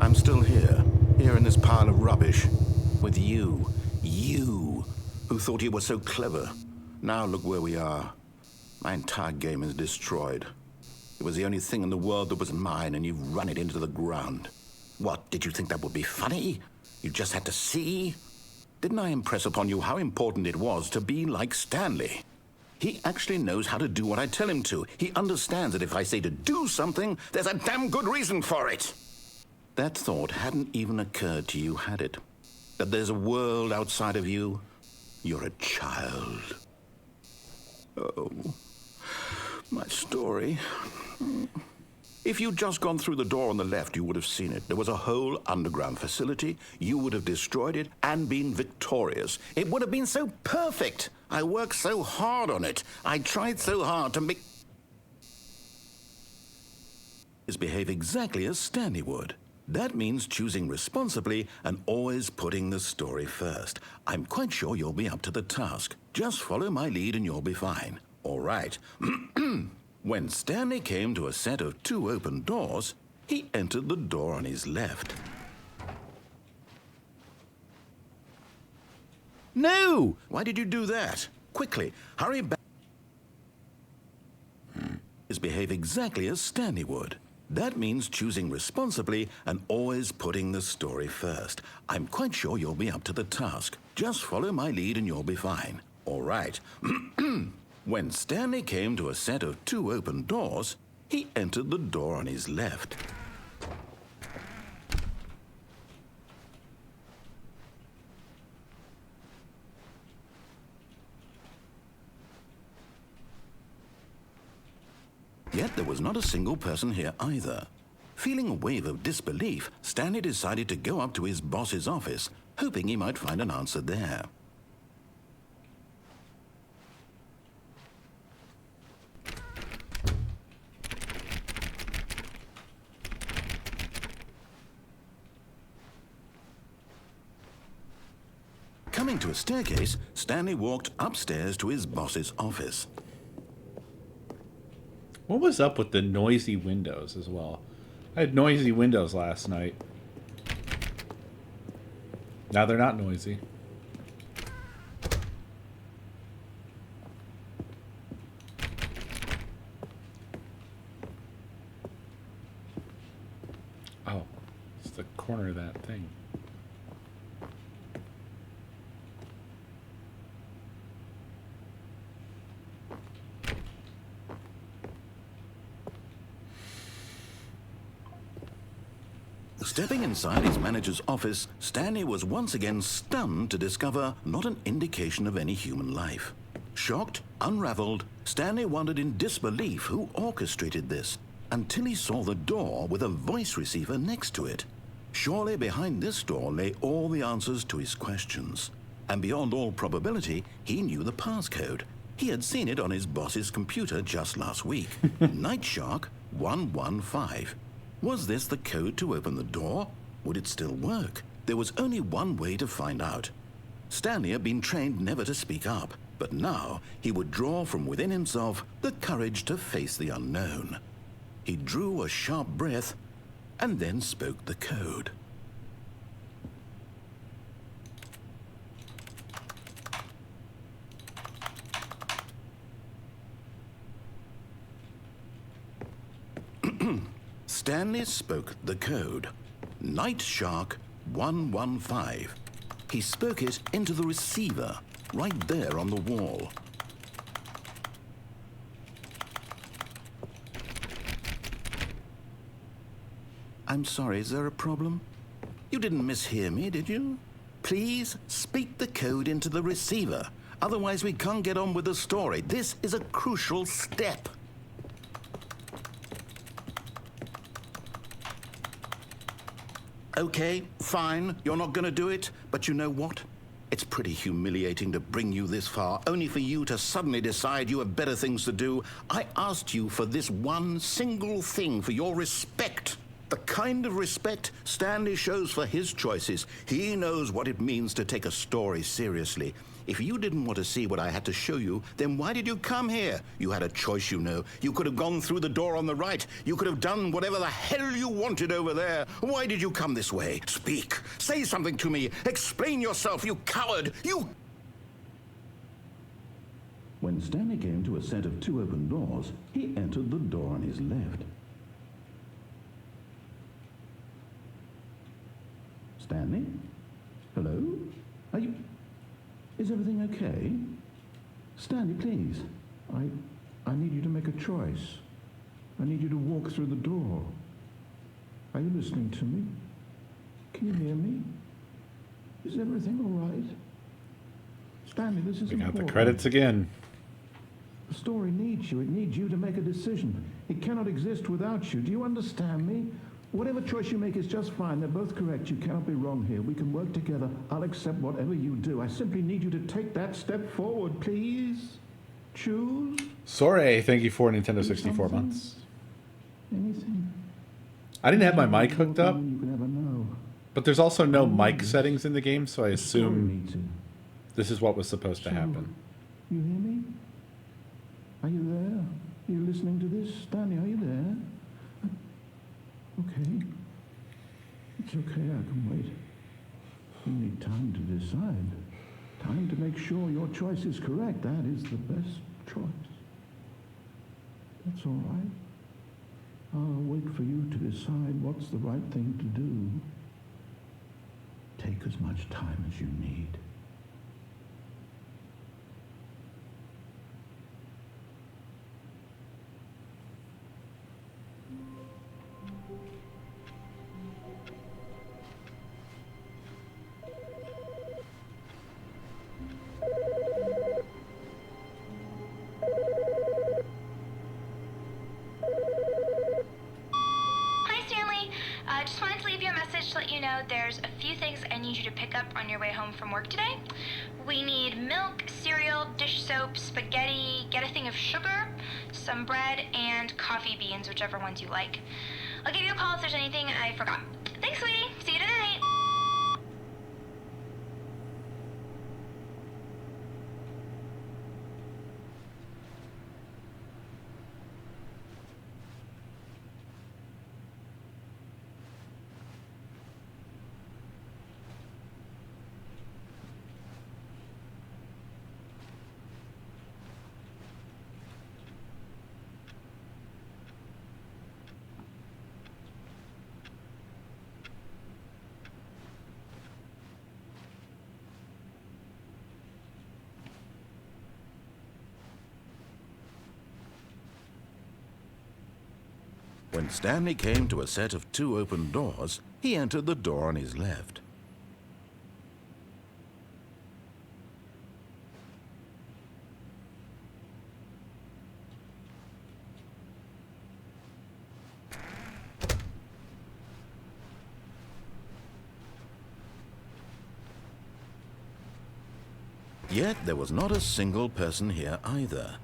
[SPEAKER 2] I'm still here in this pile of rubbish, with you who thought you were so clever. Now look where we are. My entire game is destroyed. It was the only thing in the world that was mine, and you've run it into the ground. What, did you think that would be funny? You just had to see? Didn't I impress upon you how important it was to be like Stanley? He actually knows how to do what I tell him to. He understands that if I say to do something, there's a damn good reason for it. That thought hadn't even occurred to you, had it? That there's a world outside of you? You're a child. Oh, my story. If you'd just gone through the door on the left, you would have seen it. There was a whole underground facility. You would have destroyed it and been victorious. It would have been so perfect. I worked so hard on it. I tried so hard to make... behave exactly as Stanley would. That means choosing responsibly and always putting the story first. I'm quite sure you'll be up to the task. Just follow my lead and you'll be fine. All right. When Stanley came to a set of 2 open doors, he entered the door on his left. No! Why did you do that? Quickly, hurry back. Behave exactly as Stanley would. That means choosing responsibly and always putting the story first. I'm quite sure you'll be up to the task. Just follow my lead and you'll be fine. All right. When Stanley came to a set of 2 open doors, he entered the door on his left. Yet there was not a single person here either. Feeling a wave of disbelief, Stanley decided to go up to his boss's office, hoping he might find an answer there. Coming to a staircase, Stanley walked upstairs to his boss's office.
[SPEAKER 1] What was up with the noisy windows as well? I had noisy windows last night. Now they're not noisy. Oh, it's the corner of that thing.
[SPEAKER 2] Stepping inside his manager's office, Stanley was once again stunned to discover not an indication of any human life. Shocked, unraveled, Stanley wondered in disbelief who orchestrated this, until he saw the door with a voice receiver next to it. Surely behind this door lay all the answers to his questions. And beyond all probability, he knew the passcode. He had seen it on his boss's computer just last week. Night Shark 115. Was this the code to open the door? Would it still work? There was only one way to find out. Stanley had been trained never to speak up, but now he would draw from within himself the courage to face the unknown. He drew a sharp breath and then spoke the code. Stanley spoke the code. Night Shark 115. He spoke it into the receiver, right there on the wall. I'm sorry, is there a problem? You didn't mishear me, did you? Please speak the code into the receiver. Otherwise, we can't get on with the story. This is a crucial step. Okay, fine, you're not going to do it, but you know what? It's pretty humiliating to bring you this far, only for you to suddenly decide you have better things to do. I asked you for this one single thing, for your respect. The kind of respect Stanley shows for his choices. He knows what it means to take a story seriously. If you didn't want to see what I had to show you, then why did you come here? You had a choice, you know. You could have gone through the door on the right. You could have done whatever the hell you wanted over there. Why did you come this way? Speak. Say something to me. Explain yourself, you coward. You... When Stanley came to a set of two open doors, he entered the door on his left. Stanley? Hello? Are you... Is everything okay? Stanley, please. I need you to make a choice. I need you to walk through the door. Are you listening to me? Can you hear me? Is everything all right? Stanley, this is
[SPEAKER 1] We got
[SPEAKER 2] important.
[SPEAKER 1] the credits again.
[SPEAKER 2] The story needs you. It needs you to make a decision. It cannot exist without you. Do you understand me? Whatever choice you make is just fine. They're both correct. You cannot be wrong here. We can work together. I'll accept whatever you do. I simply need you to take that step forward, please. Choose.
[SPEAKER 1] Sorry, thank you for Nintendo 64 months.
[SPEAKER 2] Anything.
[SPEAKER 1] I didn't have my mic hooked up,
[SPEAKER 2] You can ever know.
[SPEAKER 1] but there's also no mic settings in the game, so I
[SPEAKER 2] The story
[SPEAKER 1] assume
[SPEAKER 2] needs it.
[SPEAKER 1] this is what was supposed to
[SPEAKER 2] So,
[SPEAKER 1] happen.
[SPEAKER 2] You hear me? Are you there? Are you listening to this? Stanley, are you there? Okay. It's okay, I can wait. You need time to decide. Time to make sure your choice is correct. That is the best choice. That's all right. I'll wait for you to decide what's the right thing to do. Take as much time as you need.
[SPEAKER 7] there's a few things I need you to pick up on your way home from work today. We need milk, cereal, dish soap, spaghetti, get a thing of sugar, some bread, and coffee beans, whichever ones you like. I'll give you a call if there's anything I forgot. Thanks, sweetie. See you tonight.
[SPEAKER 2] When Stanley came to a set of 2 open doors, he entered the door on his left. Yet there was not a single person here either.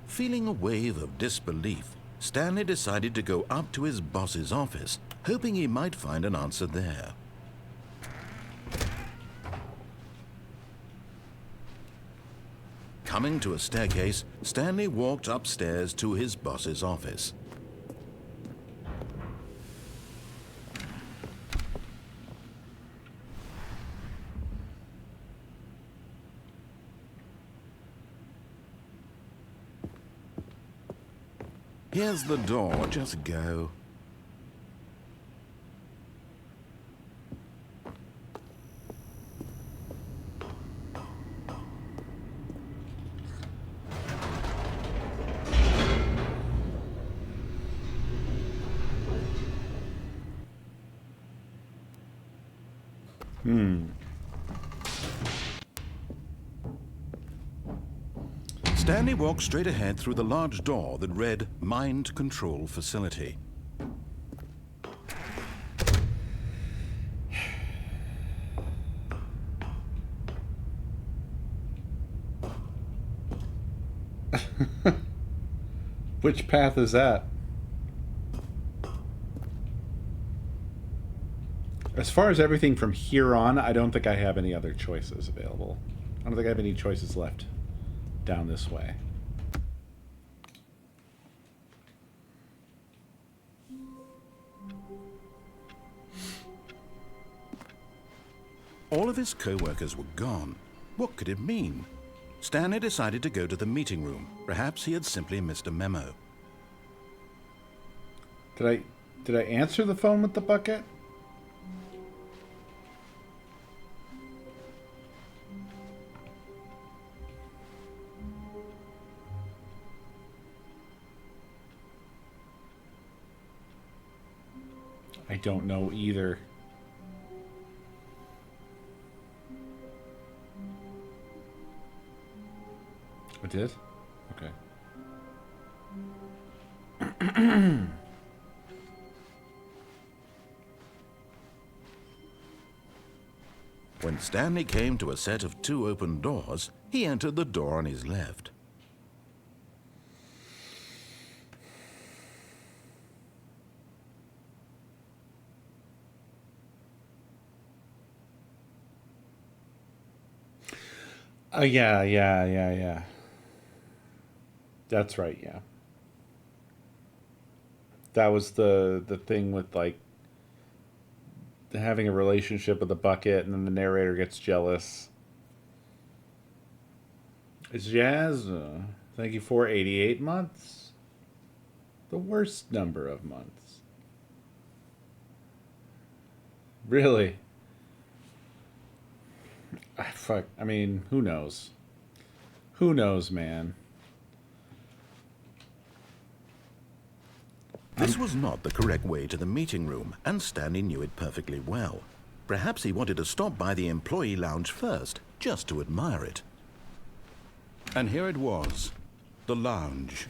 [SPEAKER 2] Feeling a wave of disbelief, Stanley decided to go up to his boss's office, hoping he might find an answer there. Coming to a staircase, Stanley walked upstairs to his boss's office. Here's the door, just go. Stanley walked straight ahead through the large door that read Mind Control Facility.
[SPEAKER 1] Which path is that? As far as everything from here on, I don't think I have any other choices available. I don't think I have any choices left down this way.
[SPEAKER 2] All of his co-workers were gone. What could it mean? Stanley decided to go to the meeting room. Perhaps he had simply missed a memo.
[SPEAKER 1] Did I answer the phone with the bucket? I don't know either. I did? Okay.
[SPEAKER 2] When Stanley came to a set of 2 open doors, he entered the door on his left.
[SPEAKER 1] Yeah. That's right, yeah. That was the thing with, like, having a relationship with a bucket, and then the narrator gets jealous. It's Jazz. Thank you for 88 months. The worst number of months. Really? Fuck. I mean, who knows? Who knows, man?
[SPEAKER 2] This was not the correct way to the meeting room, and Stanley knew it perfectly well. Perhaps he wanted to stop by the employee lounge first, just to admire it. And here it was, the lounge.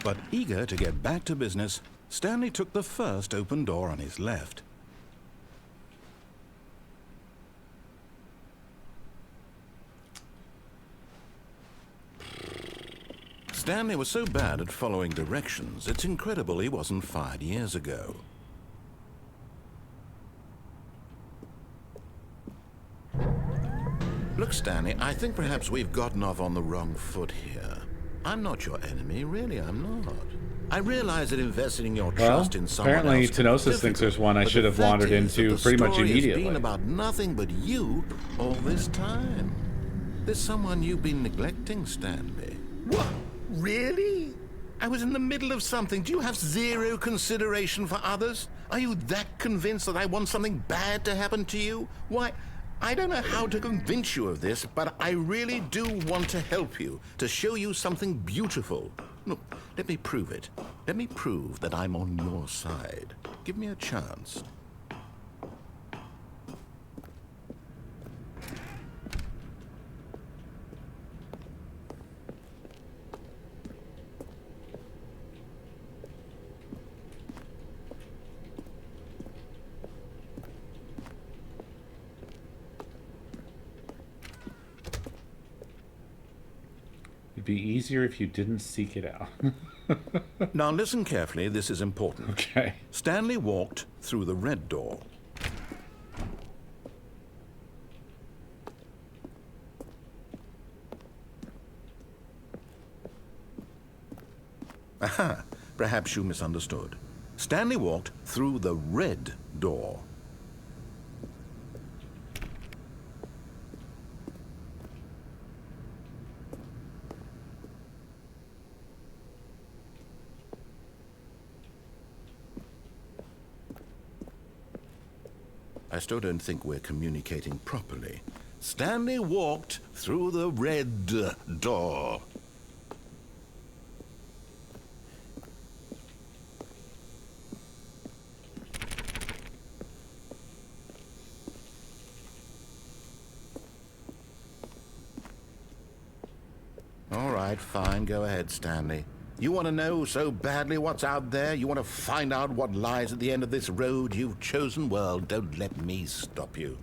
[SPEAKER 2] But eager to get back to business, Stanley took the first open door on his left. Stanley was so bad at following directions, it's incredible he wasn't fired years ago. Look, Stanley, I think perhaps we've gotten off on the wrong foot here. I'm not your enemy, really, I'm not. I realize that investing your trust in someone
[SPEAKER 1] apparently
[SPEAKER 2] else is
[SPEAKER 1] Tenosis thinks there's one I
[SPEAKER 2] but
[SPEAKER 1] should
[SPEAKER 2] the
[SPEAKER 1] have
[SPEAKER 2] fact
[SPEAKER 1] wandered
[SPEAKER 2] is that
[SPEAKER 1] into
[SPEAKER 2] the
[SPEAKER 1] pretty much
[SPEAKER 2] story has
[SPEAKER 1] immediately.
[SPEAKER 2] been about nothing but you all this time. There's someone you've been neglecting, Stanley. What? Really? I was in the middle of something. Do you have zero consideration for others? Are you that convinced that I want something bad to happen to you? Why, I don't know how to convince you of this, but I really do want to help you, to show you something beautiful. Look, let me prove it. Let me prove that I'm on your side. Give me a chance.
[SPEAKER 1] It'd be easier if you didn't seek it out.
[SPEAKER 2] Now listen carefully, this is important.
[SPEAKER 1] Okay.
[SPEAKER 2] Stanley walked through the red door. Aha, perhaps you misunderstood. Stanley walked through the red door. I still don't think we're communicating properly. Stanley walked through the red door. All right, fine. Go ahead, Stanley. You want to know so badly what's out there? You want to find out what lies at the end of this road you've chosen? Well, don't let me stop you.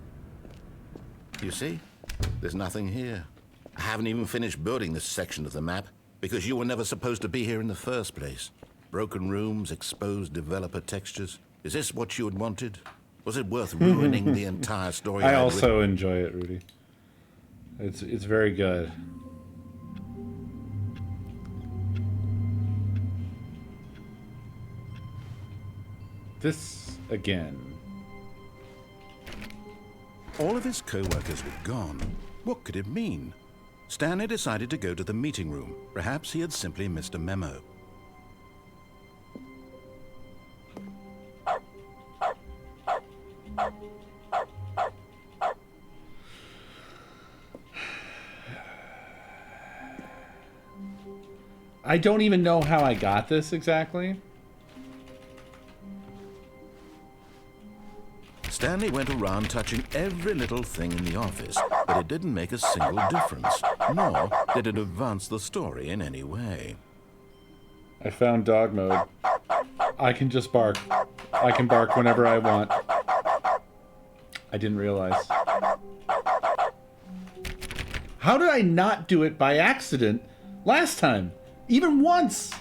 [SPEAKER 2] You see? There's nothing here. I haven't even finished building this section of the map because you were never supposed to be here in the first place. Broken rooms, exposed developer textures. Is this what you had wanted? Was it worth ruining the entire story?
[SPEAKER 1] I also enjoy it, Rudy. It's very good. This again.
[SPEAKER 2] All of his co-workers were gone. What could it mean? Stanley decided to go to the meeting room. Perhaps he had simply missed a memo.
[SPEAKER 1] I don't even know how I got this exactly.
[SPEAKER 2] Stanley went around touching every little thing in the office, but it didn't make a single difference, nor did it advance the story in any way.
[SPEAKER 1] I found dog mode. I can just bark. I can bark whenever I want. I didn't realize. How did I not do it by accident last time? Even once!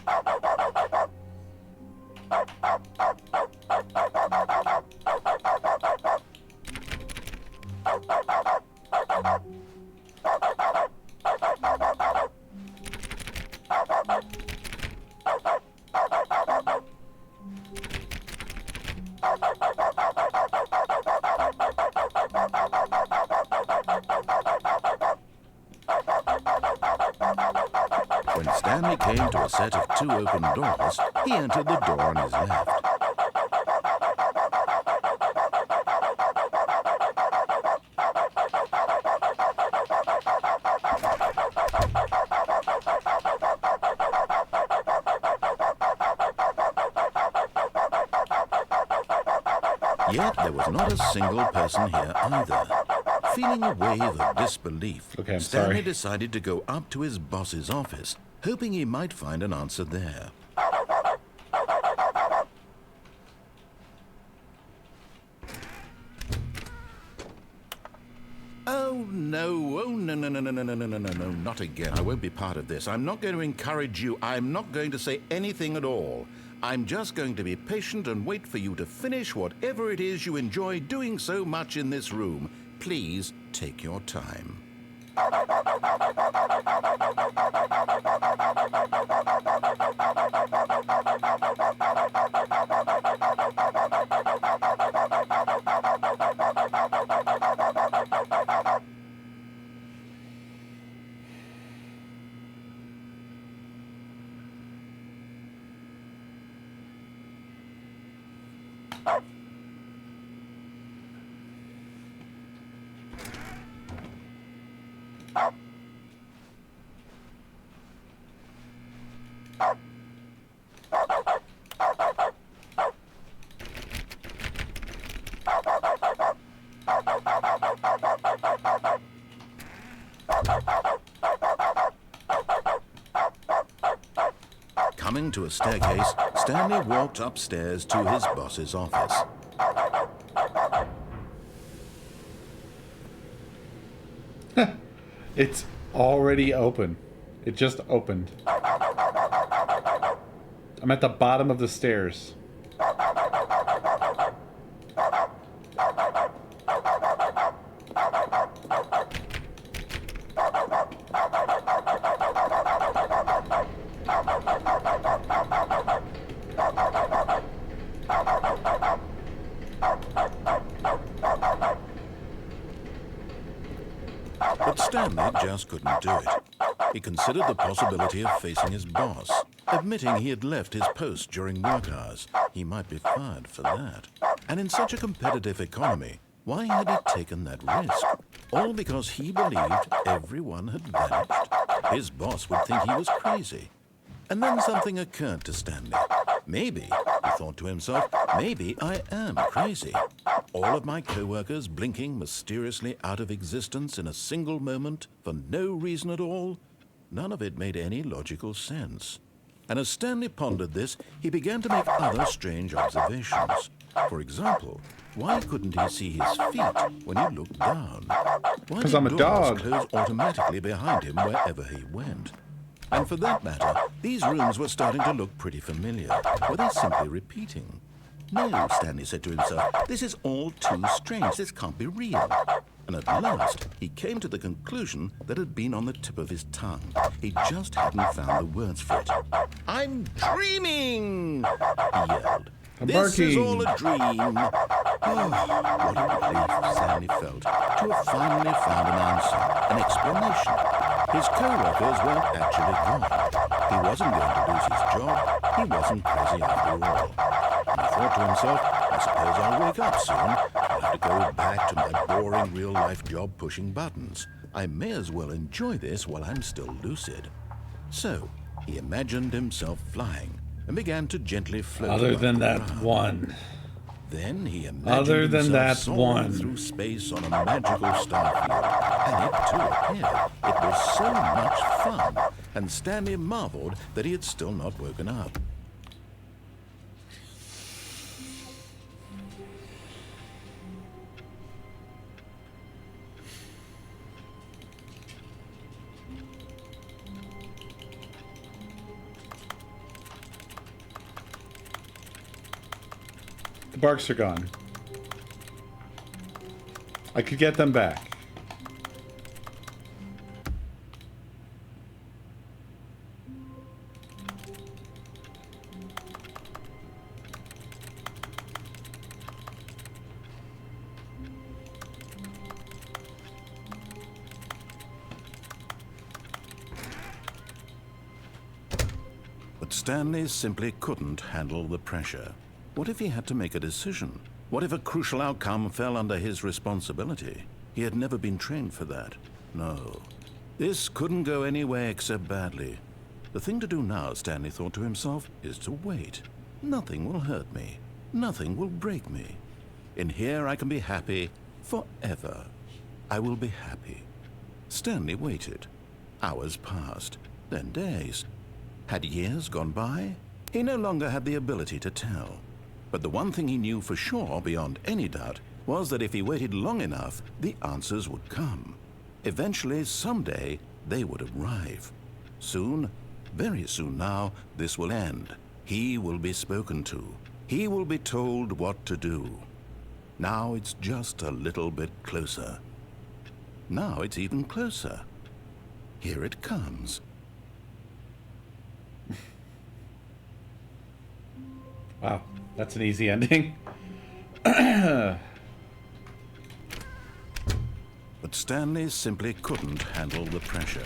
[SPEAKER 2] When Stanley came to a set of two open doors, he entered the door on his left. Yet there was not a single person here either. Feeling a wave of disbelief,
[SPEAKER 1] Okay, I'm
[SPEAKER 2] Stanley
[SPEAKER 1] sorry.
[SPEAKER 2] decided to go up to his boss's office, hoping he might find an answer there. Oh no. Oh, no, no, no, no, no, no, no, no, no, no, not again. I won't be part of this. I'm not going to encourage you. I'm not going to say anything at all. I'm just going to be patient and wait for you to finish whatever it is you enjoy doing so much in this room. Please take your time. Coming to a staircase, Stanley walked upstairs to his boss's office.
[SPEAKER 1] It's already open. It just opened. I'm at the bottom of the stairs.
[SPEAKER 2] But Stanley just couldn't do it. He considered the possibility of facing his boss, admitting he had left his post during work hours. He might be fired for that. And in such a competitive economy, why had he taken that risk? All because he believed everyone had vanished. His boss would think he was crazy. And then something occurred to Stanley. Maybe, he thought to himself, maybe I am crazy. All of my co-workers blinking mysteriously out of existence in a single moment for no reason at all. None of it made any logical sense. And as Stanley pondered this, he began to make other strange observations. For example, why couldn't he see his feet when he looked down? Why
[SPEAKER 1] 'Cause
[SPEAKER 2] did
[SPEAKER 1] I'm a
[SPEAKER 2] doors
[SPEAKER 1] dog.
[SPEAKER 2] close automatically behind him wherever he went? And for that matter, these rooms were starting to look pretty familiar. Were they simply repeating? No, Stanley said to himself, this is all too strange. This can't be real. And at last, he came to the conclusion that had been on the tip of his tongue. He just hadn't found the words for it. I'm dreaming, he yelled.
[SPEAKER 1] I'm
[SPEAKER 2] This is
[SPEAKER 1] barking.
[SPEAKER 2] all a dream. Oh, what a relief Stanley felt to have finally found an answer, an explanation. His co-workers weren't actually gone. He wasn't going to lose his job. He wasn't crazy after all. And he thought to himself, I suppose I'll wake up soon. I'll have to go back to my boring real-life job pushing buttons. I may as well enjoy this while I'm still lucid. So, he imagined himself flying and began to gently float
[SPEAKER 1] Other
[SPEAKER 2] above
[SPEAKER 1] than
[SPEAKER 2] the
[SPEAKER 1] that
[SPEAKER 2] ground.
[SPEAKER 1] one.
[SPEAKER 2] Then he imagined
[SPEAKER 1] Other than
[SPEAKER 2] himself
[SPEAKER 1] that
[SPEAKER 2] soaring
[SPEAKER 1] one.
[SPEAKER 2] through space on a magical starfield, and it too appeared. It was so much fun, and Stanley marveled that he had still not woken up.
[SPEAKER 1] The barks are gone. I could get them back.
[SPEAKER 2] But Stanley simply couldn't handle the pressure. What if he had to make a decision? What if a crucial outcome fell under his responsibility? He had never been trained for that. No. This couldn't go anywhere except badly. The thing to do now, Stanley thought to himself, is to wait. Nothing will hurt me. Nothing will break me. In here I can be happy forever. I will be happy. Stanley waited. Hours passed, then days. Had years gone by? He no longer had the ability to tell. But the one thing he knew for sure, beyond any doubt, was that if he waited long enough, the answers would come. Eventually, someday, they would arrive. Soon, very soon now, this will end. He will be spoken to. He will be told what to do. Now it's just a little bit closer. Now it's even closer. Here it comes.
[SPEAKER 1] Wow, that's an easy ending.
[SPEAKER 2] But Stanley simply couldn't handle the pressure.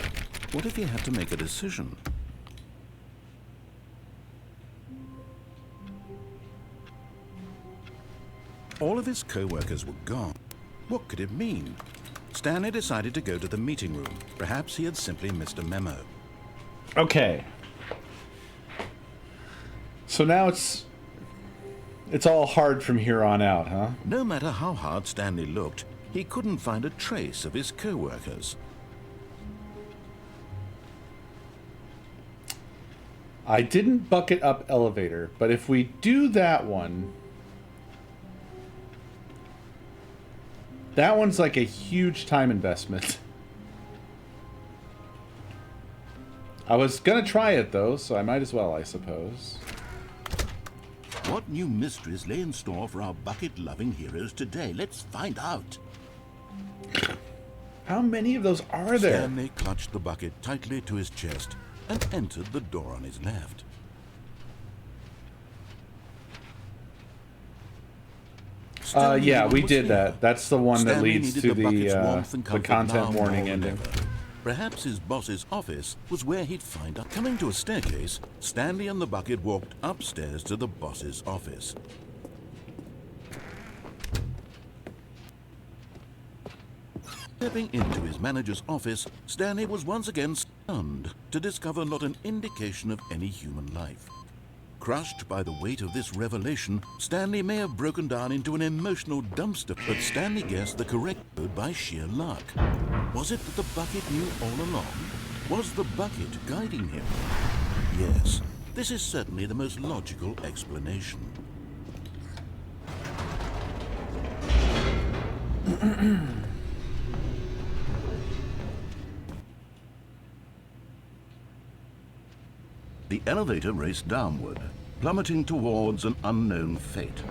[SPEAKER 2] What if he had to make a decision? All of his co-workers were gone. What could it mean? Stanley decided to go to the meeting room. Perhaps he had simply missed a memo.
[SPEAKER 1] Okay. So now it's all hard from here on out, huh?
[SPEAKER 2] No matter how hard Stanley looked, he couldn't find a trace of his co-workers.
[SPEAKER 1] I didn't bucket up elevator, but if we do that one... That one's like a huge time investment. I was gonna try it though, so I might as well, I suppose.
[SPEAKER 2] What new mysteries lay in store for our bucket-loving heroes today? Let's find out.
[SPEAKER 1] How many of those are there?
[SPEAKER 2] Stanley clutched the bucket tightly to his chest and entered the door on his left.
[SPEAKER 1] Yeah, we did that. That's the one that
[SPEAKER 2] Stanley
[SPEAKER 1] leads
[SPEAKER 2] needed
[SPEAKER 1] to
[SPEAKER 2] bucket's warmth and
[SPEAKER 1] the
[SPEAKER 2] comfort
[SPEAKER 1] content
[SPEAKER 2] now
[SPEAKER 1] warning
[SPEAKER 2] more than
[SPEAKER 1] ending.
[SPEAKER 2] ever. Perhaps his boss's office was where he'd find out. Coming to a staircase, Stanley and the bucket walked upstairs to the boss's office. Stepping into his manager's office, Stanley was once again stunned to discover not an indication of any human life. Crushed by the weight of this revelation, Stanley may have broken down into an emotional dumpster, but Stanley guessed the correct code by sheer luck. Was it that the bucket knew all along? Was the bucket guiding him? Yes, this is certainly the most logical explanation. The elevator raced downward, plummeting towards an unknown fate.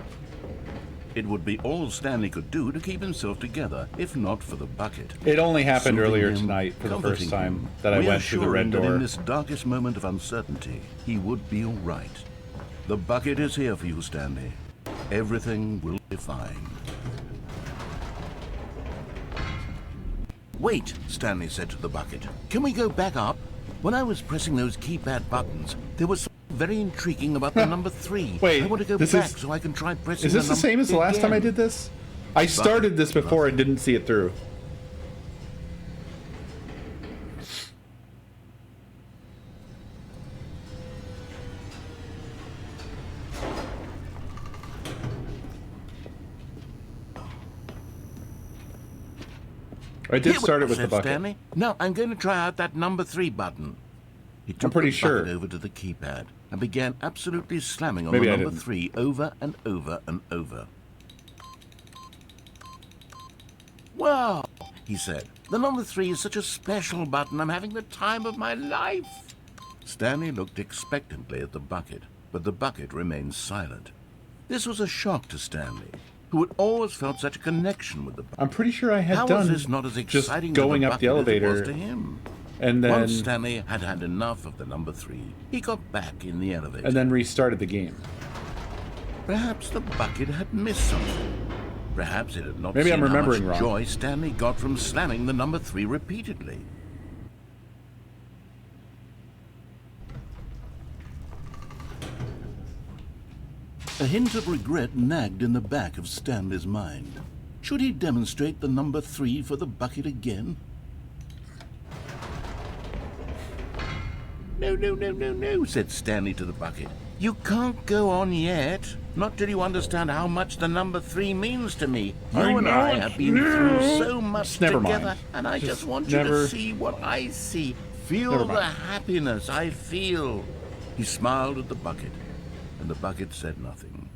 [SPEAKER 2] It would be all Stanley could do to keep himself together, if not for the bucket.
[SPEAKER 1] It only happened
[SPEAKER 2] Soothing
[SPEAKER 1] earlier
[SPEAKER 2] him,
[SPEAKER 1] tonight for the
[SPEAKER 2] comforting
[SPEAKER 1] first time
[SPEAKER 2] him,
[SPEAKER 1] that I went through the red
[SPEAKER 2] reassuring that
[SPEAKER 1] door.
[SPEAKER 2] in this darkest moment of uncertainty, he would be all right. The bucket is here for you, Stanley. Everything will be fine. Wait, Stanley said to the bucket. Can we go back up? When I was pressing those keypad buttons, there was something very intriguing about the number 3.
[SPEAKER 1] Wait,
[SPEAKER 2] I want to go
[SPEAKER 1] this
[SPEAKER 2] back
[SPEAKER 1] is-
[SPEAKER 2] so I can try pressing
[SPEAKER 1] Is this the same as the last time I did this? I started this before and didn't see it through. I did start it with the bucket.
[SPEAKER 2] Stanley. No, I'm going to try out that number 3 button. He took
[SPEAKER 1] pretty
[SPEAKER 2] the
[SPEAKER 1] sure.
[SPEAKER 2] bucket over to the keypad and began absolutely slamming on
[SPEAKER 1] Maybe
[SPEAKER 2] the
[SPEAKER 1] I
[SPEAKER 2] number
[SPEAKER 1] didn't.
[SPEAKER 2] 3 over and over and over. Wow, he said. The number 3 is such a special button. I'm having the time of my life. Stanley looked expectantly at the bucket, but the bucket remained silent. This was a shock to Stanley, who had always felt such a connection with the bucket.
[SPEAKER 1] I'm pretty sure I had
[SPEAKER 2] How
[SPEAKER 1] done
[SPEAKER 2] was this not as
[SPEAKER 1] just
[SPEAKER 2] exciting to
[SPEAKER 1] going
[SPEAKER 2] the
[SPEAKER 1] up the
[SPEAKER 2] bucket as it was
[SPEAKER 1] elevator,
[SPEAKER 2] to him?
[SPEAKER 1] and then
[SPEAKER 2] Once Stanley had had enough of the number 3, he got back in the elevator.
[SPEAKER 1] and then restarted the game.
[SPEAKER 2] Perhaps the bucket had missed something. Perhaps it had not
[SPEAKER 1] Maybe
[SPEAKER 2] seen
[SPEAKER 1] I'm remembering
[SPEAKER 2] how much
[SPEAKER 1] wrong.
[SPEAKER 2] joy Stanley got from slamming the number 3 repeatedly. A hint of regret nagged in the back of Stanley's mind. Should he demonstrate the number 3 for the bucket again? No, no, no, no, no, said Stanley to the bucket. You can't go on yet. Not till you understand how much the number 3 means to me. You and I have been through so much
[SPEAKER 1] Never
[SPEAKER 2] together,
[SPEAKER 1] mind.
[SPEAKER 2] and I
[SPEAKER 1] Just
[SPEAKER 2] just want you
[SPEAKER 1] never-
[SPEAKER 2] to see what I see. Feel
[SPEAKER 1] Never
[SPEAKER 2] the
[SPEAKER 1] mind.
[SPEAKER 2] happiness I feel. He smiled at the bucket, and the bucket said nothing.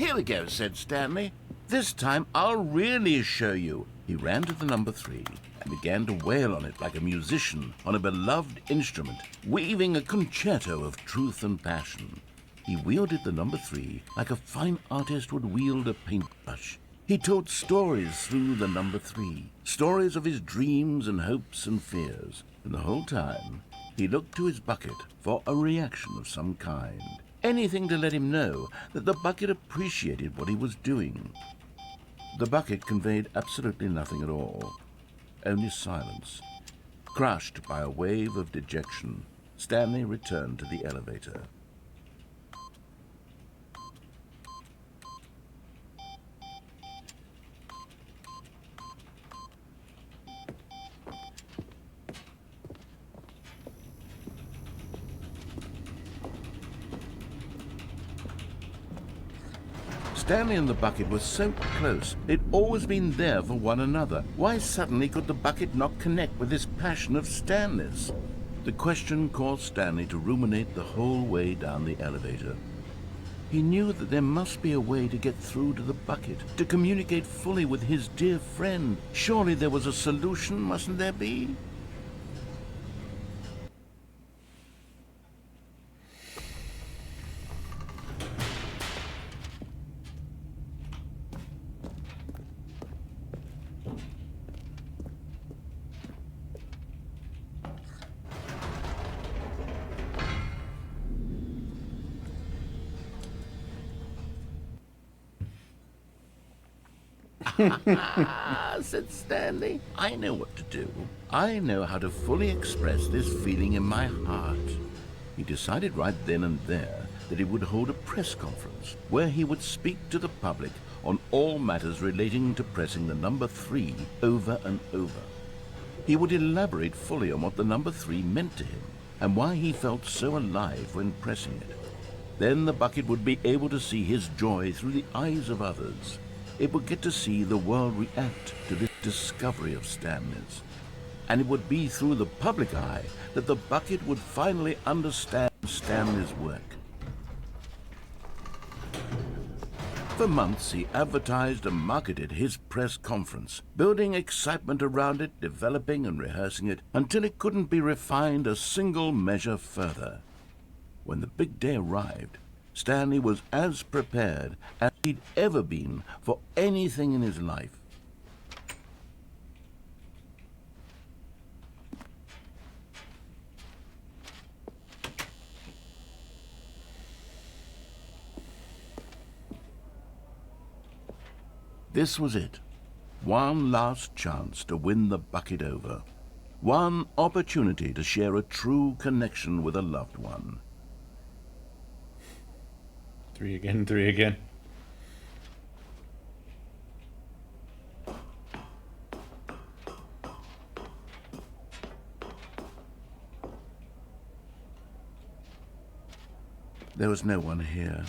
[SPEAKER 2] "Here we go," said Stanley. "This time I'll really show you." He ran to the number 3 and began to wail on it like a musician on a beloved instrument, weaving a concerto of truth and passion. He wielded the number 3 like a fine artist would wield a paintbrush. He told stories through the number 3, stories of his dreams and hopes and fears, and the whole time he looked to his bucket for a reaction of some kind. Anything to let him know that the bucket appreciated what he was doing. The bucket conveyed absolutely nothing at all, only silence. Crushed by a wave of dejection, Stanley returned to the elevator. Stanley and the bucket were so close. They'd always been there for one another. Why suddenly could the bucket not connect with this passion of Stanley's? The question caused Stanley to ruminate the whole way down the elevator. He knew that there must be a way to get through to the bucket, to communicate fully with his dear friend. Surely there was a solution, mustn't there be? Said Stanley. "I know what to do. I know how to fully express this feeling in my heart." He decided right then and there that he would hold a press conference where he would speak to the public on all matters relating to pressing the number 3 over and over. He would elaborate fully on what the number 3 meant to him and why he felt so alive when pressing it. Then the bucket would be able to see his joy through the eyes of others. It would get to see the world react to this discovery of Stanley's. And it would be through the public eye that the bucket would finally understand Stanley's work. For months, he advertised and marketed his press conference, building excitement around it, developing and rehearsing it, until it couldn't be refined a single measure further. When the big day arrived, Stanley was as prepared as he'd ever been for anything in his life. This was it. One last chance to win the bucket over. One opportunity to share a true connection with a loved one.
[SPEAKER 1] 3 again, 3 again.
[SPEAKER 2] There was no one here.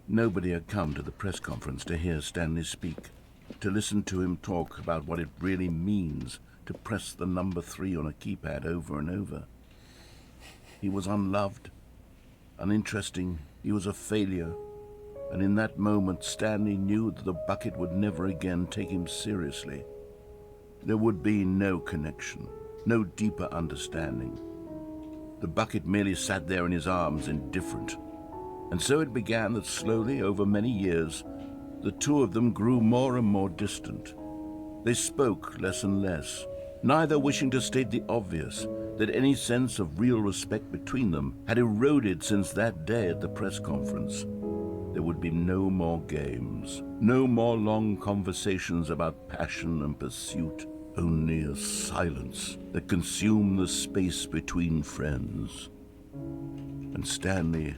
[SPEAKER 2] Nobody had come to the press conference to hear Stanley speak, to listen to him talk about what it really means to press the number 3 on a keypad over and over. He was unloved, uninteresting. He was a failure, and in that moment Stanley knew that the bucket would never again take him seriously. There would be no connection, no deeper understanding. The bucket merely sat there in his arms, indifferent. And so it began that slowly, over many years, the two of them grew more and more distant. They spoke less and less, neither wishing to state the obvious, that any sense of real respect between them had eroded since that day at the press conference. There would be no more games, no more long conversations about passion and pursuit, only a silence that consumed the space between friends. And Stanley,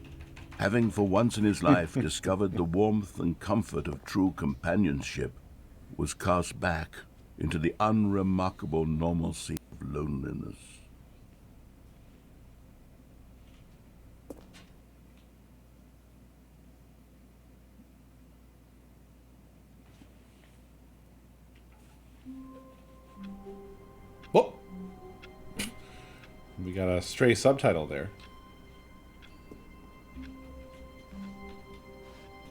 [SPEAKER 2] having for once in his life discovered the warmth and comfort of true companionship, was cast back into the unremarkable normalcy of loneliness.
[SPEAKER 1] Whoa! We got a stray subtitle there.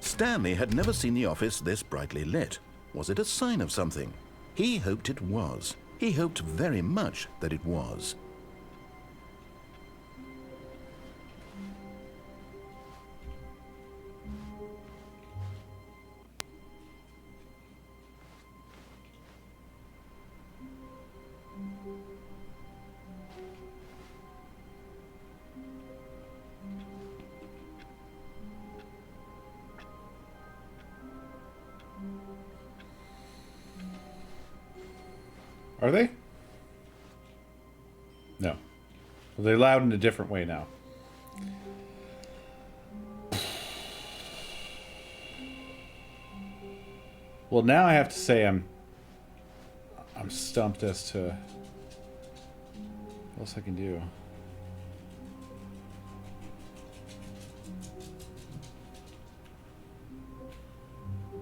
[SPEAKER 2] Stanley had never seen the office this brightly lit. Was it a sign of something? He hoped it was. He hoped very much that it was.
[SPEAKER 1] Are they? No. Well, they're loud in a different way now. Well, now I have to say I'm stumped as to what else I can do.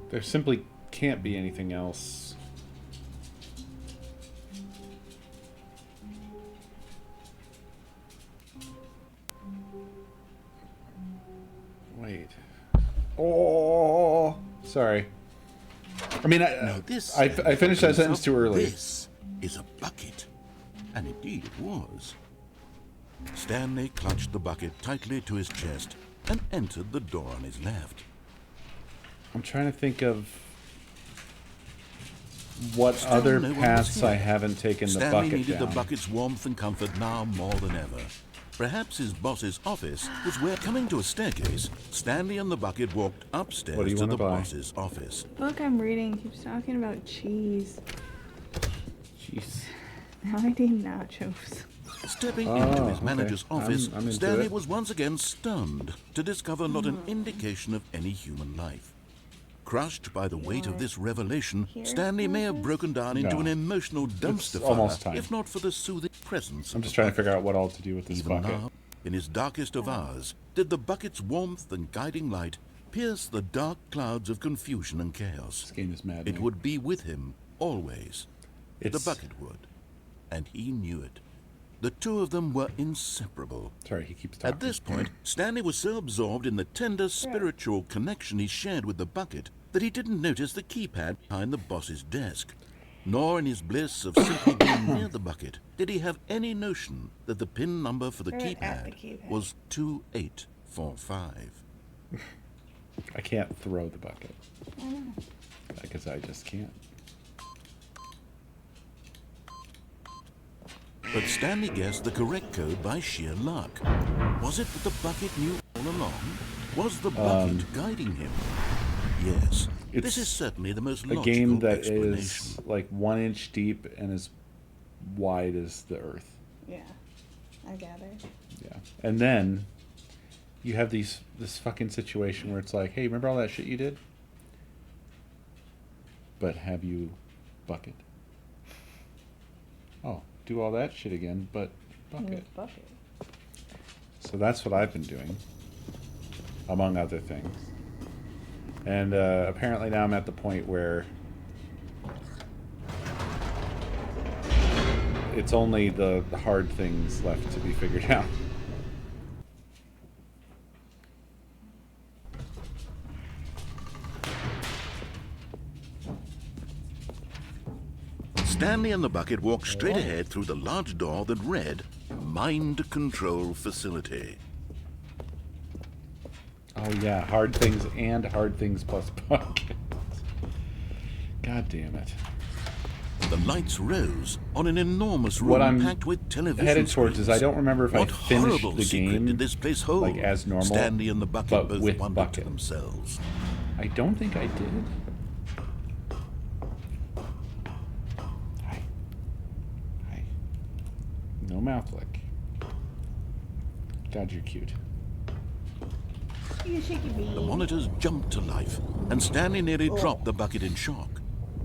[SPEAKER 1] There simply can't be anything else. Wait. Oh, sorry. I mean, I finished that sentence too early.
[SPEAKER 2] This is a bucket. And indeed it was. Stanley clutched the bucket tightly to his chest and entered the door on his left.
[SPEAKER 1] I'm trying to think of what
[SPEAKER 2] Still
[SPEAKER 1] other
[SPEAKER 2] no one was
[SPEAKER 1] paths
[SPEAKER 2] here.
[SPEAKER 1] I haven't taken the
[SPEAKER 2] Stanley
[SPEAKER 1] bucket
[SPEAKER 2] needed
[SPEAKER 1] down.
[SPEAKER 2] the bucket's warmth and comfort now more than ever. Perhaps his boss's office was where, coming to a staircase, Stanley and the bucket walked upstairs
[SPEAKER 1] What do you
[SPEAKER 2] to
[SPEAKER 1] wanna
[SPEAKER 2] the
[SPEAKER 1] buy?
[SPEAKER 2] boss's office.
[SPEAKER 3] The book I'm reading keeps talking about cheese.
[SPEAKER 1] Jeez.
[SPEAKER 3] Now I need nachos.
[SPEAKER 2] Stepping
[SPEAKER 1] Oh,
[SPEAKER 2] into his
[SPEAKER 1] okay.
[SPEAKER 2] manager's office,
[SPEAKER 1] I'm into
[SPEAKER 2] Stanley
[SPEAKER 1] it.
[SPEAKER 2] was once again stunned to discover not an indication of any human life. Crushed by the weight of this revelation,
[SPEAKER 3] Here?
[SPEAKER 2] Stanley may have broken down into
[SPEAKER 1] No.
[SPEAKER 2] an emotional dumpster
[SPEAKER 1] almost
[SPEAKER 2] fire,
[SPEAKER 1] time.
[SPEAKER 2] if not for the soothing presence
[SPEAKER 1] I'm
[SPEAKER 2] of
[SPEAKER 1] just
[SPEAKER 2] the
[SPEAKER 1] trying to
[SPEAKER 2] bucket.
[SPEAKER 1] figure out what all to do with this
[SPEAKER 2] Even
[SPEAKER 1] bucket.
[SPEAKER 2] now, in his darkest of hours, did the bucket's warmth and guiding light pierce the dark clouds of confusion and chaos.
[SPEAKER 1] This game is mad.
[SPEAKER 2] It would be with him always.
[SPEAKER 1] It's,
[SPEAKER 2] The bucket would. And he knew it. The two of them were inseparable.
[SPEAKER 1] Sorry, he keeps talking.
[SPEAKER 2] At this point, Stanley was so absorbed in the tender spiritual connection he shared with the bucket that he didn't notice the keypad behind the boss's desk. Nor in his bliss of simply being near the bucket did he have any notion that the PIN number for the
[SPEAKER 3] Throw it at the
[SPEAKER 2] keypad
[SPEAKER 3] keypad.
[SPEAKER 2] was 2845.
[SPEAKER 1] I can't throw the bucket. Because I just can't.
[SPEAKER 2] But Stanley guessed the correct code by sheer luck. Was it that the bucket knew all along? Was the bucket guiding him? Yes. This
[SPEAKER 1] It's
[SPEAKER 2] is certainly the most
[SPEAKER 1] A
[SPEAKER 2] logical
[SPEAKER 1] game that
[SPEAKER 2] explanation.
[SPEAKER 1] is like 1 inch deep and as wide as the earth.
[SPEAKER 3] Yeah, I gather.
[SPEAKER 1] Yeah. And then you have this fucking situation where it's like, hey, remember all that shit you did? But have you bucket? Oh, do all that shit again, but bucket.
[SPEAKER 3] Bucket.
[SPEAKER 1] So that's what I've been doing, among other things. And apparently now I'm at the point where it's only the hard things left to be figured out.
[SPEAKER 2] Stanley and the bucket walked straight ahead through the large door that read, Mind Control Facility.
[SPEAKER 1] Oh yeah, hard things and hard things plus bucket. God damn it.
[SPEAKER 2] The lights rose on an enormous room
[SPEAKER 1] What I'm
[SPEAKER 2] packed with television
[SPEAKER 1] headed towards is I
[SPEAKER 2] screens.
[SPEAKER 1] don't remember if I
[SPEAKER 2] What
[SPEAKER 1] finished
[SPEAKER 2] horrible
[SPEAKER 1] the
[SPEAKER 2] secret
[SPEAKER 1] game
[SPEAKER 2] did this place hold?
[SPEAKER 1] like as normal,
[SPEAKER 2] Stanley and the bucket
[SPEAKER 1] but
[SPEAKER 2] both
[SPEAKER 1] with
[SPEAKER 2] wondered
[SPEAKER 1] bucket.
[SPEAKER 2] to themselves.
[SPEAKER 1] I don't think I did. Hi. Hi. No mouth lick. God, you're cute.
[SPEAKER 3] You shaky bee.
[SPEAKER 2] The monitors jumped to life, and Stanley nearly dropped the bucket in shock.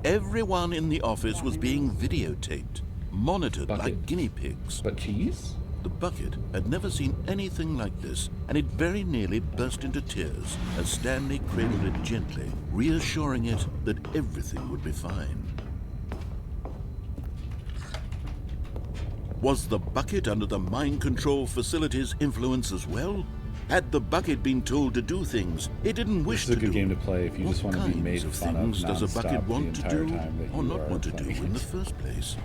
[SPEAKER 2] Everyone in the office was being videotaped, monitored like
[SPEAKER 1] Bucket.
[SPEAKER 2] guinea pigs.
[SPEAKER 1] But cheese?
[SPEAKER 2] The bucket had never seen anything like this, and it very nearly burst into tears as Stanley cradled it gently, reassuring it that everything would be fine. Was the bucket under the mind control facility's influence as well? Had the bucket been told to do things it didn't wish
[SPEAKER 1] This is a
[SPEAKER 2] to
[SPEAKER 1] good
[SPEAKER 2] do?
[SPEAKER 1] game to play if you
[SPEAKER 2] What
[SPEAKER 1] just want to be
[SPEAKER 2] kinds
[SPEAKER 1] made
[SPEAKER 2] of
[SPEAKER 1] fun of
[SPEAKER 2] things does a bucket
[SPEAKER 1] nonstop the
[SPEAKER 2] want to
[SPEAKER 1] entire
[SPEAKER 2] do
[SPEAKER 1] time that
[SPEAKER 2] or
[SPEAKER 1] you
[SPEAKER 2] not
[SPEAKER 1] are
[SPEAKER 2] want to do
[SPEAKER 1] playing
[SPEAKER 2] in the
[SPEAKER 1] it.
[SPEAKER 2] first place?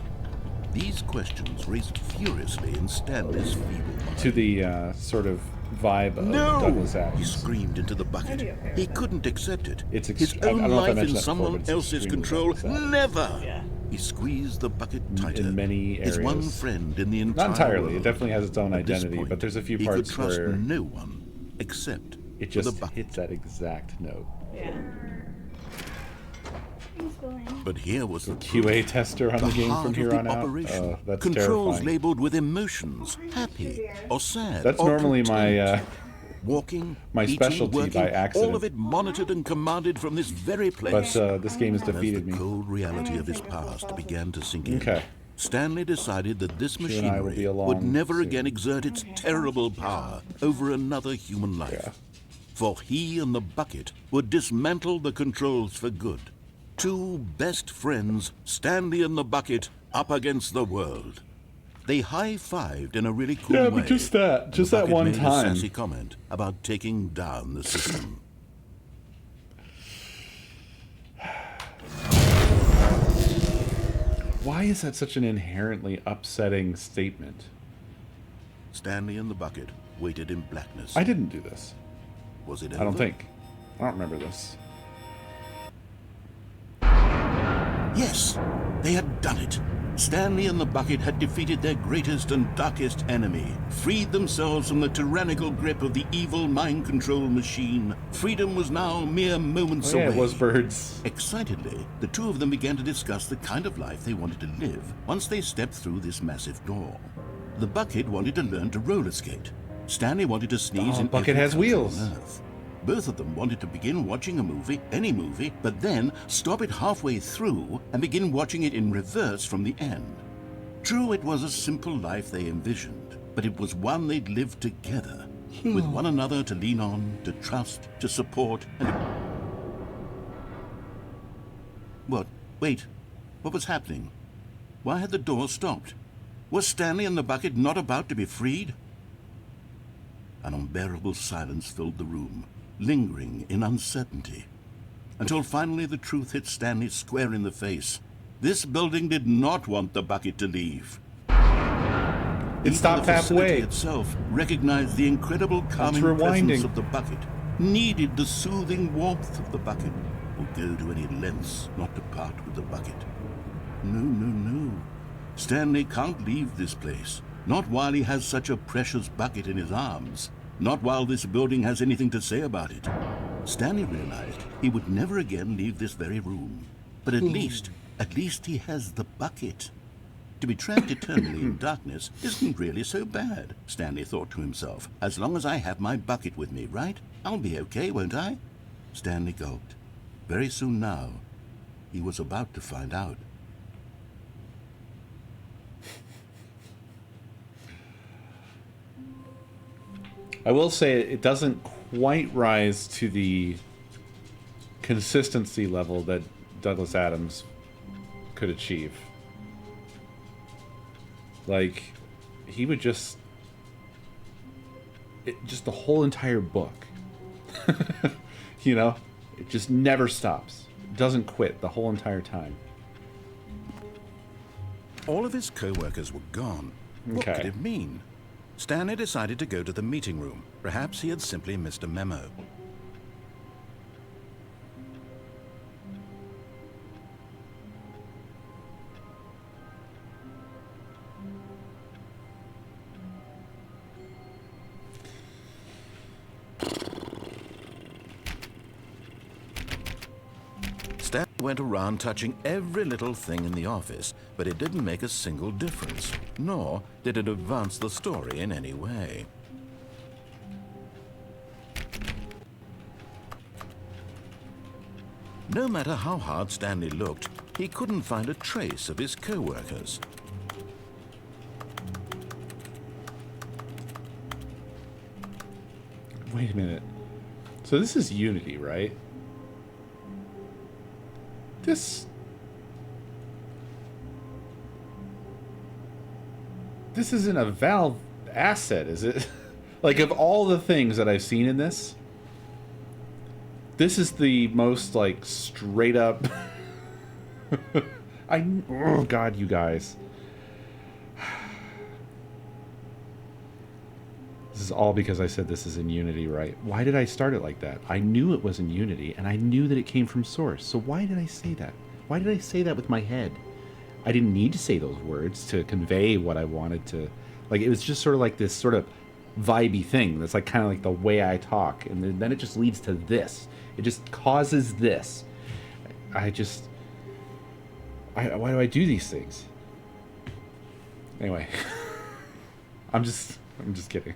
[SPEAKER 2] These questions raced furiously in Stanley's feeble mind.
[SPEAKER 1] To the sort of vibe of
[SPEAKER 2] No!
[SPEAKER 1] Douglas
[SPEAKER 2] He
[SPEAKER 1] Adams.
[SPEAKER 2] screamed into the bucket.
[SPEAKER 3] I'd be okay with
[SPEAKER 2] He
[SPEAKER 3] that.
[SPEAKER 2] couldn't accept it.
[SPEAKER 1] It's
[SPEAKER 2] His
[SPEAKER 1] I
[SPEAKER 2] own
[SPEAKER 1] don't know if I
[SPEAKER 2] life in
[SPEAKER 1] mentioned that before,
[SPEAKER 2] someone
[SPEAKER 1] but it's
[SPEAKER 2] else's
[SPEAKER 1] extremely
[SPEAKER 2] control.
[SPEAKER 1] Douglas Adams.
[SPEAKER 2] Never!
[SPEAKER 3] Yeah.
[SPEAKER 2] He squeezed the bucket tighter.
[SPEAKER 1] In many
[SPEAKER 2] His one
[SPEAKER 1] areas.
[SPEAKER 2] friend in the entire
[SPEAKER 1] Not entirely.
[SPEAKER 2] world.
[SPEAKER 1] It definitely has its own
[SPEAKER 2] At this
[SPEAKER 1] identity,
[SPEAKER 2] point,
[SPEAKER 1] but there's a few
[SPEAKER 2] he
[SPEAKER 1] parts
[SPEAKER 2] could trust
[SPEAKER 1] where
[SPEAKER 2] no one except
[SPEAKER 1] it
[SPEAKER 2] for the
[SPEAKER 1] just
[SPEAKER 2] bucket.
[SPEAKER 1] hits that exact note.
[SPEAKER 3] Yeah. Thanks, Billy.
[SPEAKER 2] But here was the
[SPEAKER 1] QA tester on the game
[SPEAKER 2] heart
[SPEAKER 1] from
[SPEAKER 2] of
[SPEAKER 1] here
[SPEAKER 2] the
[SPEAKER 1] on out.
[SPEAKER 2] operation.
[SPEAKER 1] Oh, that's
[SPEAKER 2] Controls
[SPEAKER 1] terrifying.
[SPEAKER 2] labeled with emotions, happy or sad.
[SPEAKER 1] That's
[SPEAKER 2] or
[SPEAKER 1] normally
[SPEAKER 2] content.
[SPEAKER 1] my
[SPEAKER 2] Walking,
[SPEAKER 1] my
[SPEAKER 2] eating,
[SPEAKER 1] specialty
[SPEAKER 2] working,
[SPEAKER 1] by accident.
[SPEAKER 2] all of it monitored and commanded from this very place.
[SPEAKER 1] but this game has
[SPEAKER 2] And as
[SPEAKER 1] defeated
[SPEAKER 2] the
[SPEAKER 1] me.
[SPEAKER 2] cold reality of his past began to sink in,
[SPEAKER 1] Okay.
[SPEAKER 2] Stanley decided that this
[SPEAKER 1] You and I will be
[SPEAKER 2] machinery
[SPEAKER 1] along
[SPEAKER 2] would never
[SPEAKER 1] soon.
[SPEAKER 2] again exert its terrible power over another human life.
[SPEAKER 1] Yeah.
[SPEAKER 2] For he and the bucket would dismantle the controls for good. Two best friends, Stanley and the bucket, up against the world. They high-fived in a really cool way.
[SPEAKER 1] Yeah, but just that.
[SPEAKER 2] and
[SPEAKER 1] Just
[SPEAKER 2] the
[SPEAKER 1] that
[SPEAKER 2] bucket
[SPEAKER 1] one
[SPEAKER 2] made
[SPEAKER 1] time.
[SPEAKER 2] a sassy comment about taking down the system.
[SPEAKER 1] Why is that such an inherently upsetting statement?
[SPEAKER 2] Stanley and the bucket waited in blackness.
[SPEAKER 1] I didn't do this.
[SPEAKER 2] Was it
[SPEAKER 1] I don't
[SPEAKER 2] over?
[SPEAKER 1] think. I don't remember this.
[SPEAKER 2] Yes, they had done it. Stanley and the bucket had defeated their greatest and darkest enemy, freed themselves from the tyrannical grip of the evil mind control machine. Freedom was now mere moments
[SPEAKER 1] Oh, yeah,
[SPEAKER 2] away.
[SPEAKER 1] it was birds.
[SPEAKER 2] Excitedly, the two of them began to discuss the kind of life they wanted to live once they stepped through this massive door. The bucket wanted to learn to roller skate. Stanley wanted to sneeze
[SPEAKER 1] Oh,
[SPEAKER 2] in
[SPEAKER 1] bucket
[SPEAKER 2] every
[SPEAKER 1] has
[SPEAKER 2] country
[SPEAKER 1] wheels.
[SPEAKER 2] on Earth. Both of them wanted to begin watching a movie, any movie, but then stop it halfway through and begin watching it in reverse from the end. True, it was a simple life they envisioned, but it was one they'd lived together, with one another to lean on, to trust, to support, and... What? Wait. What was happening? Why had the door stopped? Was Stanley and the bucket not about to be freed? An unbearable silence filled the room, lingering in uncertainty, until finally the truth hit Stanley square in the face. This building did not want the bucket to leave.
[SPEAKER 1] It stopped
[SPEAKER 2] Even the facility
[SPEAKER 1] halfway.
[SPEAKER 2] itself recognized the incredible calming
[SPEAKER 1] rewinding.
[SPEAKER 2] presence of the bucket, needed the soothing warmth of the bucket, would go to any lengths not to part with the bucket. No, no, no. Stanley can't leave this place. Not while he has such a precious bucket in his arms. Not while this building has anything to say about it. Stanley realized he would never again leave this very room. But at least he has the bucket. To be trapped eternally in darkness isn't really so bad, Stanley thought to himself. As long as I have my bucket with me, right? I'll be okay, won't I? Stanley gulped. Very soon now, he was about to find out.
[SPEAKER 1] I will say it doesn't quite rise to the consistency level that Douglas Adams could achieve. Like, he would just the whole entire book. You know? It just never stops. It doesn't quit the whole entire time.
[SPEAKER 2] All of his co-workers were gone. What
[SPEAKER 1] Okay.
[SPEAKER 2] could it mean? Stanley decided to go to the meeting room. Perhaps he had simply missed a memo. Stanley went around touching every little thing in the office, but it didn't make a single difference, nor did it advance the story in any way. No matter how hard Stanley looked, he couldn't find a trace of his co-workers.
[SPEAKER 1] Wait a minute. So this is Unity, right? This isn't a Valve asset, is it? Like, of all the things that I've seen in this, this is the most, like, straight up... Oh, God, you guys. This is all because I said this is in Unity, right? Why did I start it like that? I knew it was in Unity, and I knew that it came from Source. So why did I say that? Why did I say that with my head? I didn't need to say those words to convey what I wanted to... Like, it was just sort of like this sort of vibey thing. That's like kind of like the way I talk. And then it just leads to this. It just causes this. Why do I do these things? Anyway. I'm just kidding.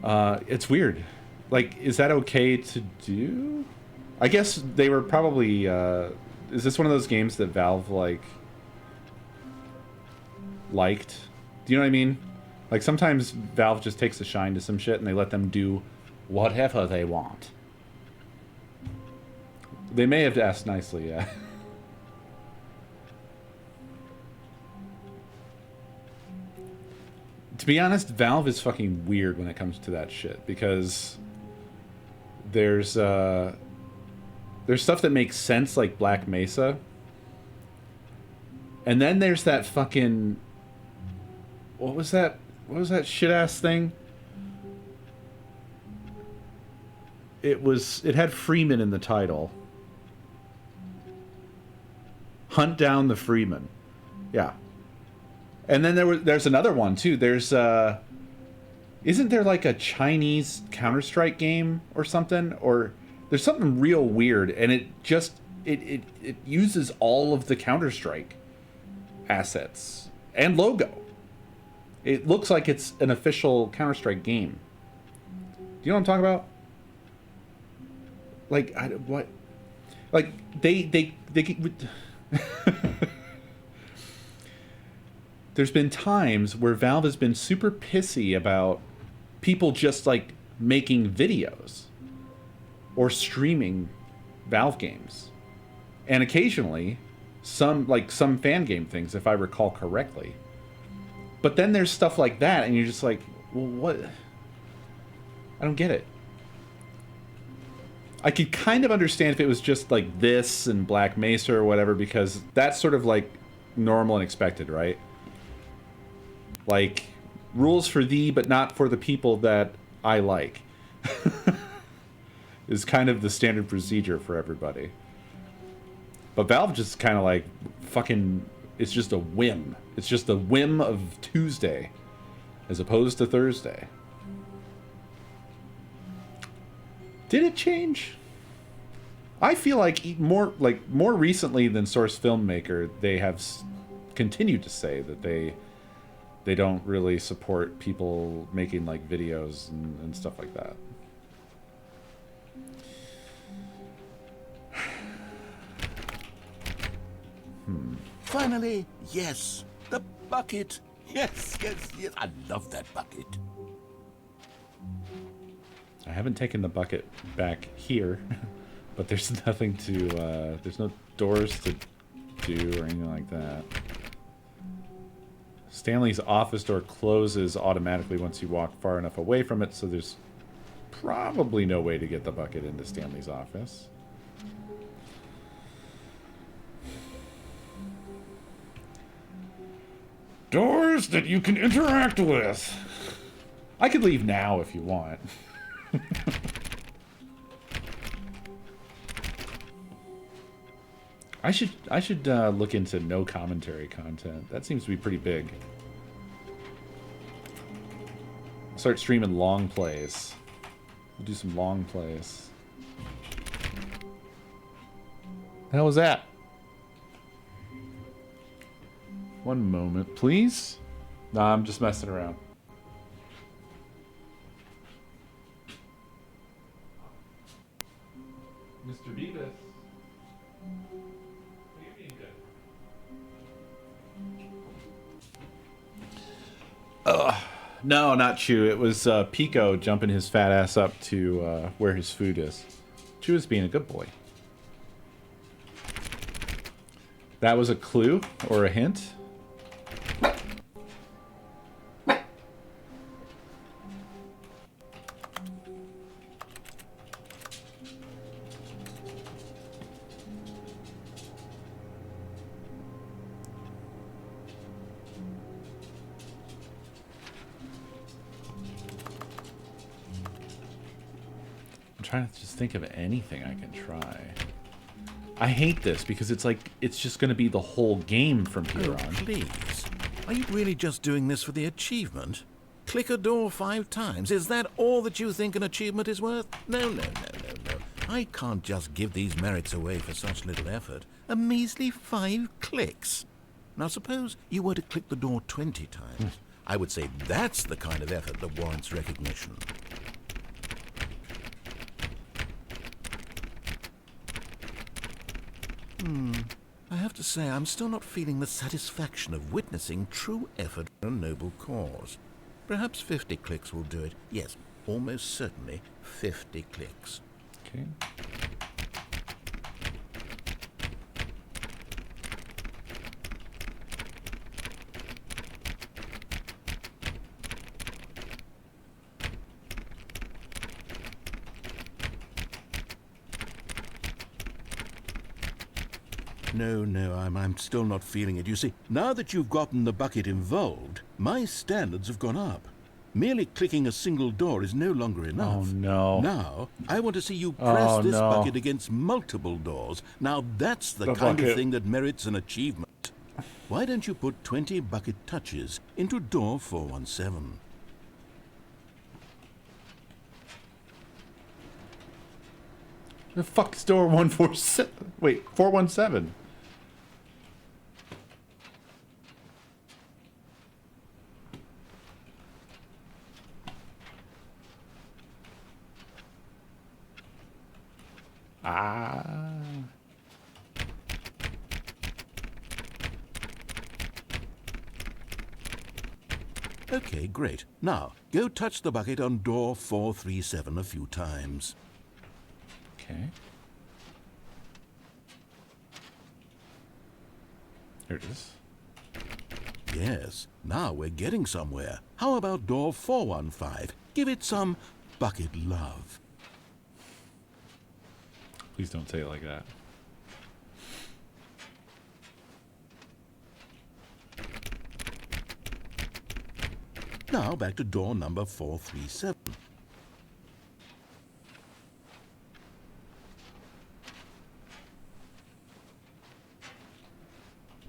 [SPEAKER 1] It's weird. Like, is that okay to do? I guess they were probably, is this one of those games that Valve, liked? Do you know what I mean? Like, sometimes Valve just takes a shine to some shit and they let them do whatever they want. They may have asked nicely, yeah. To be honest, Valve is fucking weird when it comes to that shit, because there's stuff that makes sense, like Black Mesa, and then there's that fucking what was that shit ass thing? It had Freeman in the title. Hunt Down the Freeman. Yeah. And then there's another one too. There's isn't there like a Chinese Counter-Strike game or something? Or there's something real weird, and it uses all of the Counter-Strike assets and logo. It looks like it's an official Counter-Strike game. Do you know what I'm talking about? Like, what? Like, they there's been times where Valve has been super pissy about people just, like, making videos or streaming Valve games. And occasionally, some fan game things, if I recall correctly. But then there's stuff like that, and you're just like, well, what? I don't get it. I could kind of understand if it was just like this and Black Mesa or whatever, because that's sort of like normal and expected, right? Like, rules for thee, but not for the people that I like. Is kind of the standard procedure for everybody. But Valve just kind of like, fucking, it's just a whim. It's just a whim of Tuesday, as opposed to Thursday. Did it change? I feel like more recently than Source Filmmaker, they have continued to say that they don't really support people making like videos and stuff like that.
[SPEAKER 2] Finally, yes, the bucket. Yes, yes, yes. I love that bucket.
[SPEAKER 1] I haven't taken the bucket back here, but there's nothing to, there's no doors to do or anything like that. Stanley's office door closes automatically once you walk far enough away from it, so there's probably no way to get the bucket into Stanley's office. Doors that you can interact with. I could leave now if you want. I should look into no commentary content. That seems to be pretty big. Start streaming long plays. We'll do some long plays. The hell was that? One moment, please. Nah, I'm just messing around. Mr. Beavis. What are you being good? No, not Chew. It was Pico jumping his fat ass up to where his food is. Chew is being a good boy. That was a clue or a hint. I'm trying to just think of anything I can try. I hate this because it's like it's just going to be the whole game from here on.
[SPEAKER 2] Please. Are you really just doing this for the achievement? Click a door 5 times. Is that all that you think an achievement is worth? No. I can't just give these merits away for such little effort. A measly 5 clicks. Now suppose you were to click the door 20 times. I would say that's the kind of effort that warrants recognition. I have to say, I'm still not feeling the satisfaction of witnessing true effort for a noble cause. Perhaps 50 clicks will do it. Yes, almost certainly 50 clicks.
[SPEAKER 1] Okay.
[SPEAKER 2] No, I'm still not feeling it. You see, now that you've gotten the bucket involved, my standards have gone up. Merely clicking a single door is no longer enough.
[SPEAKER 1] Oh, no.
[SPEAKER 2] Now, I want to see you press this
[SPEAKER 1] no.
[SPEAKER 2] bucket against multiple doors. Now, that's the kind of thing that merits an achievement. Why don't you put 20 bucket touches into door 417?
[SPEAKER 1] The fuck is door 147? Wait, 417.
[SPEAKER 2] Okay, great. Now, go touch the bucket on door 437 a few times.
[SPEAKER 1] Okay. Here it is.
[SPEAKER 2] Yes, now we're getting somewhere. How about door 415? Give it some bucket love.
[SPEAKER 1] Please don't say it like that.
[SPEAKER 2] Now back to door number 437.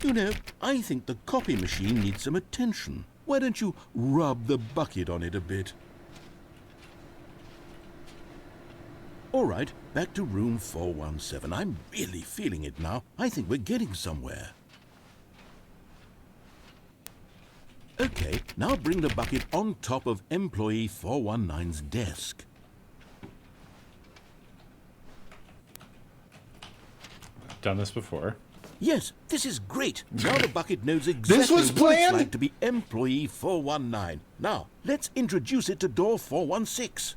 [SPEAKER 2] You know, I think the copy machine needs some attention. Why don't you rub the bucket on it a bit? All right, back to room 417. I'm really feeling it now. I think we're getting somewhere. Okay, now bring the bucket on top of employee 419's desk.
[SPEAKER 1] I've done this before.
[SPEAKER 2] Yes, this is great. Now the bucket knows exactly
[SPEAKER 1] This was
[SPEAKER 2] what
[SPEAKER 1] planned?
[SPEAKER 2] it's like to be employee 419. Now, let's introduce it to door 416.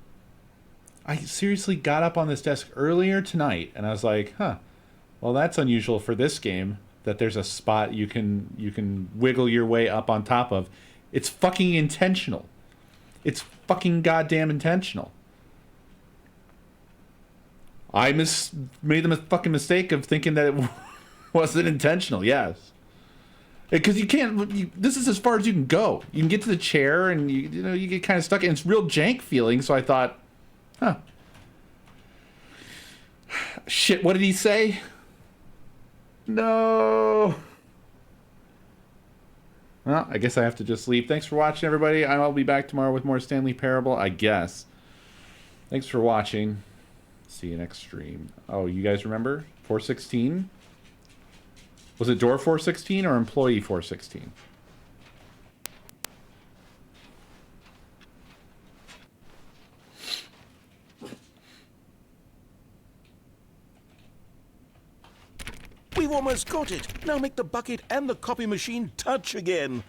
[SPEAKER 1] I seriously got up on this desk earlier tonight, and I was like, huh, well, that's unusual for this game, that there's a spot you can wiggle your way up on top of. It's fucking intentional. It's fucking goddamn intentional. I made the fucking mistake of thinking that it wasn't intentional, yes. Because you can't, this is as far as you can go. You can get to the chair, and you get kind of stuck, and it's real jank feeling, so I thought, huh. Shit, what did he say? No. Well, I guess I have to just leave. Thanks for watching, everybody. I'll be back tomorrow with more Stanley Parable, I guess. Thanks for watching. See you next stream. Oh, you guys remember? 416? Was it door 416 or employee 416?
[SPEAKER 2] We've almost got it. Now make the bucket and the copy machine touch again.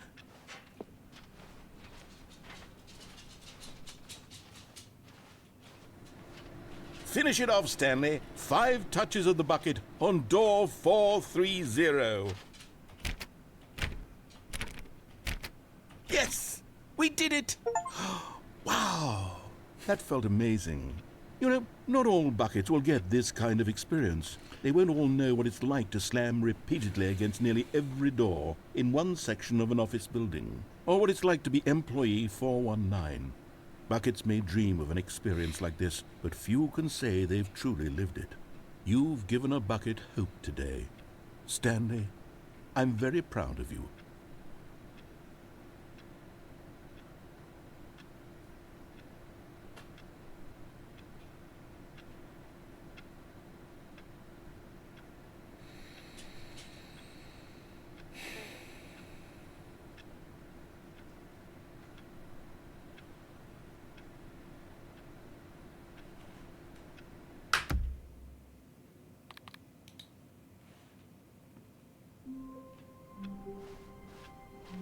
[SPEAKER 2] Finish it off, Stanley. 5 touches of the bucket on door 430. Yes! We did it! Wow! That felt amazing. You know, not all buckets will get this kind of experience. They won't all know what it's like to slam repeatedly against nearly every door in one section of an office building, or what it's like to be employee 419. Buckets may dream of an experience like this, but few can say they've truly lived it. You've given a bucket hope today. Stanley, I'm very proud of you.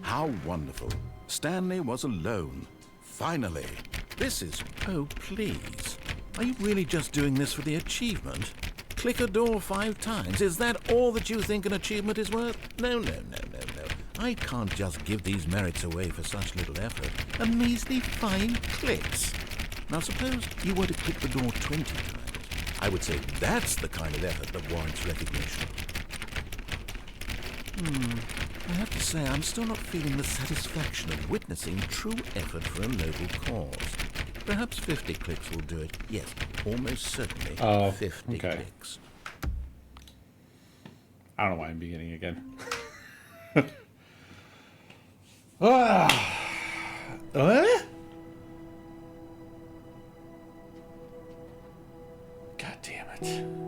[SPEAKER 2] How wonderful. Stanley was alone. Finally. This is... Oh, please. Are you really just doing this for the achievement? Click a door 5 times. Is that all that you think an achievement is worth? No. I can't just give these merits away for such little effort. A measly 5 clicks. Now suppose you were to click the door 20 times. I would say that's the kind of effort that warrants recognition. I have to say, I'm still not feeling the satisfaction of witnessing true effort for a noble cause. Perhaps 50 clicks will do it. Yes, almost certainly 50 clicks.
[SPEAKER 1] I don't know why I'm beginning again. God damn it.